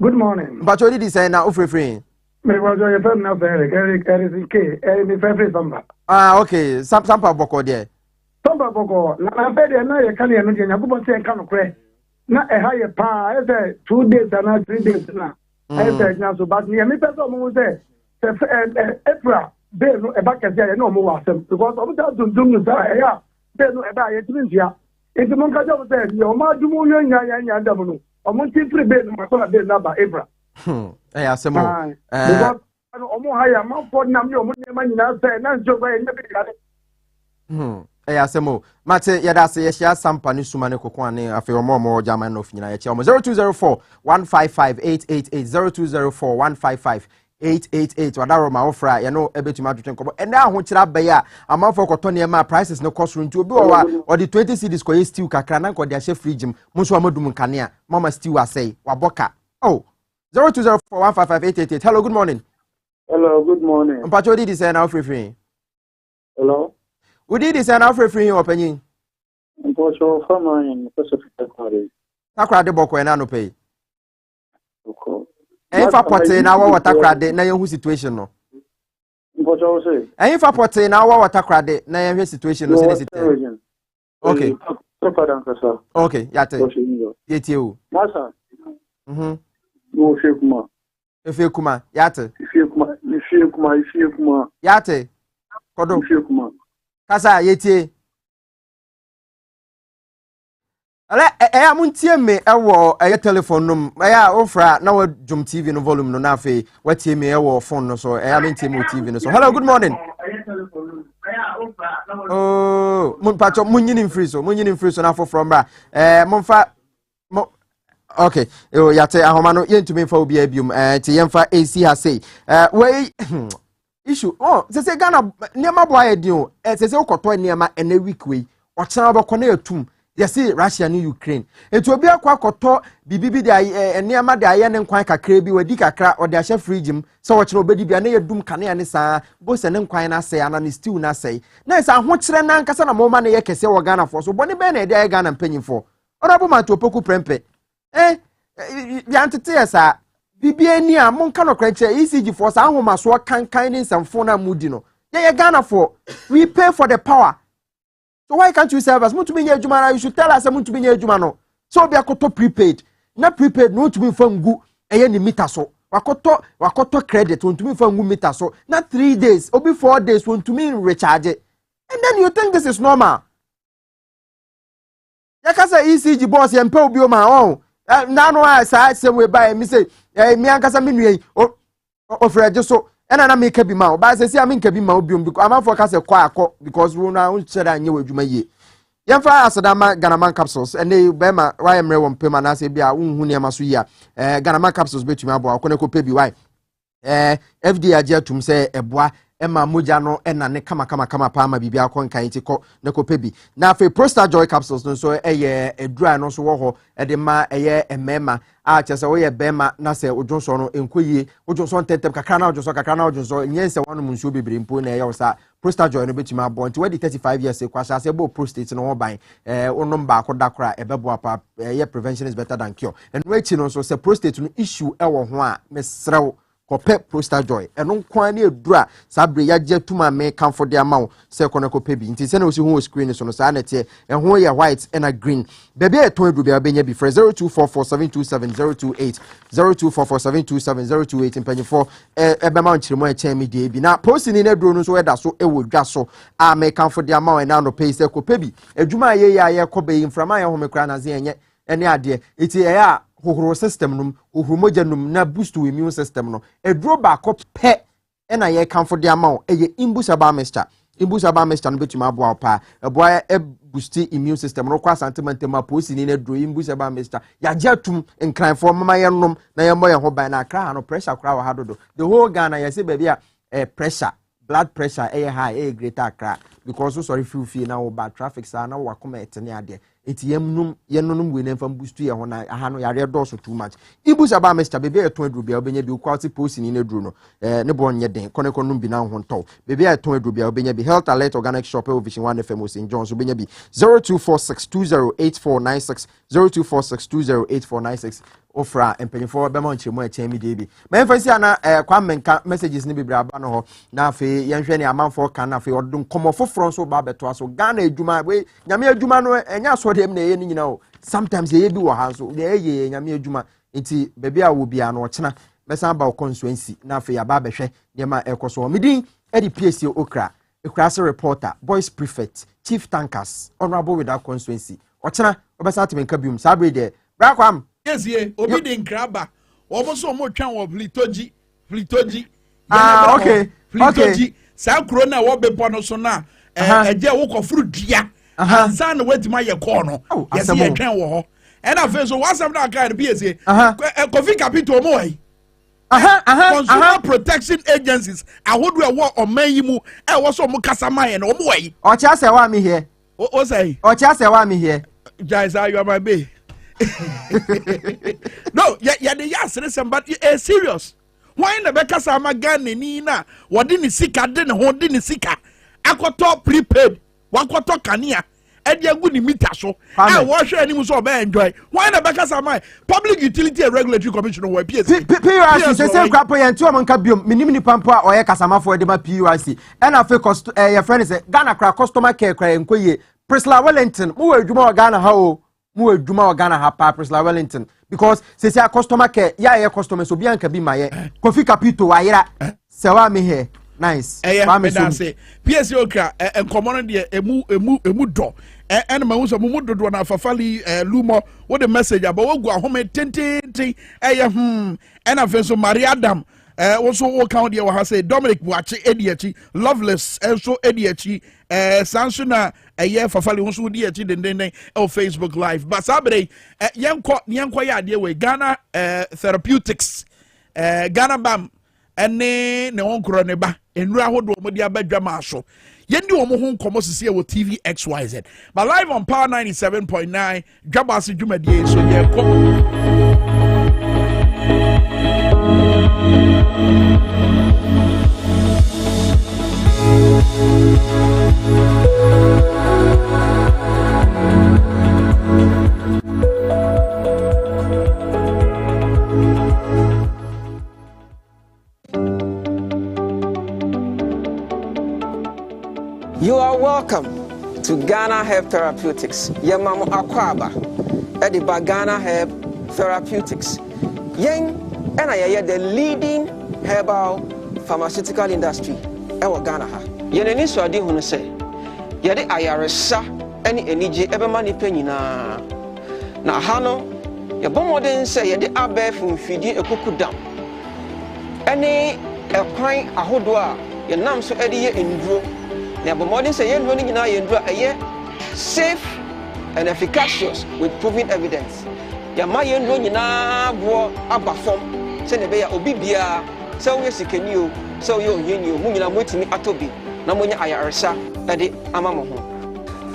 Good morning. But you did say na ofrefree. Me was your friend na very me favorite samba. Okay, sampa boko there. Samba boko na favorite na ye kan ye no de nyakubo se kan no kre. Na e ha ye pa e say 2 days and 3 days na. I say na so but me person mo say April be no e ba kase ye no mo wa asem because omo ta dundum no say ya be no e ba ye timintia. Enti mo ka jo say ye o ma dumu yo nya da mo no. Omo ti free be no ma so na be na ba April. Asemo. Because omo haya man for nam yo mo nema nyina say na njogo ye nebe kare. Asemo. Mate yada se ye share sampa ni suma ne kokon ane afi omo jama no nyina ye che omo 0204 155 888 0204 155 888 wadaro ma ofra ye no ebetuma atwetwen kobo ene aho kira baya amanfo koto ne ma prices no cost run ti obi wa or the 20 cedis ko ye stew kakra na ko de ahye fridge mo so amadum kanea mama stew asay waboka. Oh 0204 155 888. Hello, good morning. Hello, good morning. Mpacho di say na free. Hello. We did this na free opinion. Mpacho fama in Pacific Aquarium. Takra de boko na no pay. Okay. Fa pote na wa takra de na yehu situation no. Mpacho say. Fa pote na wa takra de na yehu situation no say sit. Okay. Okay, yate. Yete o. Masa. No Efekuma. Efekuma, yate. Efekuma. Yate. Kodo. Efekuma. Kasa yete. Ale amuntie me ewo telephone num ofra na wa Jum TV no volume no na afi watie me ewo phone no so mentie me TV no so. Hello, good morning. Oh, mun pacho munyini free so na for from bra. Monfa okay, yate ahoma no yentumi fa obi abium ti yemfa AC ha say we issue se Ghana niema boy edin o se ukoto niema ene week we o chan obako na etum yesi Russia ni Ukraine etu obi akwa akoto bibibi de niema de aye ne nkwan kakra bi wadi kakra o de ahye fridge m se wo kire obedi bia na yedum kane ne saa bo se ne nkwan na say ana ne stew na say na se ho kire na nkasa na mo ma na ye kese wo Ghana for so boni be na e de Ghana mpanyimfo orabo man to poku prempe yantete esa bibia ni a monka no kranche ECG for sa ahoma so kankan ni nsamfo na mudi no ye Ghana for we pay for the power, so why can't you serve us? Muntu binye adwuma na you should tell us muntu binye adwuma no so be akoto prepaid na prepaid no ntumi fa ngu eye ni meter so wakoto credit ntumi fa ngu meter so na 3 days obi 4 days ntumi recharge and then you think this is normal. Yakasa ECG boss yempe obi o ma na no asa se we buy me say mi ankasa me nue o freje so ena na me ka bi ma o ba se si am nka bi ma obi because am for ka se kwa akọ because we na un chere anye wadwuma ye yemfa asadama Ghana capsules ene be ma why emre won pema na se bia unhu ne ma so ya Ghana capsules betumi abo akọ ko pe bi why FDA agia tum se eboa ema moja no ena ne kama pa ma bibia akọ nkan ti ko ne ko pe bi na afi Prostar Joy capsules no so edura no so wo ho de ma emema a chese wo ye bema na se ojonso no enkoyie ojonso tentem kakra na ojonso nyense wanu munsuo bebre mpo na ye sa Prostar Joy no betumi abo nti wedi 35 years kwa sha se bo prostate no ho ban onom ba akọ dakra ebebo apa prevention is better than cure and wechi no so se prostate no issue ewo ho a mesrew kope Prostar Joy eno kwan na edura sabre ya je tuma me comfort de amount se kono kope bi nti se na osi hu screen so no sa na tie ehun ye white and a green baby e ton edu bia benya bi for 0244727028 0244727028 mpanyefo ebe ma nchirimo e chen mi de bi na post ni na duro no so eda so ewo dwa so a me comfort de amount na no pay se kope bi adwuma ye ya kobe inframa ye homekra na ze enye ene ade eti ya hohoro system num hohromoja num na boost we immune system no edro ba ko pe na ye comfort de amount eye imbusaba mixture no betuma aboa pa aboa boost immune system no kwa sentiment ma posi ni na dro imbusaba mixture ya jatum nkranfo mama ye nom na ye mo ye ho ban na kra no pressure kra wa hadodo the whole Ghana ye say baby a pressure blood pressure high greater kra because so sorry feel na wo bad traffic sa na wo akoma etene ade enti yenum we nemfa boost ye ho na aha no yare dɔso too much ibus aba Mr. Bebe eton aduru bia obenya bi quality post ni na duru no ne bo nye den konum bi na ho ntɔ bebe eton aduru bia obenya bi Health Alert Organic Shop Vision 1 FM St. John's obenya bi 0246208496 0246208496 ofra empenyefo be ma nchemu echen mi dey bi ma emfasi ana kwa menka messages ni bibra aba no ho na afi yenhwe ne amanfo kan na afi odun komo foforo so ba beto aso Ghana adwuma we nyame adwuma no enya so dem na ye ni nyina o sometimes ye bi wo ha so ye nyame adwuma nti bebi a wo bia no ochena mesa ba constituency na afi aba behwe de ma ekoso midin edi PSC okra ekrase reporter boys prefect chief tankers honorable with that constituency ochena obesa timenka bium sabre de bra kwam. Yes, yeah. Obi de nkraba. Omo mo twan wo Flitoji. Okay. Flitoji. Sa kro na wo bepo no so na eje wo kofuru dua. Ansa na wetima ye ko no. Yes, ye twan wo ho. And afa so wasam na ka be say. Kofi capital mo wai. Consumer protection agencies. Ahodu e wo oman yi mu e wo so mo kasama ye no mo wai. O cha se wa me here. O say. O cha se wa me here. Guys, you are my bae. No, the yes, listen, but serious. Why in the Becca Sama Gani Nina? What didn't sika didn't hold in sika? Akoto prepaid, Wakoto Kania, and you're good in Mitaso. I wash any so enjoy. Why in the Becca Sama? Public Utility and Regulatory Commission or PSC. PUIC, the same crap and 2 months cabium, minimum pampa or Yakasama for the PUIC. And I feel cost your friend is Ghana customer care crying Koye, Prisla Wellington, who are Juma Ghana how. Mu Juma Ghana ha Paris La Wellington because say customer care ya customer so bianca be my Kofi Capito ayira sewa me here nice me say PSC okra en common de emu do en ma hu so mu do na fafali lumo what the message about wo go ahome tenten en afenso Maria Adam also wo count there wa say Dominic Buachi Ediachi Loveless also Ediachi Sansuna fafali wonso di echi den Facebook live but sabre yenko ya de we Ghana therapeutics Ghana bam ene ne wonkro ne ba enura hodo mo di abadwa ma so yendi wo mo ho nkomo sisi wo TV XYZ but live on Power 97.9 Dwaboase dwumadie so yenko. You are welcome to Ghana Herb Therapeutics. Yemamu Akwaba, Ediba Ghana Herb Therapeutics. Yen and the leading herbal pharmaceutical industry. Ewa Ghana ha. Yen eni so adi hunu se. Yede ayaresa eni enije ebe mani penyina. Na hano ye bomoden se yede abe funfidi ekukudam. Eni ekwan ahodo a ye nam so edi ye enduro. Na bomodin say yen running na yendro safe and efficacious with proven evidence. Ya ma yendro nyina bo abafom se ne be ya obi bia se wo sikani o se wo yeni o mu nyina motimi atobi na monya ayaresa e de amamo ho.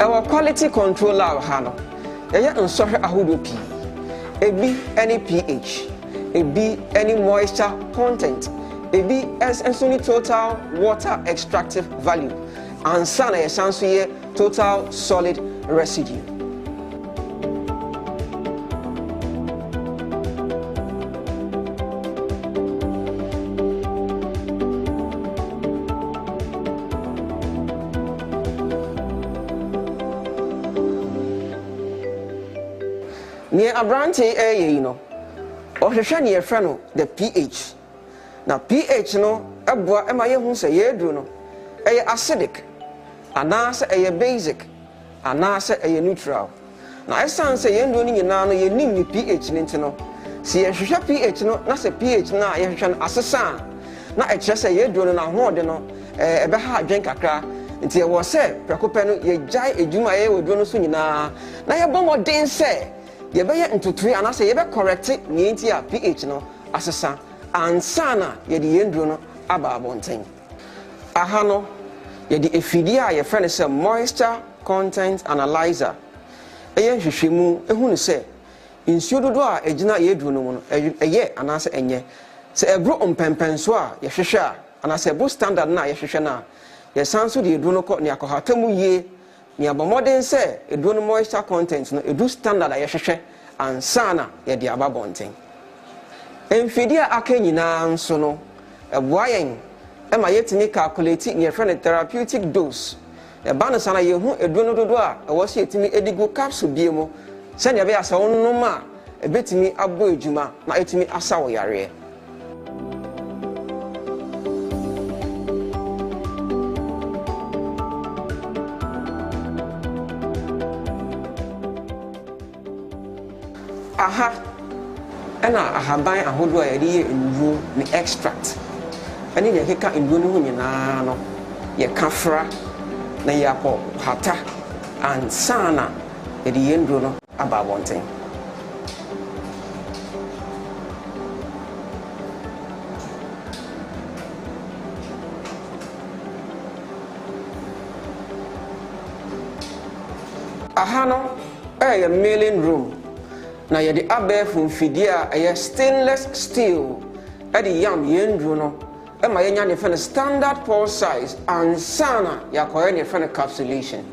Our quality control lab ha no. Ya nsohwe ahodo pi. Ebi any pH, ebi any moisture content, ebi as any total water extractive value. And sana essentially total solid residue. Near Abrante you know, or near friend the pH. Now pH no, abwa emaye hu se yedru no, acidic. Anase basic, anase neutral. Na esan se yendo ni nyina no yenim ni pH ni ntino. Si yehwehwe pH no na se pH na yehwehwe no asesa na ekire se yedo no na hoode no ebe ha adwen kakra. Nti ye wo se prekope no ye jai edwuma ye wodo no so nyina. Na ye bomoden se ye be ye ntotui anase ye be correct ni nti a pH no asesa ansa na ye di yendo no aba abonten. Aha no ye di efidia ye friend say moisture content analyzer. ɛyɛ nhwehwɛmu ehu ne sɛ nsuo dodo a ɛgyina yɛduru no mu no ɛyɛ anaasɛ ɛnyɛ sɛ ɛboro mpɛmpɛnso a yɛhwehwɛ a anaasɛ ɛboro standard na yɛhwehwɛ na yɛsan so de eduro no kɔ ne akɔhata mu yie ne abɔmɔden sɛ eduro no moisture content no edu standard a yɛhwehwɛ ansa na yɛde aba bɔnten mfidi a aka nyinaa nso no ɛboa yɛn ɛma yɛtumi calculate ne yɛfrɛ no therapeutic dose ɛba no sa na yɛhu eduro no dodo a ɛwɔ so yɛtumi edigu capsule bie mu sɛnea ɛbɛyɛ sɛ wonom a ɛbɛtumi abɔ adwuma na ɛtumi asa wo yareɛ aha ɛna ahaban ahodoɔ a yɛde yɛ nnuro ne extract ɛne deɛ ɛkeka nnuro no ho nyinaa no yɛka fra na yɛakɔ hata ansa na yɛde yɛ nnuro no aba abɔnten aha no ɛyɛ mailing room na yɛde abɛɛfo mfidie a ɛyɛ stainless steel ɛde yam yɛn nduro no ɛma yɛnya ne fɛ no standard pour size ansa na yɛakɔyɛ ne fɛ no capsulation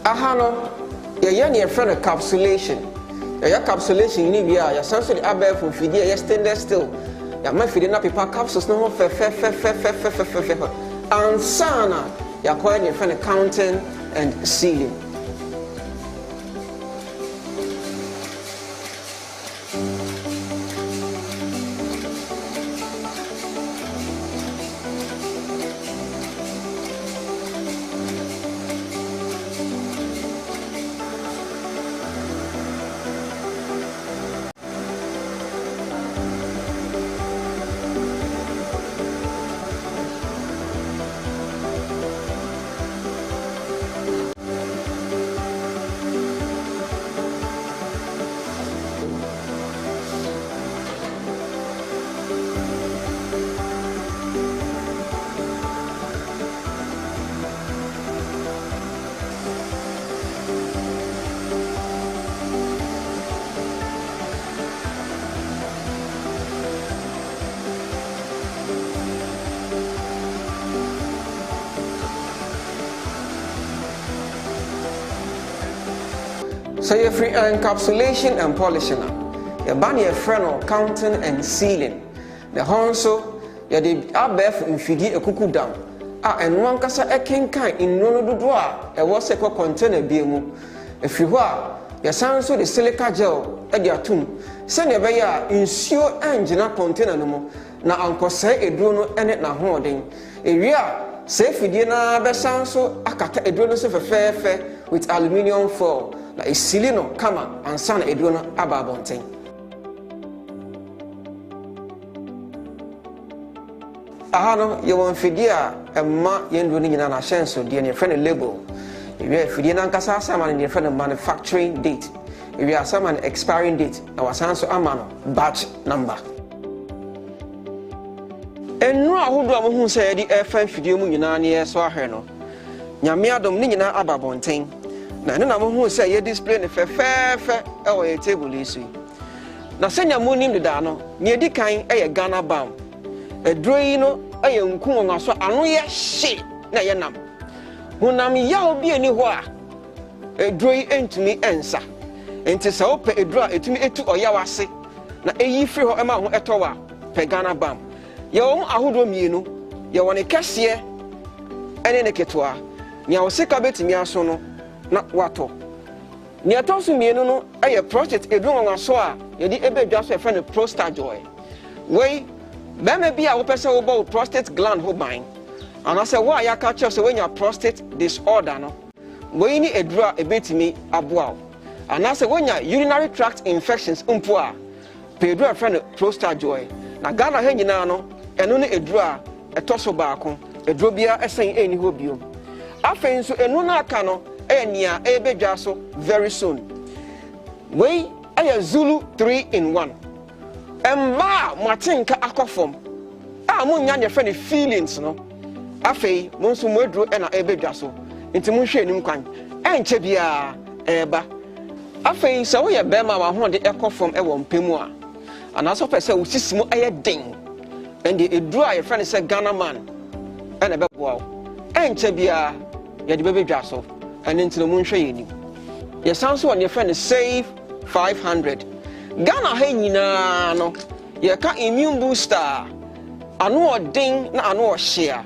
aha no yɛyɛ ne yɛfrɛ no capsulation yɛyɛ capsulation ne wie a yɛsan so de abɛɛfo mfidie a ɛyɛ stainless steel yɛama mfidie no apepa capsules no ho fɛfɛfɛfɛfɛfɛfɛ ansa na yɛakɔyɛ ne yɛfrɛ no counting and sealing So you're free encapsulation and polishing. Your ban your friend counting and sealing. The honso, you're the abef in fidi a cuckoo down. And one cassa a king kind in no do draw, a was a container beamu. If you are, your son so the silica gel at your tomb. Send your bear insure engine container no more. Now uncle say a drone and it na hoarding. A real safe dinner besan so a cat a drone of a fair with aluminium foil. La isilino kama ansana edrono aba bonten ahano ye won fidie a emma yendro ni nyina na hyenso de ne friend label ewe fidie na nkasa asama ne friend manufacturing date ewe asama ne expiring date na wasanso ama no batch number enru ahodo a mo hu se ye di efan fidie mu nyina ne yeso ahwe no nyame adom ni nyina aba bonten na na mo hu say ye display ne fefefe e wo ye table isu na senya mo nim de da no ne edi kan e ye Ghana bam edroi no e ye nku won aso ano ye hye na ye nam honam ya obi ani ho a edroi entumi ensa enti se ope edro a etumi etu oya wase na eyi free ho e ma ho etowa pe Ghana bam ye won ahodo mienu ye won kese ene ne ketwa nya wo sika betimi aso no na wato ni atonso mienu no eye prostate edun won aso a ye di ebedwa so e fa ne prostate joy we bema bia wo pese wo bo prostate gland ho ban ana se wo aya ka che se wenya prostate disorder no we ni edura ebetimi aboa and as when ya urinary tract infections mpo a pedro friend prostate joy na Ghana ha nyina no eno ne edura etoso baako eduro bia esen eni ho biom afen so eno na aka no enia ebedwa so very soon we aya Zulu 3 in 1 emma matinka akofom a munya ne friend feelings no afei mo nso mo eduro na ebedwa so nti mo hwe enim kwan enche bia eba afei sɛ woyɛ bɛma wa ho de ekofom ɛwɔ mpemu a anaso pɛ sɛ wosisimo ɛyɛ den ɛnde eduro a yɛfrɛ ne sɛ Ghana man ɛna bɛboa wo enche bia yɛde bɛbɛdwa so ɛne nti mo nhwɛ yɛnim yɛsan so wɔ ne yɛfrɛ ne save 500 Ghana ha nyinaa no yɛka immune booster ano ɔden na ano ɔhyea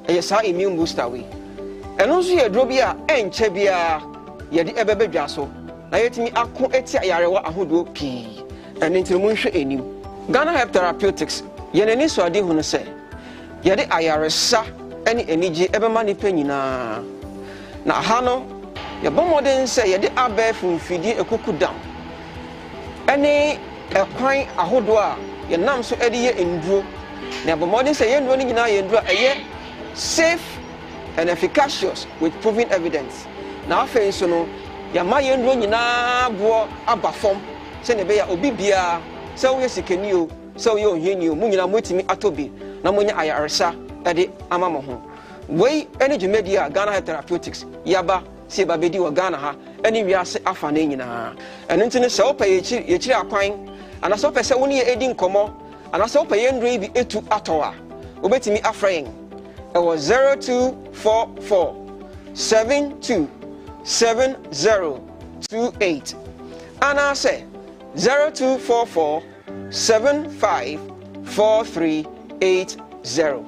ɛyɛ saa immune booster we ɛno nso yɛ duro bi a ɛnkyɛ bia yɛde ɛbɛbɛdwa so na yɛtumi ako eti ayarewa ahodoɔ pii ɛne nti mo nhwɛ enim Ghana Herb Therapeutics yɛnani so ade hu no sɛ yɛde ayaresa ɛne anigye ɛbɛma nipa nyinaa na ha no yɛbɔ mmɔden sɛ yɛde abɛɛfo mfidie ekuku dam ɛne ɛkwan ahodoɔ a yɛnam so ɛde yɛ nduro na yɛbɔ mmɔden sɛ yɛn nduro no nyinaa yɛ nduro a ɛyɛ safe and efficacious with proven evidence na afei nso no yɛma yɛn nduro nyinaa boɔ aba fam sɛ ne bɛyɛ obi biara sɛ woyɛ sikani o sɛ woyɛ ohiani o mu nyinaa motumi atɔ bi na monya ayaresa ɛde ama mo ho wei ɛne dwumadi a Ghana Herb Therapeutics yaba si eba bedi wɔ Ghana ha ɛne wiase afa ne nyinaa ɛno nti ne sɛ wopɛ yɛkyiri akwan anasɛ wopɛ sɛ wo ne yɛ edi nkɔmmɔ anasɛ wopɛ yɛn nduro yi bi etu atɔ a wobɛtumi afrɛ yɛn ɛwɔ 0244 727028 anaasɛ 0244 754380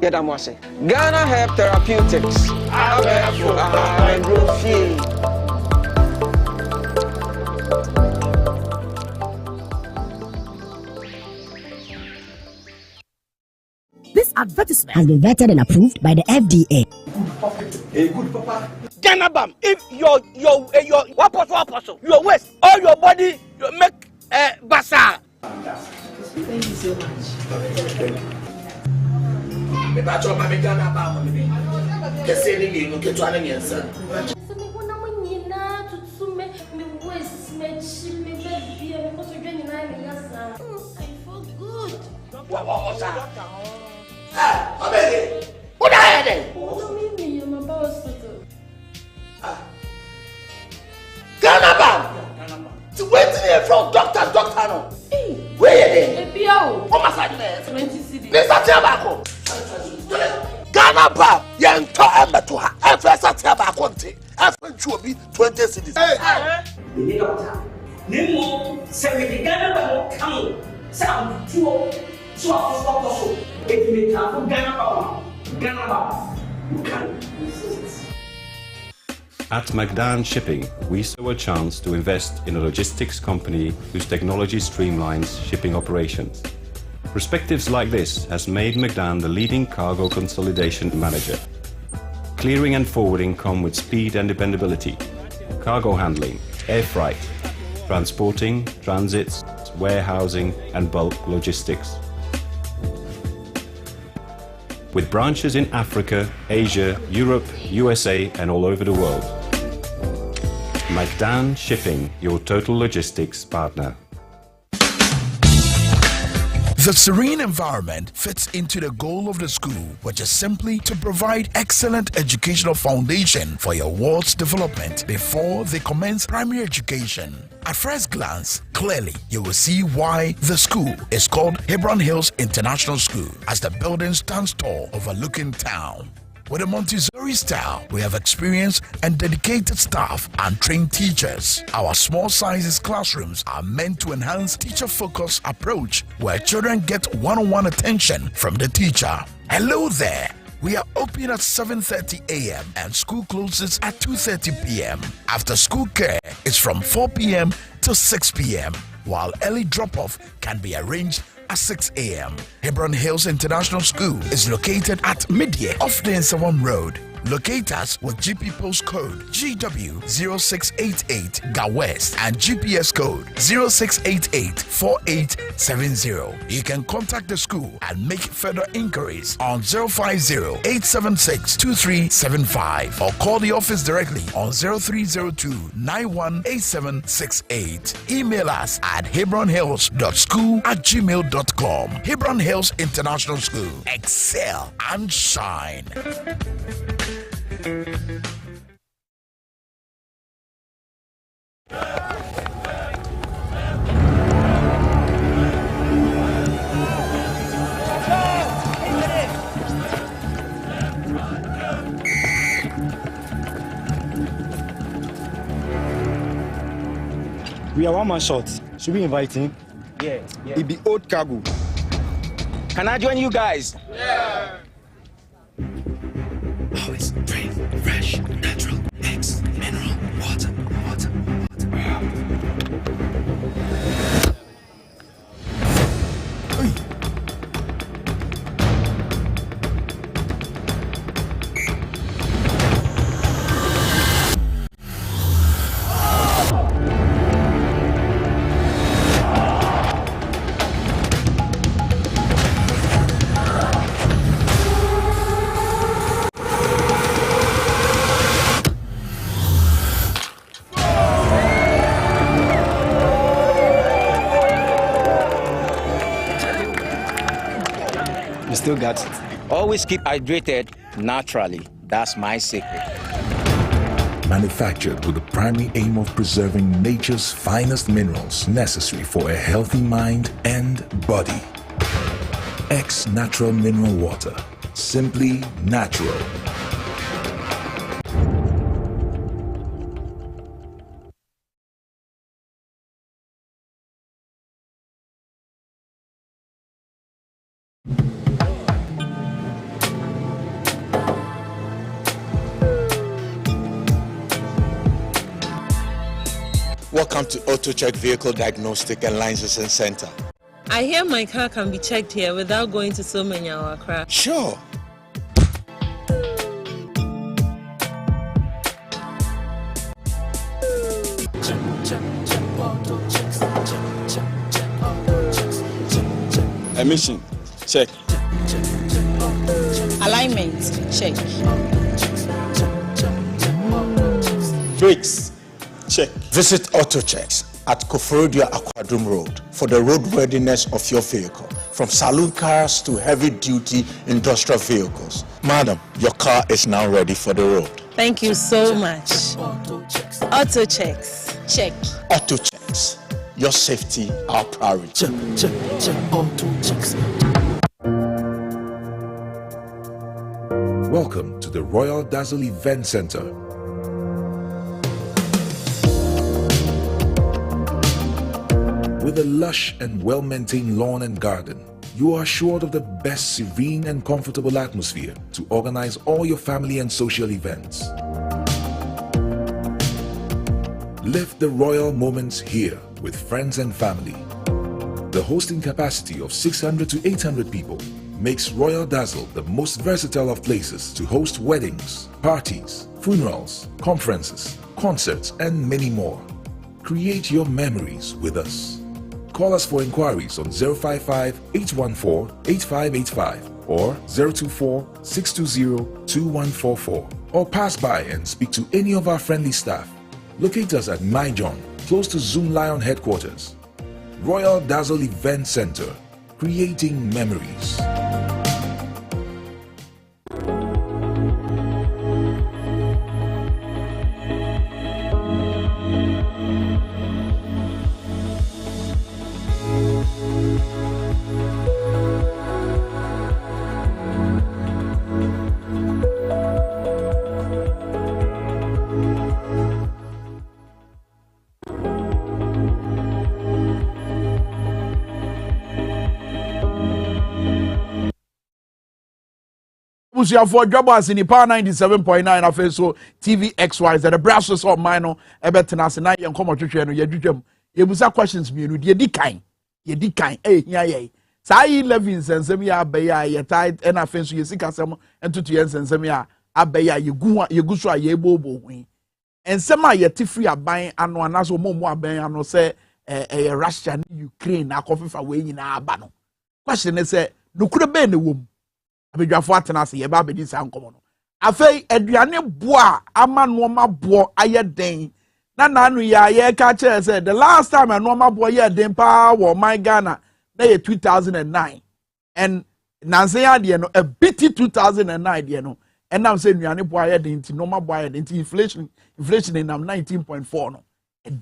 yɛda mo ase Ghana Herb Therapeutics abɛɛfo ahara fie. This advertisement has been vetted and approved by the FDA. Hey, good papa. Ghana Bam, if your what apostle, your waist, all your body, you make bazaar. Thank you so much. Me ba cho mami Ghana Bam me. Kese ni mi no keto ana ni ensa. Se me wona mo nyina tutu me waist me chi me baby me ko so dwa nyina me yasa. I feel good. Wa osa. Abege. What are you? I'm about hospital. Ghana Bam. To waiting here from doctor no. Where you there? Ebio. What massage me? 20 cedi. This is Tiabako. Ghana Bam. Yen to embeto ha. Efesa Tiabako nti. Efenchu obi 20 cedis. Hey. You need doctor. Nemo say we Ghana Bam come. Sound tuo. So so. If you can Ghana Bam. You can resist. At McDan Shipping, we saw a chance to invest in a logistics company whose technology streamlines shipping operations. Perspectives like this has made McDan the leading cargo consolidation manager. Clearing and forwarding come with speed and dependability. Cargo handling, air freight, transporting, transits, warehousing and bulk logistics. With branches in Africa, Asia, Europe, USA and all over the world. McDan Shipping, your total logistics partner. The serene environment fits into the goal of the school, which is simply to provide excellent educational foundation for your ward's development before they commence primary education. At first glance, clearly you will see why the school is called Hebron Hills International School, as the building stands tall overlooking town. With a Montessori style, we have experienced and dedicated staff and trained teachers. Our small sizes classrooms are meant to enhance teacher-focused approach where children get one-on-one attention from the teacher. Hello there. We are open at 7:30 a.m. and school closes at 2:30 p.m. After school care is from 4 p.m. to 6 p.m., while early drop-off can be arranged at 6 a.m. Hebron Hills International School is located at Midye off the Nsawam Road. Locate us with GP postcode GW0688 GA West and GPS code 06884870. You can contact the school and make further inquiries on 050-876-2375 or call the office directly on 0302-918768. Email us at hebronhills.school@gmail.com. Hebron Hills International School. Excel and shine. We are one man short. Should we invite him? Yeah. It be old cargo. Can I join you guys? Yeah. Always drink fresh, natural eggs, mineral water. You still got it. Always keep hydrated naturally. That's my secret. Manufactured with the primary aim of preserving nature's finest minerals necessary for a healthy mind and body. X Natural Mineral Water. Simply natural. Welcome to AutoCheck Vehicle Diagnostic and Licensing Center. I hear my car can be checked here without going to so many Accra. Sure. Emission, check. Alignment, check. Brakes, check. Visit AutoChecks at Koforodia Aquadrum Road for the roadworthiness of your vehicle, from saloon cars to heavy-duty industrial vehicles. Madam, your car is now ready for the road. Thank you so much. Auto checks. Check. AutoChecks, your safety, our priority. Welcome to the Royal Dazzle Event Center. With a lush and well-maintained lawn and garden, you are assured of the best serene and comfortable atmosphere to organize all your family and social events. Live the royal moments here with friends and family. The hosting capacity of 600 to 800 people makes Royal Dazzle the most versatile of places to host weddings, parties, funerals, conferences, concerts, and many more. Create your memories with us. Call us for inquiries on 055-814-8585 or 024-620-2144, or pass by and speak to any of our friendly staff. Locate us at My John, close to Zoom Lion headquarters. Royal Dazzle Event Center, creating memories. For Dwaboase in Power 97.9 of so TV XY the brasses of mine ebetenase na yen komo twetwe no yedwedwam yebusa questions mienu de di kan eh hia ye Sai levy nsensem ya abeya ye tight and afenso ye sikasem entutu ye nsensem ya abeya yegu so aye bobo hu. Ensem a ye tifri aban ano anaso momo aban ano se Russia ni Ukraine na akofefa we nyina aba no. Question is say nokure be ne wom. Abedwafo atena se ye ba bedi sa nkomo no. Afei aduane boa ama no ma bo aye den. Na nanu ya ye ka che say the last time no ma bo ye den pa wo my Ghana na ye 2009 and nanse ya de no a biti 2009 de no and now say nuane bo aye den ti no ma bo aye den ti inflation in am 19.4 no.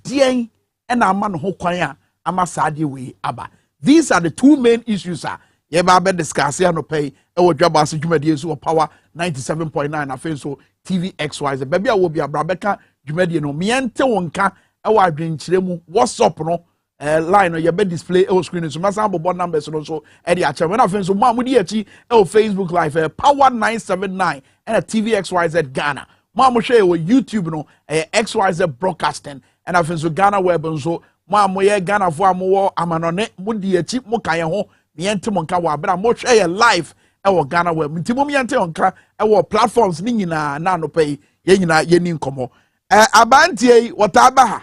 Dien and ama no ho kwan a ama saade we aba. These are the two main issues ye ba be discuss ya no pay e wo Dwaboase dwumadie so power 97.9 afei so TVXY baby a wo bia brabeka dwumadie no miente wonka e wo adwenkyire mu WhatsApp no line no ye be display e screen so masa bobo numbers no so e dey ache when afei so ma mu di achi e Facebook live power 979 and a TVXYZ Ghana ma mo hwe e YouTube no XYZ broadcasting and afei so Ghana web so ma mo ye Ghana fo amowo amanone mu di achi mo kan ye ho miente monka wa bra mo hwe ye live e wo Ghana web ntimo miente onka e wo platforms ni nyina na no pay ye nyina ye ni nkomo abantie wotaba ha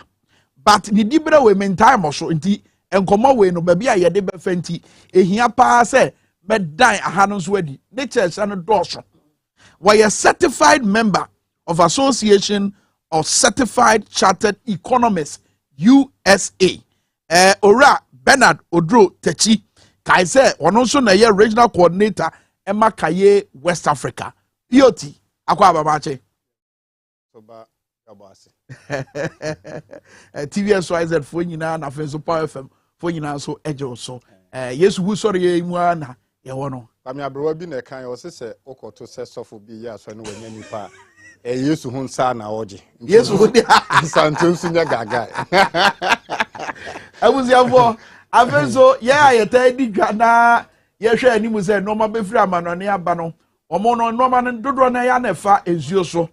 but ni dibre we time so nti enkomo we no ba bia ye de be fanti ehia pa se be dan aha no so adi the church no doso we certified member of Association of Certified Chartered Economists USA ora Bernard Odro Techi kai se ono so na ye regional coordinator Emma Kaye West Africa POT akwa ababache soba Dwaboase TVXYZ fo nyina na fe so Power FM fo nyina so ejo so yesu hu sori ye mu ana ye wono Pami abrowa bi na kan yo se okoto se sofo bi ye aso ne wanya nipa yesu hu nsa na oje yesu hu santum sunya gaga abuziafo afenso ye ayeta di dwana ye hwe animu se no ma befiri amanone aba no omo no ma dodo na ya na fa ezuo so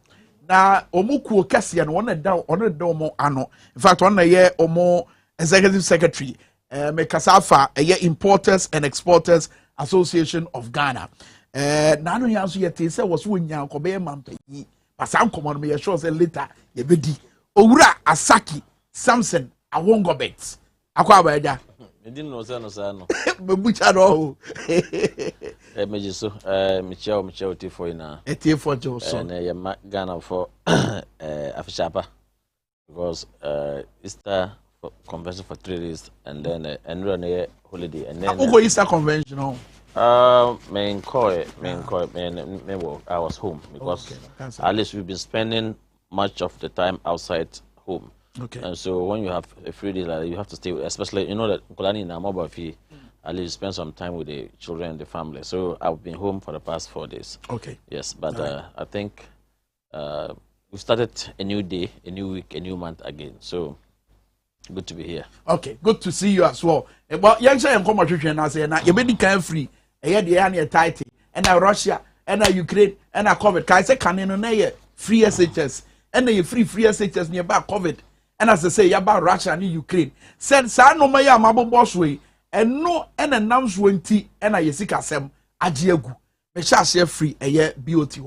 na omukuo kese no ona da omo ano in fact ona ye omo executive secretary me kasafa ye Importers and Exporters Association of Ghana na no ya so ye te se was wonya kobe mampanyi pasan komo no me ye sure say later ye bedi owura Asaki Samson Awongobet akwa abaja Medin no say no say no mebucha no meji so michao tifo ina tifo jo so and ye Ghana for afishapa because Easter convention for 3 days and then and holiday and then go Easter convention no I was home because at least we've been spending much of the time outside home. Okay. And so when you have a free day, like, you have to stay, especially, you know that Kolani in Mobile fee, at least spend some time with the children and the family. So I've been home for the past 4 days. Okay. Yes, but I think we started a new day, a new week, a new month again. So good to be here. Okay, good to see you as well. But young say come atwetwe na say na you be can free. Eye de ya na tight. And Russia, and Ukraine, and COVID. Kai say can no na ye free SHS. And you free SHS near back COVID. And as I say, about Russia and Ukraine. Said, San no maya mabo boss way, and no and announce 20 and I yesika sem ajiegu. Me shall share free a year BOT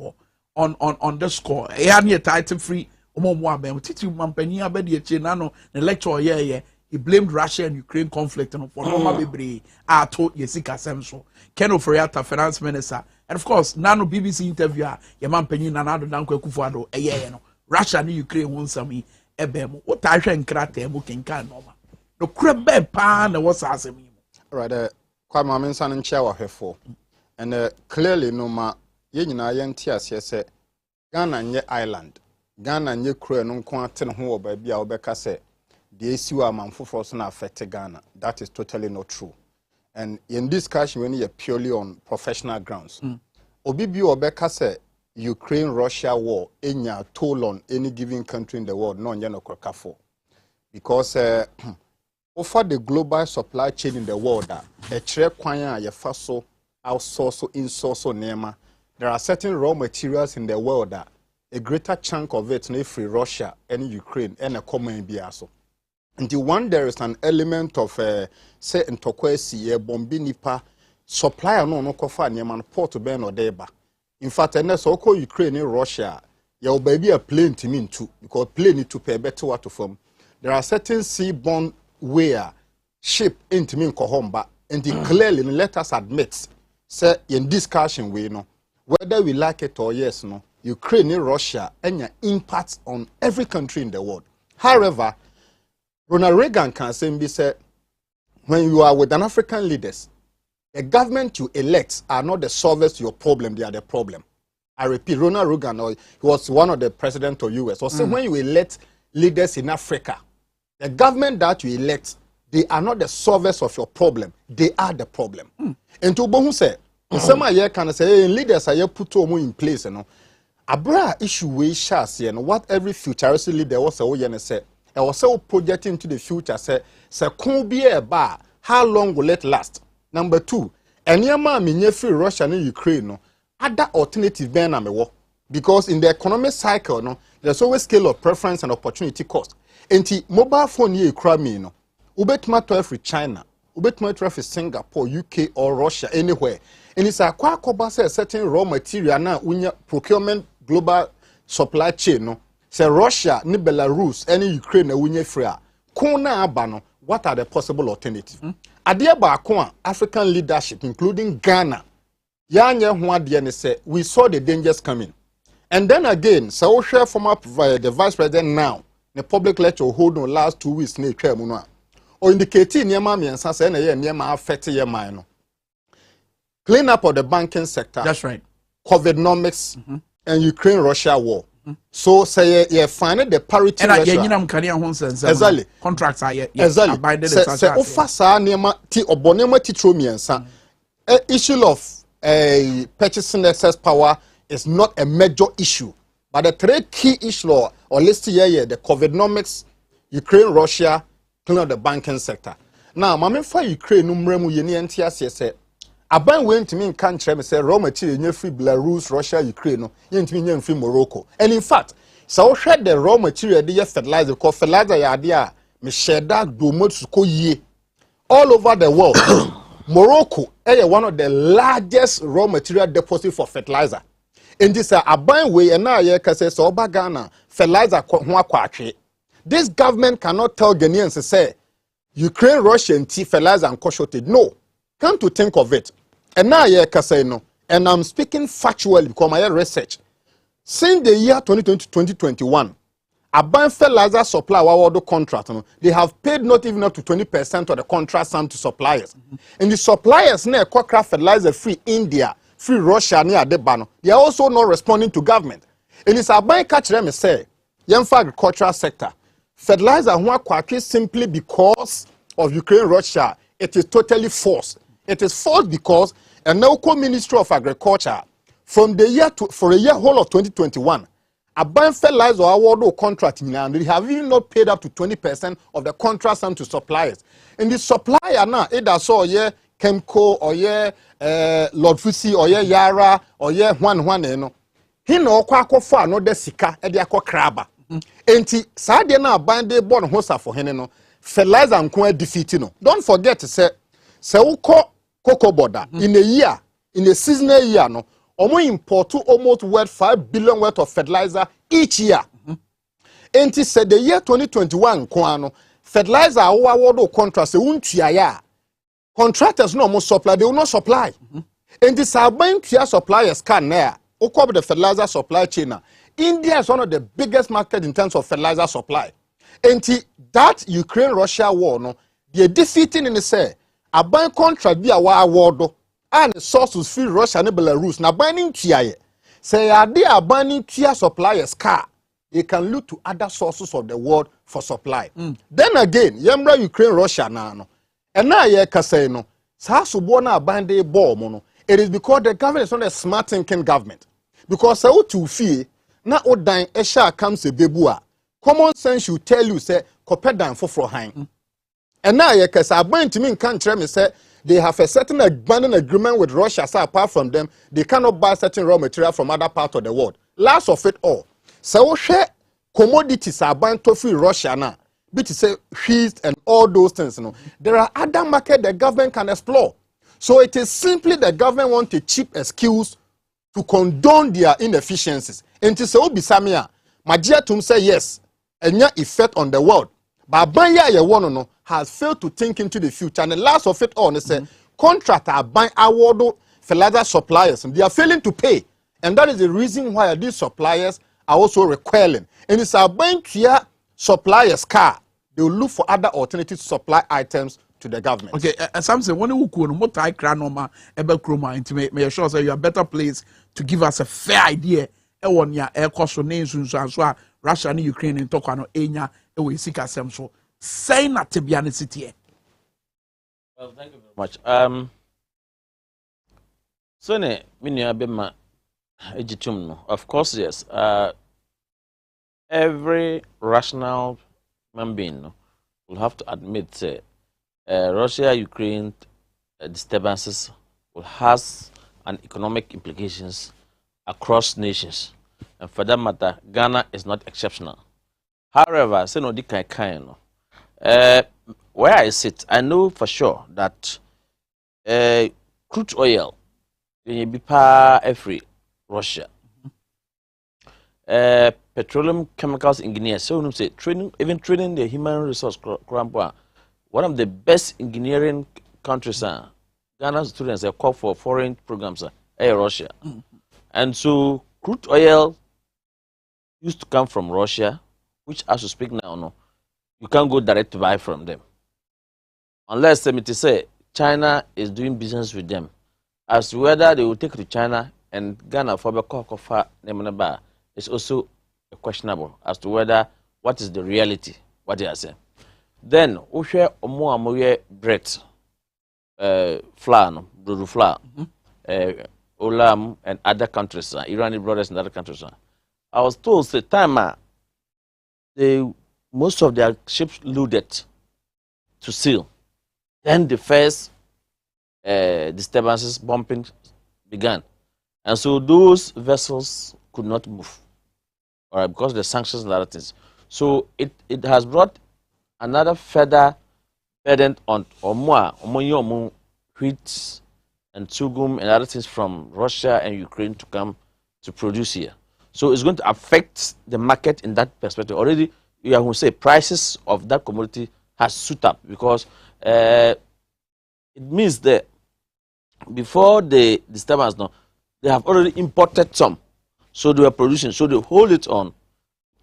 on the score. A year near title free Omo ben Titi Mampany abedi chenano the lecture ye he blamed Russia and Ukraine conflict and for normal bebre to yesika sem so. Ken Oforiatta finance minister. And of course, nano BBC interviewer, your Mampany Nanado Danko Kufuado a year no. Russia and Ukraine won some ebemo what I can crate mo kenkan no ma no krebe pa na what's asem right kwa ma mensa no nchia wa hwefo and clearly no ma ye nyina ye ntia ase se Ghana nye island Ghana nye kure no nko ate ne ho wo ba bia wo beka se de esiwa amanfofo so na affect Ghana. That is totally not true. And in discussion when you purely on professional grounds obi bi wo beka se Ukraine-Russia war enya toll on any given country in the world no nyano kokafo because over the global supply chain in the world a chere kwan a ye fa so outsource so insource so nema there are certain raw materials in the world that a greater chunk of it no free Russia and Ukraine and a common biaso Until one there is an element of say ntokwesi bombi nipa supplier no kofa neman port ben or deba. In fact, and so call Ukraine and Russia, your baby a plane to mean too, because plane need to pay better water from. There are certain seaborne where ship into mean kohomba, and clearly let us admit, say in discussion we know whether we like it or yes, no, Ukraine and Russia and your impact on every country in the world. However, Ronald Reagan can say, when you are with an African leaders, the government you elect are not the solvers to your problem, they are the problem. I repeat, Ronald Reagan, he was one of the presidents of US. So say when you elect leaders in Africa, the government that you elect, they are not the solvers of your problem, they are the problem. And to Bohu say, some year can say leaders are put in place, you know. Abra issue we shall see, and what every futuristic leader was say. I was so projecting into the future, say could be a bar, how long will it last? Number two, any man free Russia and Ukraine, no, other alternative ben am war. Because in the economic cycle, no, there's always scale of preference and opportunity cost. And the mobile phone ye crime, no, ubet to every China, ubet to every Singapore, UK or Russia, anywhere. And it's a quite certain raw material now when procurement global supply chain, no. Say Russia, ni Belarus, any Ukraine, na winye free. Kona abano, what are the possible alternatives? Adia ba African leadership, including Ghana, yanye huadiane say we saw the dangers coming, and then again, so share former the vice president now, the public lecture hold on last 2 weeks ne twa mu no a, or indicating nyema miensa say na ye nyema affect ye man no. Clean up of the banking sector. That's right. COVIDnomics and Ukraine-Russia war. So say you find the parity exactly contracts are exactly say offer nema ti obonema titro miensa issue of purchasing excess power is not a major issue, but the three key issues or list here the COVIDnomics, Ukraine, Russia, clean up the banking sector. Now mama for Ukraine numremu yeni antia say Aban went to me in country say raw material in free Belarus, Russia, Ukraine, no, in free Morocco. And in fact, so share the raw material they fertilizer because fertilizer ya dia me share that do much ye all over the world. Morocco is one of the largest raw material deposit for fertilizer. In this Aban way and now ye can say so Ghana fertilizer this government cannot tell Ghanaians to say Ukraine, Russia, and fertilizer and shortage. No. Come to think of it, and now I can no, and I'm speaking factually because my research. Since the year 2020 to 2021, a fertilizer supply world contract, they have paid not even up to 20% of the contract signed to suppliers. And the suppliers near craft fertilizer free India, free Russia near Debano, they are also not responding to government. And it's a bank catch them say, young agricultural sector, fertilizer simply because of Ukraine, Russia, it is totally false. It is false because a local Ministry of Agriculture from the year for a year whole of 2021, a ban fertilizer award contract and they have even not paid up to 20% of the contract sent to suppliers. And the supplier now either saw Chemco or Lord Fusi or Yara or one no. He no kwa for another sika e dia kraba. Enti saa de na ban de born hosa for hene no fertilizer nko defeat no. Don't forget to say uko cocoa border in a seasonal year no omo import almost worth 5 billion worth of fertilizer each year. And it said the year 2021 kwano fertilizer award contract se untua ya contractors no almost supply, they will not supply. And this are buying suppliers can there uko the fertilizer supply chain. India is one of the biggest market in terms of fertilizer supply. And that Ukraine-Russia war no they defeating in the say a buying contract be a award and the sources free Russia and Belarus na buying tia say they are buying tia suppliers car they can look to other sources of the world for supply. Then again yemra Ukraine Russia na no and now ye ka say no sa subo na buying the bomb no it is because the government is not a smart thinking government because say to fee na odan esha comes a bebua common sense you tell you say kopedan for han. And now you can say to me can't me say they have a certain abandoned agreement with Russia. So apart from them, they cannot buy certain raw material from other parts of the world. Last of it all, so share commodities are bound to free Russia now. which is say wheat and all those things. There are other markets the government can explore. So it is simply the government want a cheap excuse to condone their inefficiencies. And to say, "Oh, Bisamia, my dear Tum say yes, and your effect on the world." But Banya Yawono has failed to think into the future. And the last of it all, they say, contract are buying award fertilizer suppliers, and they are failing to pay. And that is the reason why these suppliers are also recoiling. And it's a buying to suppliers' car. They will look for other alternative supply items to the government. Okay, Samson, when you go to I cranoma, ebe kroma, intimate, may assure say you are better placed to give us a fair idea. One ya air cost names and so Russia and Ukraine and Tokano Enya, we seek ourselves so. Say not to be honest here. Well, thank you very much. So, of course, yes. Every rational human being will have to admit Russia-Ukraine disturbances will has an economic implications across nations, and for that matter, Ghana is not exceptional. However, say no where I sit, I know for sure that crude oil will be every Russia. Petroleum chemicals engineers, so say training the human resource one of the best engineering countries. Ghana students are called for foreign programs. Russia. And so crude oil used to come from Russia, which as we speak now, you can't go direct to buy from them. Unless say China is doing business with them. As to whether they will take to China and Ghana for the is also questionable as to whether what is the reality, what they are saying. Then we share more bread, flour, brodo flour, Olam and other countries, Iranian brothers and other countries. I was told the time most of their ships loaded to sail. Then the first disturbances, bumping began. And so those vessels could not move. All right, because of the sanctions and other things. So it has brought another further burden on wheat and sorghum and other things from Russia and Ukraine to come to produce here. So it's going to affect the market in that perspective. Already, you have to say prices of that commodity has shoot up because it means that before the disturbance, they have already imported some. So they are producing. So they hold it on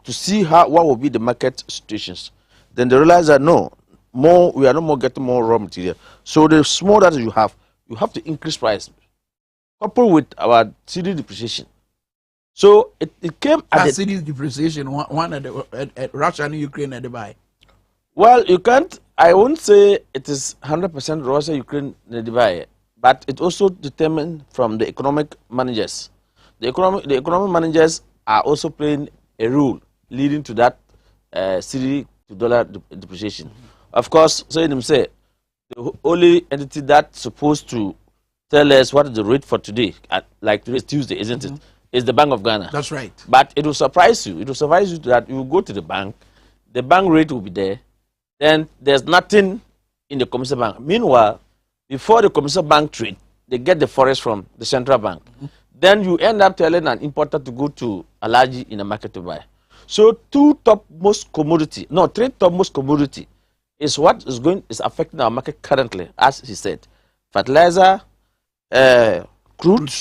to see what will be the market situations. Then they realize that we are no more getting more raw material. So the small that you have to increase price, coupled with our CD depreciation. So it came at the CD depreciation. One at Russia and Ukraine at the buy. Well, you can't. I won't say it is 100% Russia Ukraine at the buy, but it also determined from the economic managers. The economic managers are also playing a role leading to that CD to dollar depreciation. Of course, say the only entity that's supposed to tell us what is the rate for today, like today is Tuesday, isn't it? Is the Bank of Ghana. That's right. But it will surprise you. It will surprise you that you will go to the bank rate will be there, then there's nothing in the commercial bank. Meanwhile, before the commercial bank trade, they get the forest from the central bank. Then you end up telling an importer to go to Alaji in the market to buy. So three topmost commodity is what is affecting our market currently, as he said. Fertilizer, crude,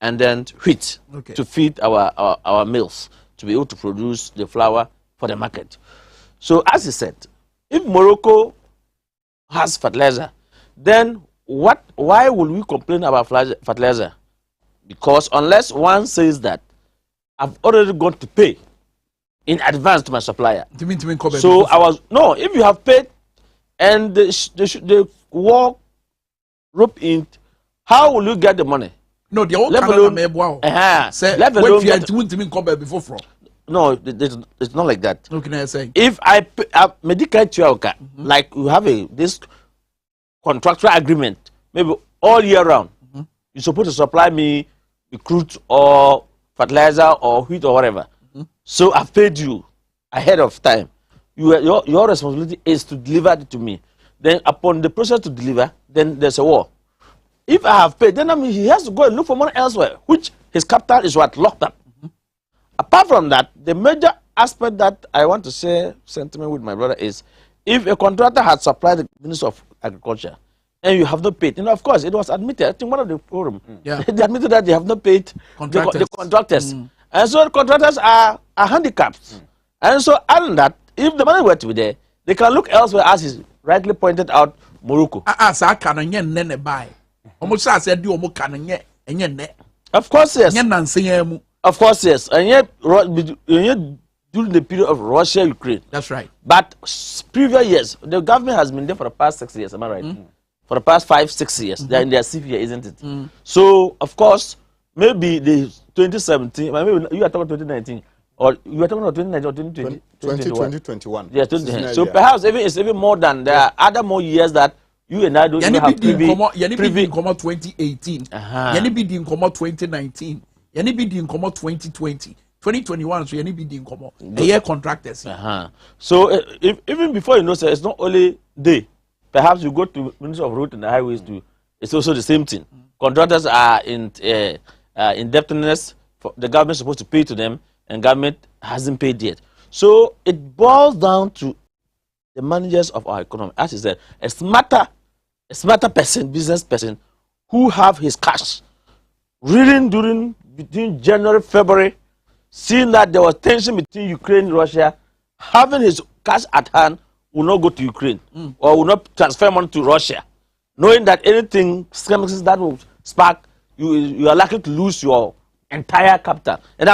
and then wheat to feed our mills to be able to produce the flour for the market. So as he said, if Morocco has fertilizer, then why will we complain about fertilizer? Because unless one says that I've already gone to pay in advance to my supplier. So if you have paid and the war rope in, how will you get the money? No, the old No, it's not like that. What can I say? If I medicate you, like you have this contractual agreement, maybe all year round, you're supposed to supply me the crude or fertilizer or wheat or whatever. So I've paid you ahead of time. your responsibility is to deliver it to me. Then upon the process to deliver, then there's a war. If I have paid, then I mean he has to go and look for money elsewhere, which his capital is what locked up. Apart from that, the major aspect that I want to say sentiment with my brother is, if a contractor had supplied the Ministry of Agriculture and you have not paid, of course it was admitted. I think one of the forum, they admitted that they have not paid the contractors, and so the contractors are handicapped. And so, other than that, if the money were to be there, they can look elsewhere, as is rightly pointed out, Morocco. Of course, yes. Of course, yes. And yet, during the period of Russia-Ukraine. That's right. But previous years, the government has been there for the past 6 years, am I right? For the past 5-6 years. They're in their 6th year, isn't it? So, of course, maybe the 2017, maybe you are talking 2019, or you are talking about 2019 or 2020? 2021. Yes, 2020. So perhaps it's even more than there are other more years that you and I don't even have privy. 2018. Yani bi di nkomo 2019. Yani bi di nkomo 2020. 2021 so yani bi di nkomo. Air contractors. So even before you know, sir, it's not only they. Perhaps you go to Ministry of Road and Highways too. It's also the same thing. Contractors are in indebtedness. The government is supposed to pay to them, and government hasn't paid yet. So it boils down to the managers of our economy. As I said, a smarter person, business person, who have his cash reading between January, February, seeing that there was tension between Ukraine and Russia, having his cash at hand, will not go to Ukraine or will not transfer money to Russia, knowing that anything that will spark, you are likely to lose your entire capital. And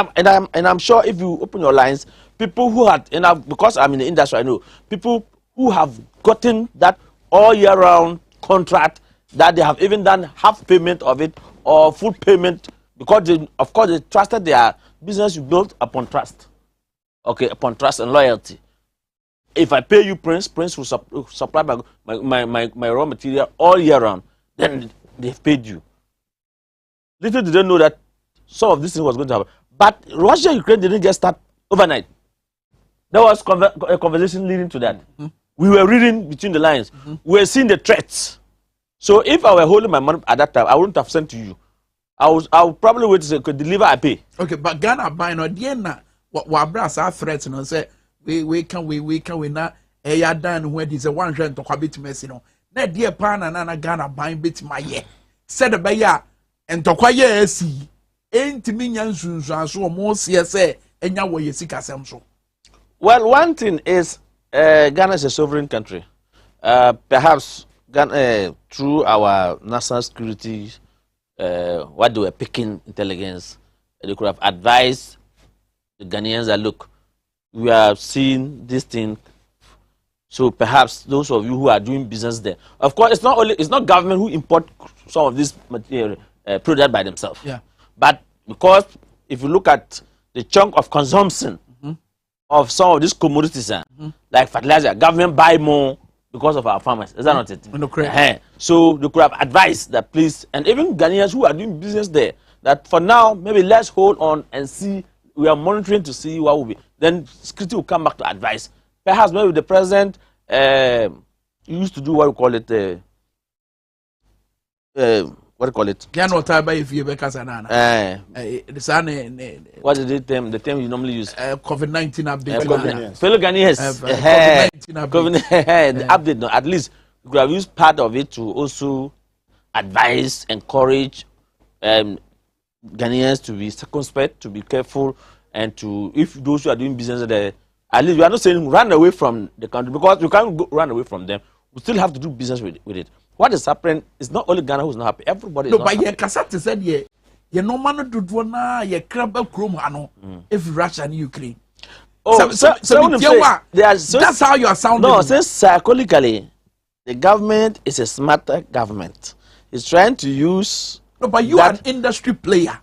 I'm sure if you open your lines, people who had, because I'm in the industry, I know people who have gotten that all year round contract, that they have even done half payment of it or full payment, because of course they trusted their business built upon trust. Okay, upon trust and loyalty. If I pay you, Prince will supply my raw material all year round, then they've paid you. Little did they know that some of this thing was going to happen. But Russia and Ukraine didn't just start overnight. There was a conversation leading to that. We were reading between the lines. We were seeing the threats. So if I were holding my money at that time, I wouldn't have sent to you. I would probably wait to say, could deliver, I pay. Okay, but Ghana buying or Diana, what brass are threats and say, we can not a done when there's a 100 to habit messing on. That dear pan and Ghana buying bit my year. Said a bayer and to quiet see. Ain't minions so more CSA and now where you seek us so. Well, one thing is Ghana is a sovereign country. Perhaps Ghana, through our national security, what they were picking intelligence, they could have advised the Ghanaians that look, we are seeing this thing. So perhaps those of you who are doing business there, of course, it's not government who import some of this material product by themselves. Yeah. But because if you look at the chunk of consumption of some of these commodities, like fertilizer, government buy more because of our farmers. Is that not it? So they could have advised that please, and even Ghanaians who are doing business there, that for now, maybe let's hold on and see, we are monitoring to see what will be. Then security will come back to advise. Perhaps maybe the president used to do what we call it, what do you call it? What is the term you normally use? COVID-19 update. Fellow Ghanaians. The update, no, at least we could have used part of it to also advise, encourage Ghanaians to be circumspect, to be careful, and to, if those who are doing business there, at least we are not saying run away from the country, because you can't run away from them. We still have to do business with it. What is happening is not only Ghana who's not happy. Everybody is not happy. No, but Kasati said, you no man to do na ye crab chrome hano if Russia and Ukraine. Oh, that's how you are sounding. No, since psychologically, the government is a smarter government. It's trying to use. No, but you are an industry player.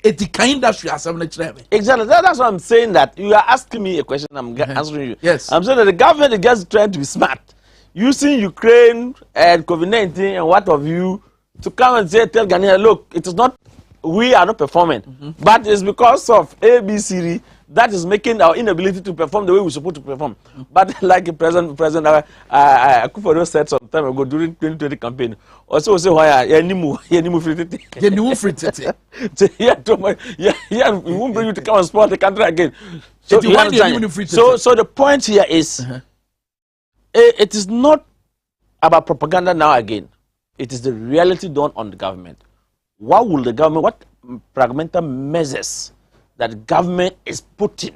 It's the kind industry as exactly. That's what I'm saying. That you are asking me a question. I'm answering you. Yes. I'm saying that the government is just trying to be smart, using Ukraine and COVID-19 and what have you to come and say, tell Ghanaians, look, it is not, we are not performing, but it's because of ABCD that is making our inability to perform the way we're supposed to perform. But like President Akufo said some time ago during 2020 campaign, also say why we won't bring you to come and spoil the country again. So the point here is, it is not about propaganda now again. It is the reality done on the government. What will the government, what pragmatic measures that the government is putting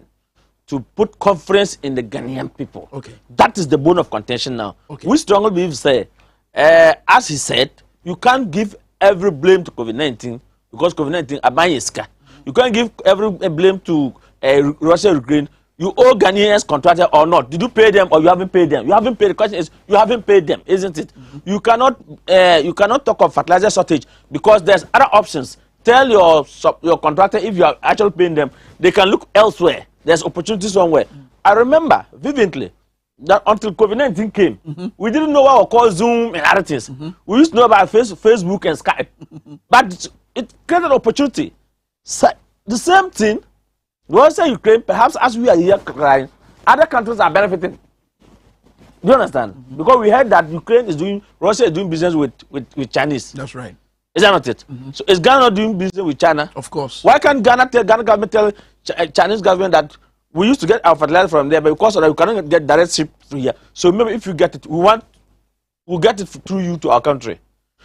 to put confidence in the Ghanaian people? Okay. That is the bone of contention now. Okay. We strongly believe, say, as he said, you can't give every blame to COVID-19 because COVID-19 abayiska. You can't give every blame to Russia, Ukraine. You owe Ghanaians contractor or not? Did you pay them or you haven't paid them? You haven't paid. The question is, you haven't paid them, isn't it? You cannot talk of fertilizer shortage because there's other options. Tell your contractor if you are actually paying them, they can look elsewhere. There's opportunities somewhere. I remember vividly that until COVID-19 came, we didn't know what we call Zoom and other things. We used to know about Facebook and Skype, but it created opportunity. So, the same thing. Russia, Ukraine, perhaps as we are here crying, other countries are benefiting. Do you understand? Because we heard that Russia is doing business with Chinese. That's right. Is that not it? So is Ghana not doing business with China? Of course. Why can't Ghana government tell Chinese government that we used to get our fertilizer from there, but because of that we cannot get direct ship through here. So maybe if you get it, we'll get it through you to our country.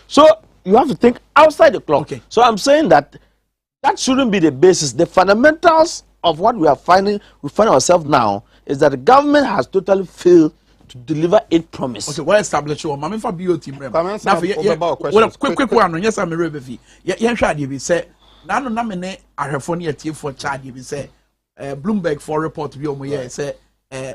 So you have to think outside the clock. Okay. So I'm saying that shouldn't be the basis. The fundamentals of what we find ourselves now is that the government has totally failed to deliver its promise. Okay, well established. Mami for BOT mrem. Quick one. Yes, I'm a reverie. Yeah, shadi bi say. Nano na me ne ahwefo ne atie for charge bi say. Bloomberg for report bi omo ye say.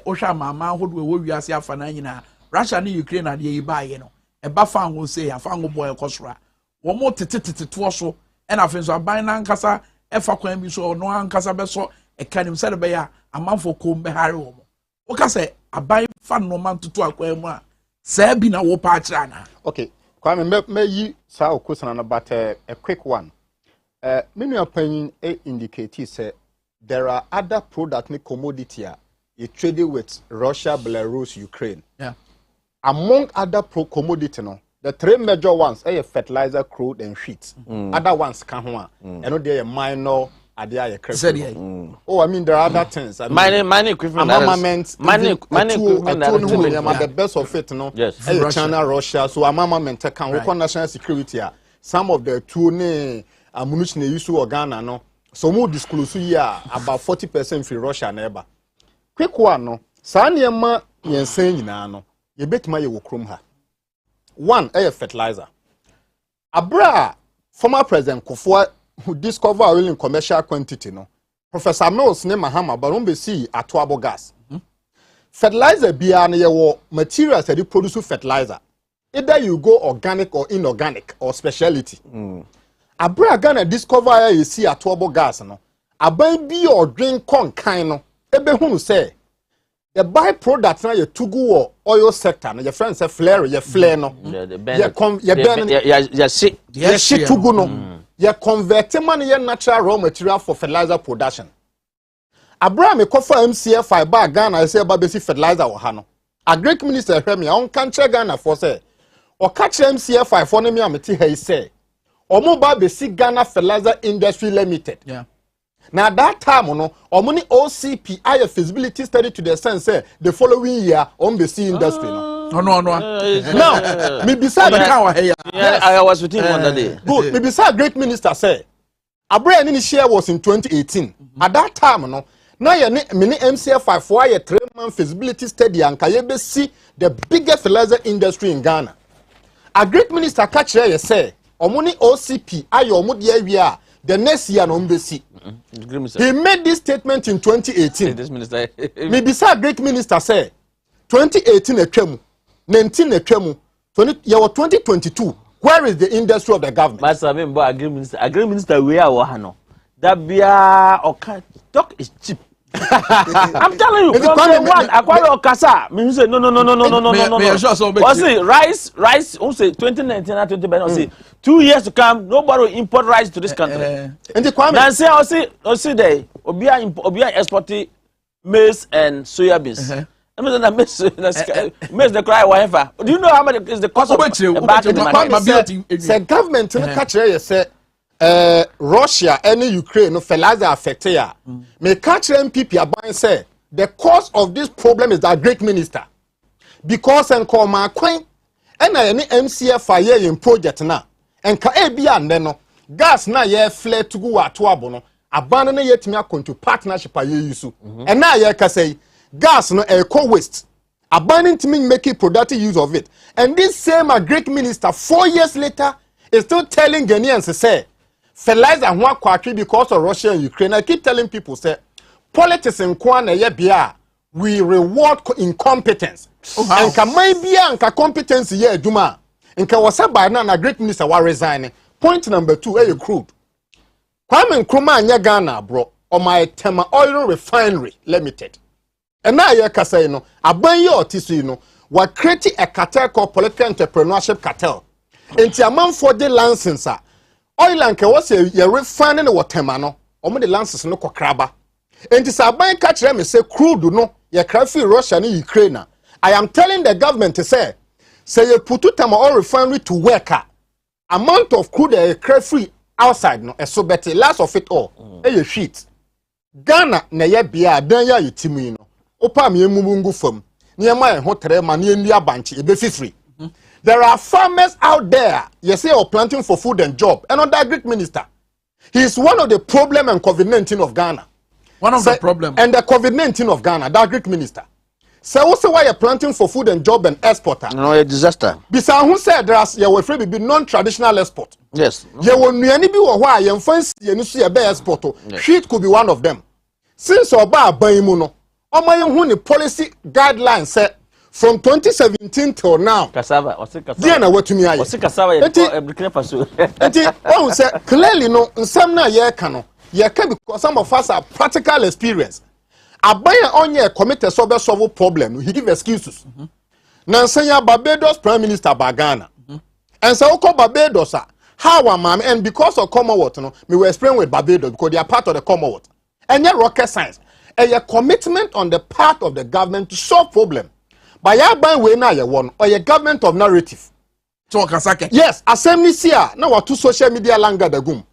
Ohwa mama hodo wo wiase afa na nyina. Russia ne Ukraine ade yi ba ye no. E ba fa ho say afa ho boy kosora. Wo mo tete to so. And I think so. Aban na nkasa efa kwan bi so no ankasa be so e kanim se be ya amanfo kom be hare wo. O ka say aban fa no man tutu akwan mu a se bi na wo pa akira na. Okay, Kwame me yi sa okusana na but a quick one. Many opinion indicate say there are other product and commodity you trade with Russia, Belarus, Ukraine. Yeah. Among other commodity no. The three major ones are fertilizer, crude, and sheets. Other ones can one. And they are minor, they are critical. Oh, I mean there are other things. Mining equipment. Mining equipment. The best of it, no. Yes. China, Russia. So armament can work on national security. Some of the two ammunition they use to Ghana, no. So more disclose here about 40% for Russia neighbor. Quick one, no. Sanyama yensen na no. You bet my wokrum ha. One, fertilizer. Abra, former President Kufuor, who discovered oil in commercial quantity, no. Professor Mills ne Mahama, Barumbe see at Dwaboase. Fertilizer be an materials that you produce with fertilizer. Either you go organic or inorganic or speciality. Abra Ghana discover you see at Dwaboase, no. Aban be or drink con kind no. Ebe who say. The byproduct na ye tugu oil sector na your friends say flare ye flare no ye shit tugu no ye convert man ye natural raw material for fertilizer production. Abraham e kofa MCF ba Ghana say ba besi fertilizer wo ha no. Agric minister hwemi on kan che Ghana for say o ka che MCF for no me ameti he say omo ba besi Ghana Fertilizer Industry Limited. Yeah. Now that time, no, omuni OCP, I feasibility study to the sense the following year on the sea industry. No. Now, me beside I was with him on that day. Good. Me beside great minister say, Abraham in share was in 2018. At that time, no, now you mini MCF for a 3-month feasibility study and Kayebe see the biggest fertilizer industry in Ghana. A great minister catch here say, omuni OCP, I omudi area. The next year, no embassy. He made this statement in 2018. This minister, maybe sir, great minister say, 2018 a tremu, 19 a tremu, 2022. Where is the industry of the government? Master, I mean, agri minister, we are Wahano. That be okay. Talk is cheap. I'm telling you, from day one, Aquaro Casa. Me say no. What's it? Rice. Who say 2019 and 2020? Say 2 years to come, nobody will import rice to this country. And the Kwame. Now say, I see there. obia exporting maize and soya beans. I mean, maize the cry whatever. Do you know how much is the cost of a bag in the market? The government in the country say Russia and Ukraine no fertilizer affected ya. Me country MPP are say the cause of this problem is that great minister. Because and call my queen and any MCF fire in project now. And ka ebia no gas na ye flare to go at abono abana na yet me akon to partnership aye yusu and na ye ka say gas no eco waste abana to make productive use of it and this same Greek minister 4 years later is still telling Ghanaians say fertilizer ho akwatwe because of Russia and Ukraine. I keep telling people say politics in kwa na ye bia we reward incompetence and ka mai bia and ka competence ye aduma nka wasa ba na great minister wa resign. Point number 2 a crude. Kwame Nkrumah anya Ghana bro or my Tema Oil Refinery Limited. And now you can say no aban ye otisu you know wa create a cartel called political entrepreneurship cartel. Enti amount for the license oil and was ye refining what Tema no omo the license no kraba. Enti sa aban catch them say crude no ye craft Russia and Ukraine. I am telling the government to say you put Tema Oil Refinery to work amount of crude free outside no so better last of it all a sheet Ghana na ye bia dan ya yitimi no opa me emumungu fam niema e ho tere ma ne ndia banchi e be free. There are farmers out there you say are planting for food and job and under Greek minister he is one of the problem and COVID-19 of Ghana, one of the problem and the COVID-19 of Ghana, that Greek minister. So also why you're planting for food and job and exporter? No, a disaster. Bisa who said there's you afraid to be non-traditional export. Yes. You will any be why you fancy you see a bear export. Sheet could be one of them. Since Oba Baimuno, Omayun policy guidelines said from 2017 till now. Cassava, or cassava. Diana, what to me? I was cassava. Oh, say clearly no. Some na ye cano. Ye can because some of us are practical experience. Abaya onye committee solve problem. He give excuses. Nansanya Barbados Prime Minister Bagana. And so call Barbados how am I and because of Commonwealth no me will explain with Barbados because they are part of the Commonwealth. And yet rocket science. And your commitment on the part of the government to solve problem. By your by way now you one or your government of narrative. So Kasake. Yes, assembly here now what two social media langa the gum.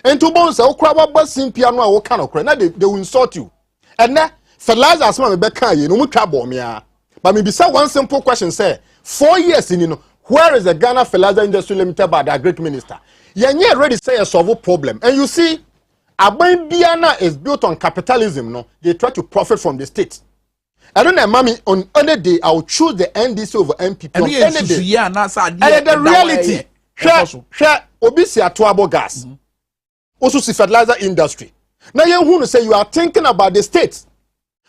And to bones okra bus in piano or kind of now they will insult you. And now fertilizer as man be kan ye no mu twabo me a but me bisa one simple question say 4 years in where is the Ghana Fertilizer Industry Limited by the great minister yenye ready say a solve problem and you see aban biana is built on capitalism no they try to profit from the state. I don't know mommy on any day I will choose the NDC over MPP on any day and the reality share obisi atuabo gas also see fertilizer industry now you who say you are thinking about the state.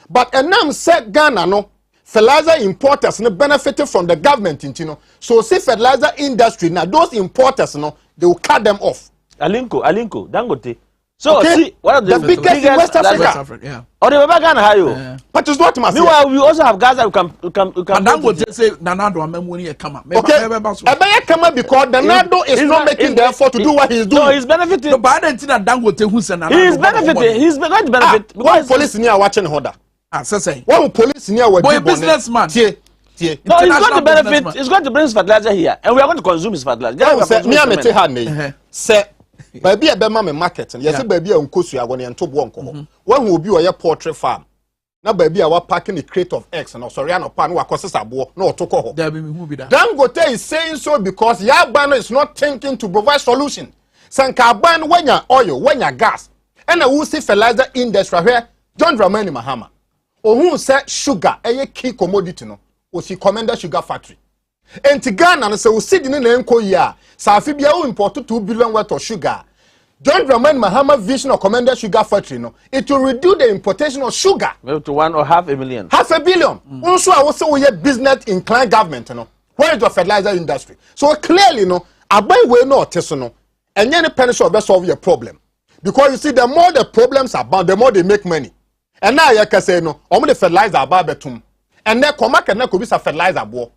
But a name said Ghana no fertilizer importers no benefited from the government you know. So say fertilizer industry now those importers no they will cut them off. Alinko Dangote. So okay. See what are the biggest in West Africa. Yeah. Or the Ghana how but it's not massive. Meanwhile we also have gas that we can Dangote say Nanado amemuni come up. Okay. Ebeye come because Nanado is not making the effort to do what he's doing. No, he's benefiting. No, but I didn't Dangote who say Nanado. He's benefiting. He's going to benefit. Why police near watching order? Say. Why police near what? Boy, businessman. No, he's going to benefit. He's going to bring his fertilizer here, and we are going to consume his fertilizer. Me am te ha say baby e be ma me market. Yes, baby e nkosu ya won ento bo nko. When will be your poultry farm? Na baby wa packing the crate of eggs and sorry no pan wa kosesa bo na otoko ho. Dangote is saying so because Yabano is not thinking to provide solution. Sanka ban wenya oil, wenya gas. And who see fertilizer industry where John Dramani Mahama. Who said sugar a key commodity no. O si Commander Sugar Factory. And Ghana and so sit in an enko ya. Safibia who imported 2 billion worth of sugar. John Dramani Mahama vision of Commander Sugar Factory no. It will reduce the importation of sugar. Maybe to 1 or half a million. Half a billion. Also, I also we have business inclined government no. Where is the fertilizer industry? So clearly no. Abai we no tesono. And any penny shall solve your problem. Because you see, the more the problems are bound, the more they make money. And now you can say no, the fertilizer about betum. And then come back and could be some fertilizer bo.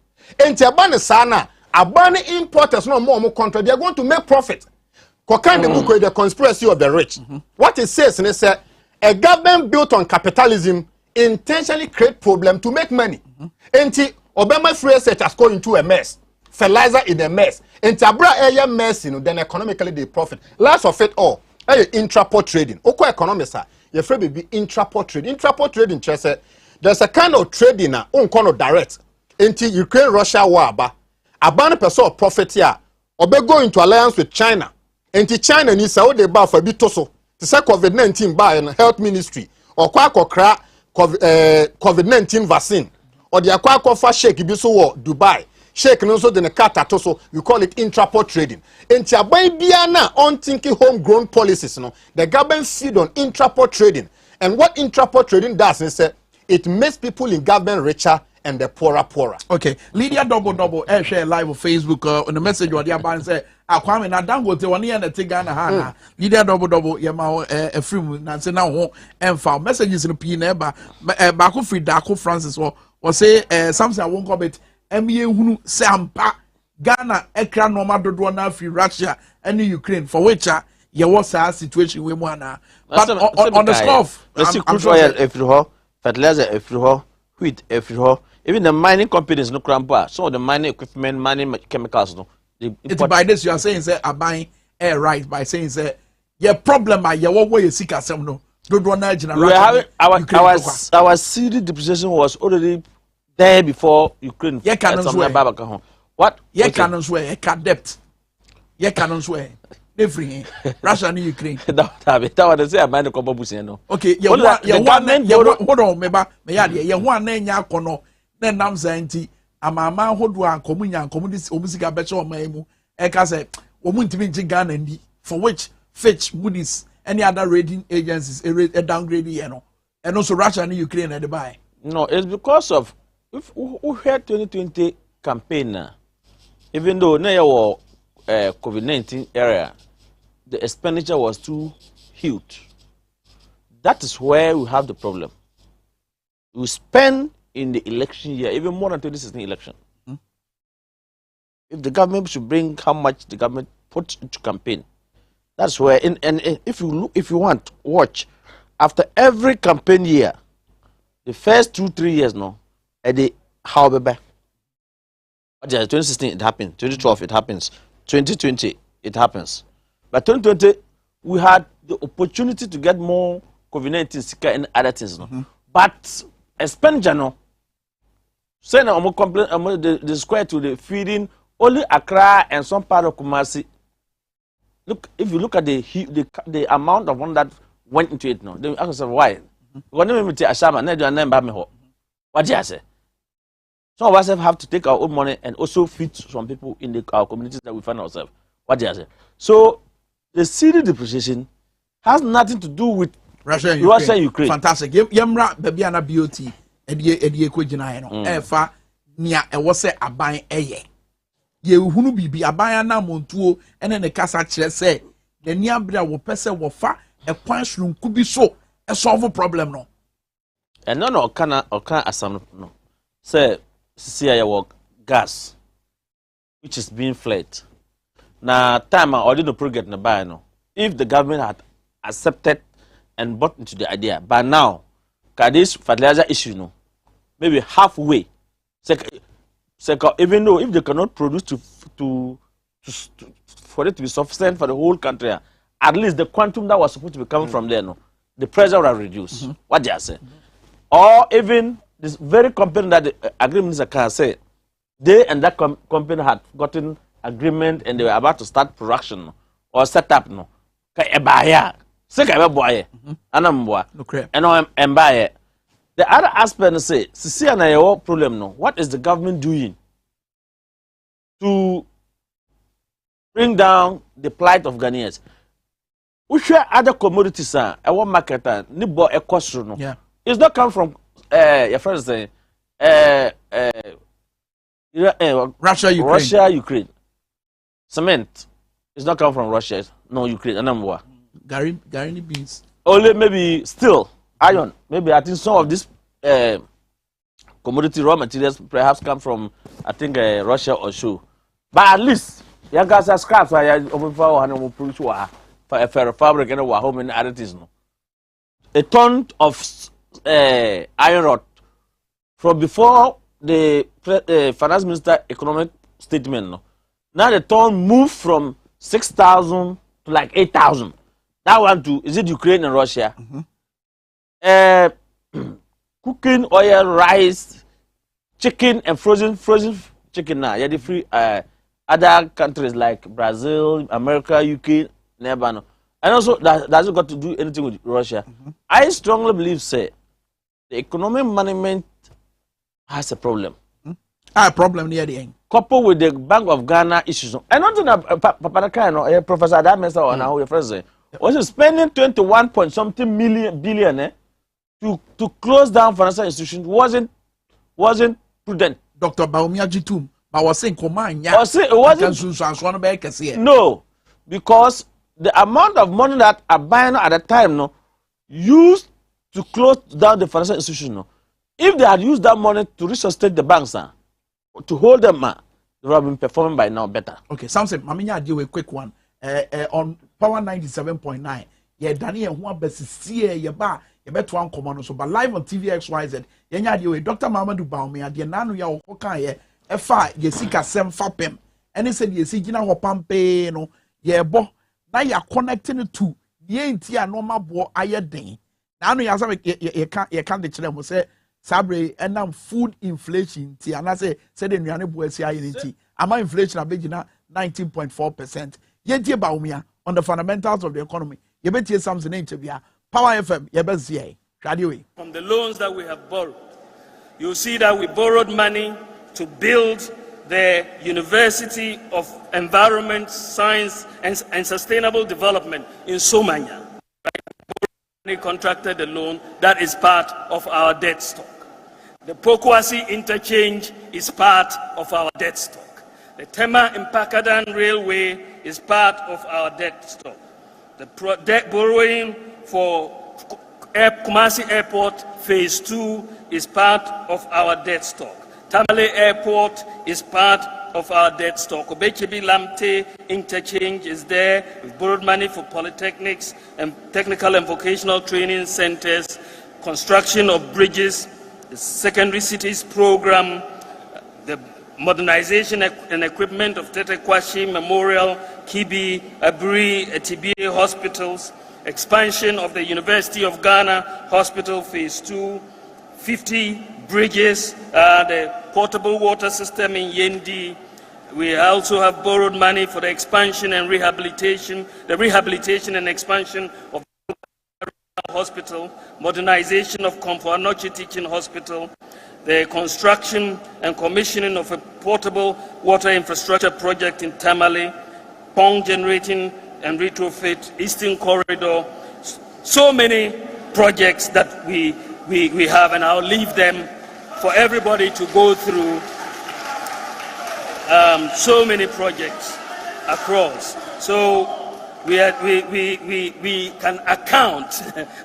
And Tiabani sana, abani importers no more country, they are going to make profit. Kokan the book the conspiracy of the rich. What it says and it said a government built on capitalism intentionally create problem to make money. Enti Obama free research has gone into a mess. Fertilizer in a mess. Enti abra area mess, then economically they profit. Last of it all, intraport trading. Oko economics you free be intraport trading. Intraport trading chese there's a kind of trading na unkono direct. Enti Ukraine Russia war aba person of profit here. Obe go into alliance with China. Enti China ni Saudi ba for bitoso. To say COVID-19 by and health ministry or kwa COVID-19 vaccine or the akwa for shake biso wo Dubai shake no so the kata so we call it intraport trading. Enti abai bia na on thinking homegrown policies no the government feed on intraport trading. And what intraport trading does is it makes people in government richer and the poorer. Okay, Lydia double share live on Facebook on the message what you about say akwame na dangote woni ya na tigana ha na Lydia double yema a film na say na ho emfa messages no pin na ba ko free Dako Francis or say something I won't comment emye hunu say ampa Ghana ekra normal dodo na free Russia and Ukraine for which ye was a situation we mo na but on the score of crude oil every fertilizer every wheat every even the mining companies no crampa some of the mining equipment mining chemicals no it's by this you are saying say are buying air right by saying say your problem are your way you seek asem no dodo na general our city depreciation was already there before Ukraine what ye can swear ye can debt ye can swear everything Russia and Ukraine that was say mind ko babusi no okay ye hold on me ya ye one na nya akono na nam zanti amama hodo an komunya this omusika beche o maimu e ka say omuntimi nji Ghana ndi for which Fitch Moody's any other rating agencies a downgrade here no and also Russia and Ukraine at the buy no it's because of if who had 2020 campaign even though na your COVID-19 area the expenditure was too huge. That is where we have the problem. We spend in the election year even more than 2016 election. If the government should bring how much the government puts into campaign, that's where. And if you want, watch after every campaign year, the first 2-3 years no, at the how be back. 2016 it happened, 2012 it happens, 2020 it happens. But 2020, we had the opportunity to get more COVID-19 sicker and other things. No? But expenditure, no. Say now, the square to the feeding only Accra and some part of Kumasi. Look, if you look at the amount of one that went into it, no, they ask themselves why. What do you mean? What do you say? Some of us have to take our own money and also feed some people in our communities that we find ourselves. What do you say? So the city depreciation has nothing to do with Russia and Ukraine. Fantastic. Yemra baby ana BOT edie kwegyina no. Efa nia e wo se aban eye. Ye hunu bibi aban ana montuo ene ne kasa kire se ne nia bra wo pese wo fa e kwan shrunku bi so e solve problem no. And no kana asam no. Say see your gas which is being fled. Now, time I didn't progress the buy no. If the government had accepted and bought into the idea, but now, this fertilizer issue no, maybe halfway. Even though if they cannot produce for it to be sufficient for the whole country, at least the quantum that was supposed to be coming from there no, the pressure will have reduced. What do you say? Or even this very company that the agreements can say, they and that company had gotten agreement and they were about to start production or set up no ka ebaya se ka be boye anamboa and embaye the other aspect say sisi na your problem no what is the government doing to bring down the plight of Ghanaians we share other commodities I want market ni bo ekosro no it's not come from your friends say Russia Ukraine cement is not come from Russia, no Ukraine, and Gary beans. Only maybe steel, iron. Maybe I think some of these commodity raw materials perhaps come from I think Russia or so. But at least you guys are scraps. I produce for a fabric and home and other things. No, a ton of iron rod from before the finance minister economic statement. No? Now the ton moved from 6,000 to like 8,000. That one too, is it Ukraine and Russia? Cooking oil, rice, chicken, and frozen chicken now. Yeah, the free other countries like Brazil, America, UK, never know. And also that hasn't got to do anything with Russia. I strongly believe, say, the economic management has a problem. A problem near the end. Coupled with the Bank of Ghana issues. And not that Papa Professor Adamesa or now your president was spending 21 point something billion to close down financial institutions wasn't prudent. Dr. Baumia Jitum, I was saying command. It wasn't. No, because the amount of money that are buying at the time used to close down the financial institution. If they had used that money to resuscitate the banks, to hold them, they would have been performing by now better. Okay, Samson, Maminya do a quick one. On Power 97.9, yeah, Daniel, who best ye ba, ye bet one command so, but live on TVXYZ, yenya de Dr. Mamadou Baumia, the nanu ya oka ye, efa ye sika sem fapem, and he said ye see gina hopampe no, ye bo, now you are connecting to ye intia normal bo aye day. Now you have ye can't the children will say. Sabre and food inflation ti and I say the nnuane bo asi ayeniti ama inflation abegina 19.4%. Ye die baumia on the fundamentals of the economy. Ye betie something interview. Power FM ye bezie. Hwade From the loans that we have borrowed, you see that we borrowed money to build the University of Environment, Science and Sustainable Development in Somanya. We contracted the loan that is part of our debt stock. The Pokwasi interchange is part of our debt stock. The Tema Impakadan Railway is part of our debt stock. The debt borrowing for Kumasi Airport Phase 2 is part of our debt stock. Tamale Airport is part of our debt stock. Obechebi Lamte interchange is there. We've borrowed money for polytechnics and technical and vocational training centers, construction of bridges, the secondary cities program, the modernization and equipment of Tetekwashi Memorial, Kibi, Aburi, Etibie hospitals, expansion of the University of Ghana Hospital Phase 2, 50 bridges, the portable water system in Yendi. We also have borrowed money for the expansion and rehabilitation, and expansion of hospital, modernization of Komfo-Anoche Teaching Hospital, the construction and commissioning of a portable water infrastructure project in Tamale, Pong generating and retrofit, Eastern Corridor, so many projects that we have, and I'll leave them for everybody to go through. So many projects across. So we can account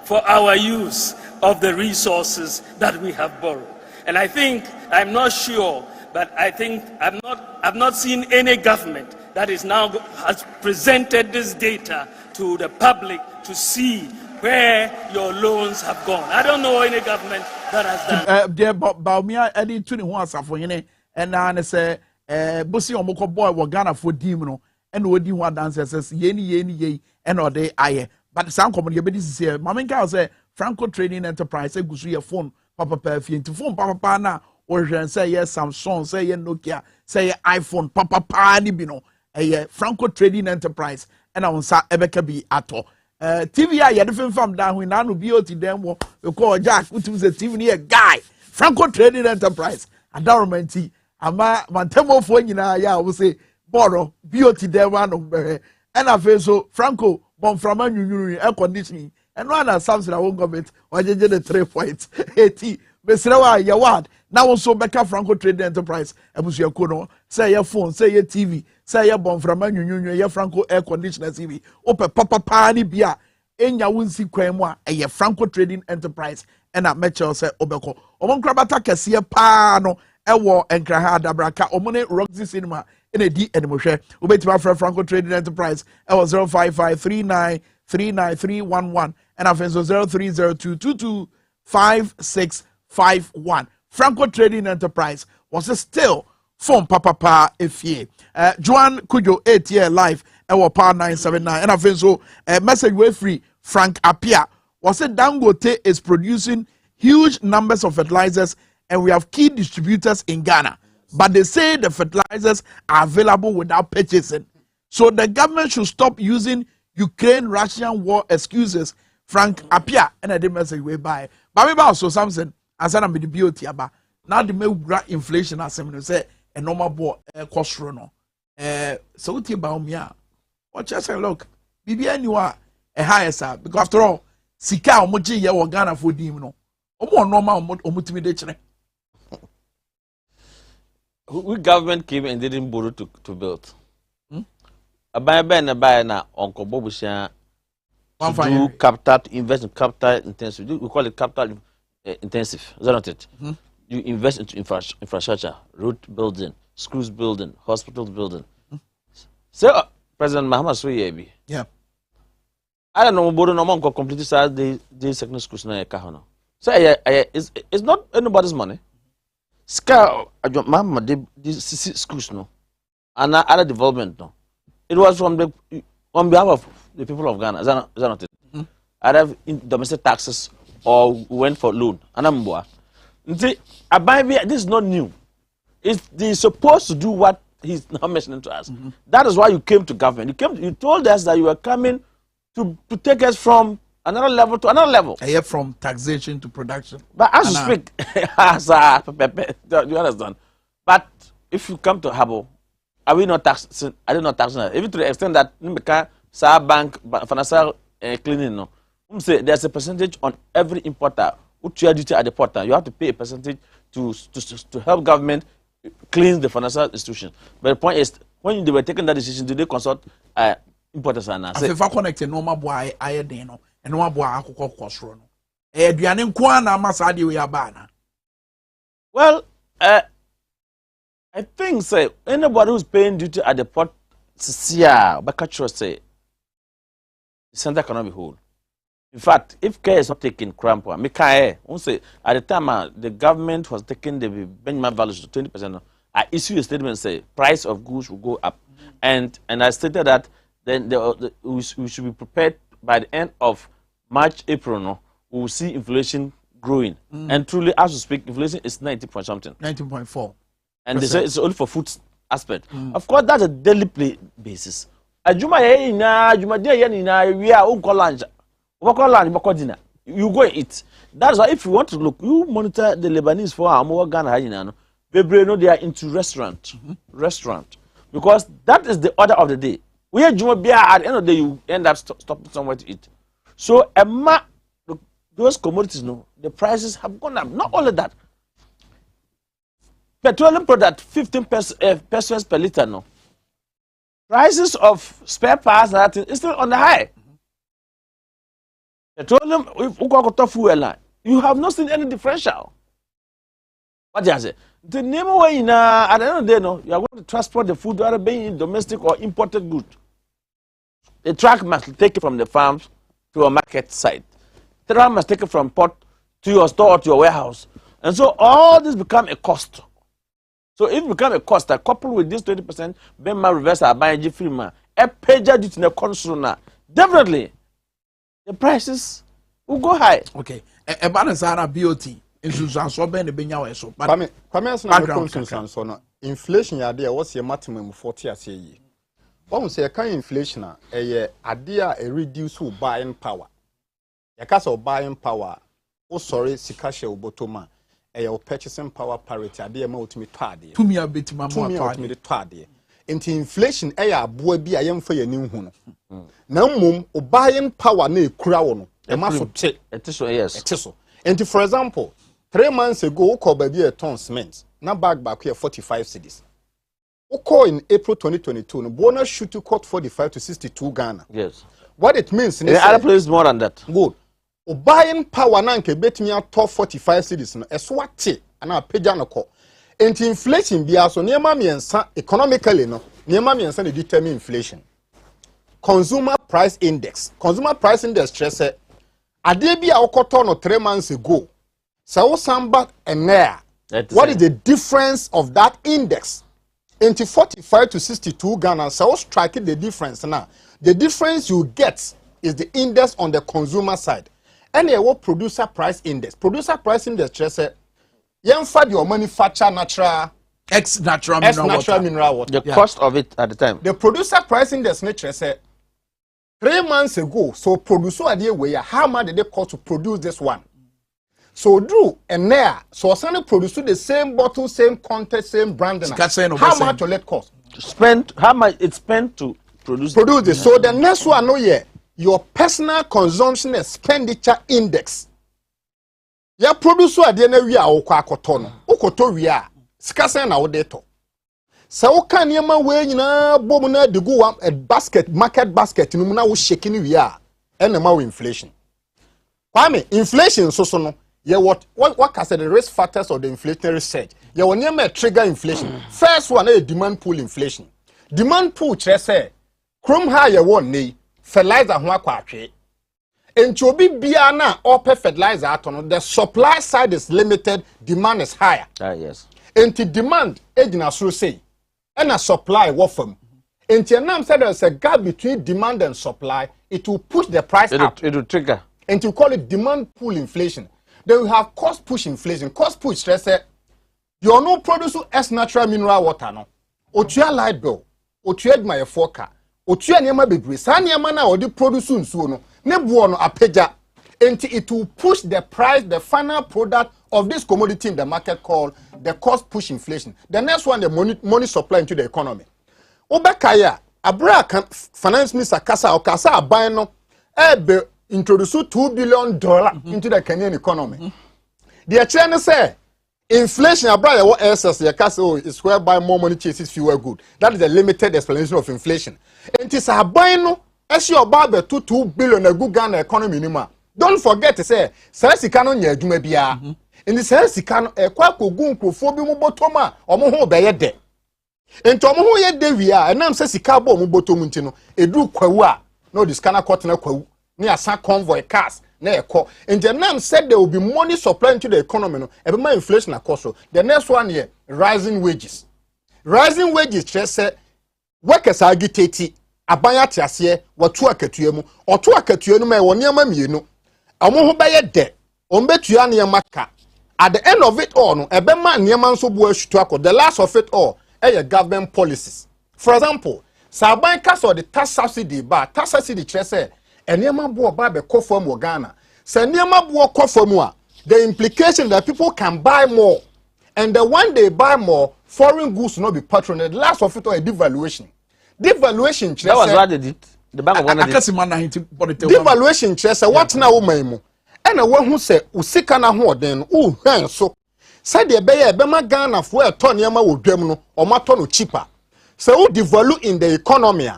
for our use of the resources that we have borrowed. And I think, I'm not sure, but I think I've not seen any government that has presented this data to the public to see where your loans have gone. I don't know any government that has done. Dear Baumia, Eddie 21 Safo, and I say, Busi Omoko boy wa Ghana for Dimno, and Wodi one dancers says, Yeni, and or they aye. But some company, this is here. Maminka say, Franco Trading Enterprise, say, Gusuya phone, Papa Perfume, to phone Papa Pana, or say, yes, Samsung, say, Nokia, say, iPhone, Papa Pani Bino, a Franco Trading Enterprise, and I want sa Ebeka be ato. TVA, you different from down when I will be able to them, we call Jack, which was a TV guy, Franco Trading Enterprise, and Darumenti. Ama mantemo fo nyina ya wo say boro beauty there one and I feel so Franco bonframa nyunyuru air conditioning and one as Samson our government wajeje the 3 points 80 mesrewa ya word now so beka Franco Trading Enterprise abusu no say your phone say your TV say your bonframa nyunyuru ya Franco air conditioner TV ope papa ni bia enya wonsi kwan mu a eye Franco Trading Enterprise and a metro say obeko omonkrabata kese pa no ewo enkraha dabraka omone Roxy Cinema in a D and Moshe. Ubetima Franco Trading Enterprise. Ewo 39311 and afenso 0302225651. Franco Trading Enterprise was still phone papa efie. Joan Kujo 8-year life ewo power 979 and afenso message way free Frank Apia was Dangote is producing huge numbers of fertilizers and we have key distributors in Ghana, but they say the fertilizers are available without purchasing. So the government should stop using Ukraine-Russian war excuses. Frank Apia and I did message way by. But maybe also something as I'm with the beauty about now the make inflation as I'm say a normal board cost run. So what about me? What just say look, BBN you are a higher sir because after all, Sika omoji ya Ghana for dim no. Omo normal omutimidate. We government came and didn't borrow to build. A buy na Uncle Bobusha to do capital, to invest in capital intensive. We call it capital intensive, is that not it? You invest into infrastructure, road building, schools building, hospitals building. So President Mahama Soyebi. Yeah. I don't know, borrow no man completely start the secondary schools na kahono. So it's not anybody's money. Ska Mama the schools no, and other development no. It was on behalf of the people of Ghana. Is that not it? Either in domestic taxes or went for loan. Anambwa. This is not new. They're supposed to do what he's now mentioning to us. That is why you came to government. You told us that you were coming to take us from another level to another level. From taxation to production. But as you speak, you understand? But if you come to Habo, are we not taxing? I did not taxing. Even to the extent that bank financial cleaning no. Say there's a percentage on every importer who share duty at the porter. You have to pay a percentage to help government clean the financial institutions. But the point is, when they were taking that decision, did they consult importers and say? If I connect a normal boy, I no, and normal boy I could call Cosro. Dianin Kwana Masadi we are banner. Well, I think say anybody who's paying duty at the port, Bakachro say the center cannot be whole. In fact, if care is not taken, crampo, say at the time the government was taking the benchmark values to 20%. I issued a statement say price of goods will go up, and I stated that then we should be prepared by the end of March, April. No, we will see inflation growing, and truly, as we speak, inflation is 90 point something, 19.4. And they say it's only for food aspect. Of course, that's a daily basis. You go and eat. That's why if you want to look, you monitor the Lebanese for more Ghana. They are into restaurant, because that is the order of the day. We are Juma at the end of the day, you end up stopping somewhere to eat. So those commodities, no, the prices have gone up. Not only that. Petroleum product 15 pesos per liter no. Prices of spare parts that is still on the high. Petroleum, if you go to fuel, you have not seen any differential. What do you say? The name way at the end of the day, no, you are going to transport the food whether being domestic or imported good. The truck must take it from the farms to a market site. The truck must take it from port to your store or to your warehouse. And so all this become a cost. So if it becomes a cost, coupled with this 20%, Bema reverse our buying free man, a pager due to the consumer, definitely the prices will go high. Okay. A balance on a BOT in Susan so ben the Benya so. But inflation ya there what's your maximum 40 as a year. One say kind inflation a idea a reduce buying power. Ya case buying power. Oh sorry, sikashe ubotoma. Your purchasing power parity ade ma otimi to ade tumi abetima mo to ade enti inflation aboa bi ayemfa ya nim hu no na mmom o buying power na ekura wo no e ma so te so yes ete so enti for example 3 months ago ko ba bi a ton cement na bag back here 45 cedis Oko in April 2022 no bonus shoot to cut 45 to 62 Ghana. Yes, what it means in other places more than that. Good. O buying power na nke betimi atop 45 cedis no eswate ana pagya no ko enti inflation bia so niema miensa economically no niema miensa dey determine inflation. consumer price index. Consumer price index stress ade bi a okoto no 3 months ago. So samba enea. What is the difference of that index? Into 45 to 62 Ghana, so strike the difference now. The difference you get is the index on the consumer side. And a producer price index. Producer price index stress for your manufacture natural natural mineral water. The cost of it at the time. The producer price index nature said 3 months ago, so producer idea way how much did they cost to produce this one? So Drew and there, so suddenly produce the same bottle, same content, same brand. How much will it cost? Spend how much it spent to produce this. So the next one no yeah, your personal consumption expenditure index. Ya producer idea na we are okotono. Okoto we are skase na odeto. So oka niema we nyina bom na de go a basket market basket no na wo shaking we are and na inflation. Kwame inflation so no yeah, what can say the risk factors of the inflationary surge? Yeah, when you may trigger inflation. First one is demand pool inflation. Demand pool, say, chrome higher one knee, fertilizer one quatry. And to be biana or fertilizer aton, the supply side is limited, demand is higher. Yes. And the demand, agent say, and a supply what from. And the name said there's a gap between demand and supply, it will push the price up. It will trigger. And to call it demand pool inflation. Then we have cost push inflation. Cost push stress you are no produce as natural mineral water no. Otua light bill, otua my foka, otua niema bebre. Sa niema na odi produce nsuo no. Ne buo no apeja. Until it will push the price, the final product of this commodity in the market called the cost push inflation. The next one, the money supply into the economy. Obekaya, abra finance minister kasa okasa aban no ebe introduce $2 billion into the Kenyan economy. The chairman say inflation abroad what else is whereby more money chases fewer good. That is a limited explanation of inflation. And it is a bino as your barber $2 billion a good Ghana economy nima. Don't forget to say Sasikano nya adwuma bia. In the Sasikano e kwa kogun krofo bi mu botoma omo ho be ye de. Enti omo ho ye de wi a enam Sasika bo mu botom nti no edru kwawu a no diskana kotena kwawu. Near some convoy cars, near call. And the name said there will be money supply into the economy. No, every more inflation cost. The next one here, rising wages. Rising wages, just say workers agitate. Abaya tiasie, what to a ketuemu, or to a ketuenu may one yama mienu. Amoho baye de, ombetuania maka. At the end of it all, no, a man yaman so bush to the last of it all, a government policies. For example, Saban cast or the tax subsidy, but tax subsidy, just say. And Yama Boa Babe Kofom Ghana. Send Yama Boa Kofomua. The implication that people can buy more. And the one they buy more, foreign goods will not be patronized. Last of it all a devaluation. Devaluation, that was what they did. The Bank of Ghana did. Devaluation, Chessa, what now, Maimu? And a one who said, Usikana ho then, so. Said the Bayer Bema Ghana for a ton Yama will Dremuno or Matono cheaper. So devalue in the economy.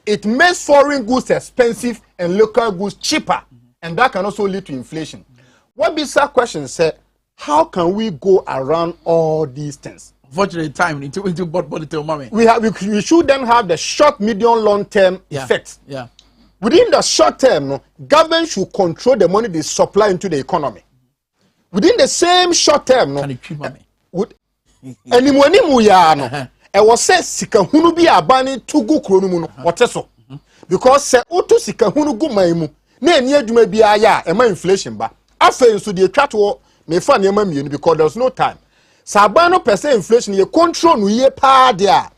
It makes foreign goods expensive and local goods cheaper. And that can also lead to inflation. What bizarre question said, how can we go around all these things? Unfortunately, time into mommy. We should then have the short, medium, long-term effects. Yeah. Within the short term, no, government should control the money they supply into the economy. Within the same short term, no, I was said Sikahunu be a banning to go chronomuno, what so? Because se utu Sikahunu go maimu, ne near you may be a ya, and my inflation ba. After so the chat war may find your mammy because there's no time. Sabano per se inflation, ye control no ye pa dia.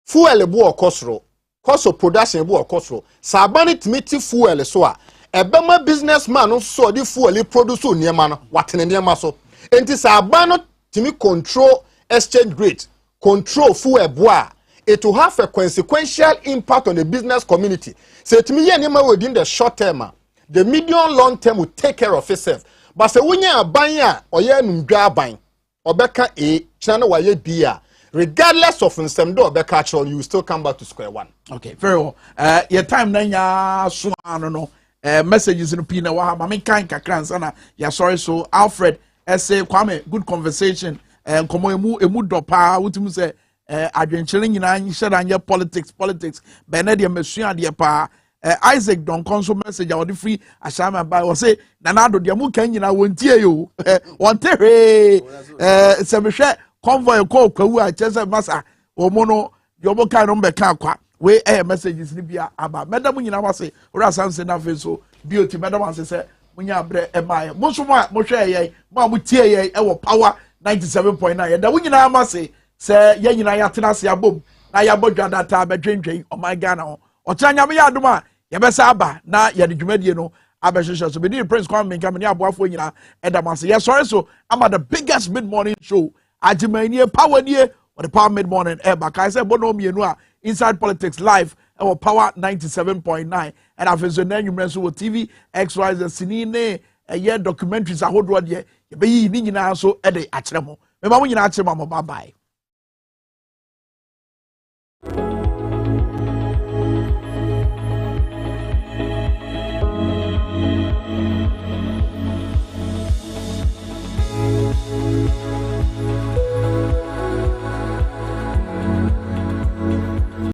Fuel a boa costro, cost of production a boa costro. Sabanit miti fuel soa. A bema businessman who saw the fuel produce near man, what in near muscle. And this Sabano to me control exchange rate. Control fuel bois, it will have a consequential impact on the business community. So to me, within the short term, the medium long term will take care of itself. But so when you are buying or you are buying, or beka a channel where you be, regardless of some door beka, you will still come back to square one. Okay, very well. Your time na so I don't know. Messages in Pina Waham. I mean, kind of yeah, sorry. So Alfred, say Kwame, good conversation. And come emu dopa. What you say? adwenkyere nyinaa nhyɛ da nyɛ politics bɛnɛ deɛ mesua adeɛ paa Isaac Donkon so message a wɔde free ahyɛma ba wɔ se nanado deɛ mu kan nyinaa wɔntie yo wɔnte hwee sɛ mehwɛ convoy kɔ kwawu a kyerɛ sɛ masa wɔn no deɛ wɔn kan no mbɛka akwa wei messages ni bia aba mɛda mu nyinaa wase wɔrɛ asanse na afei so BOT mɛda mu ase sɛ munya abrɛ ɛmaa yɛ mo nso mo a mohwɛ yɛn mo a motie yɛn ɛwɔ power 97.9 yɛda wo nyinaa ma se sɛ yɛn nyinaa yɛatena ase abom na yɛabɔ dwa data bɛdwendwen ɔman Ghana ho ɔkyerɛ nyame yɛ adom a yɛbɛsa aba na yɛde dwumadie no abɛhyehyɛ so bɛdi Prince Kwame Nkrumah ne aboafoɔ nyinaa ɛda mo ase yɛsɔre so ama the biggest mid-morning show agyemanie power nie or the power mid-morning ɛba kae sɛ bɔ no mmienu a inside politics live ɛwɔ power 97.9 and afei so na nwummerɛ so wɔ TV XYZ sini ne ɛyɛ documentaries ahodoɔ deɛ yɛbɛyi ne nyinaa so ɛde akyerɛ mo mɛma mo nyinaa akyerɛ mo bye bye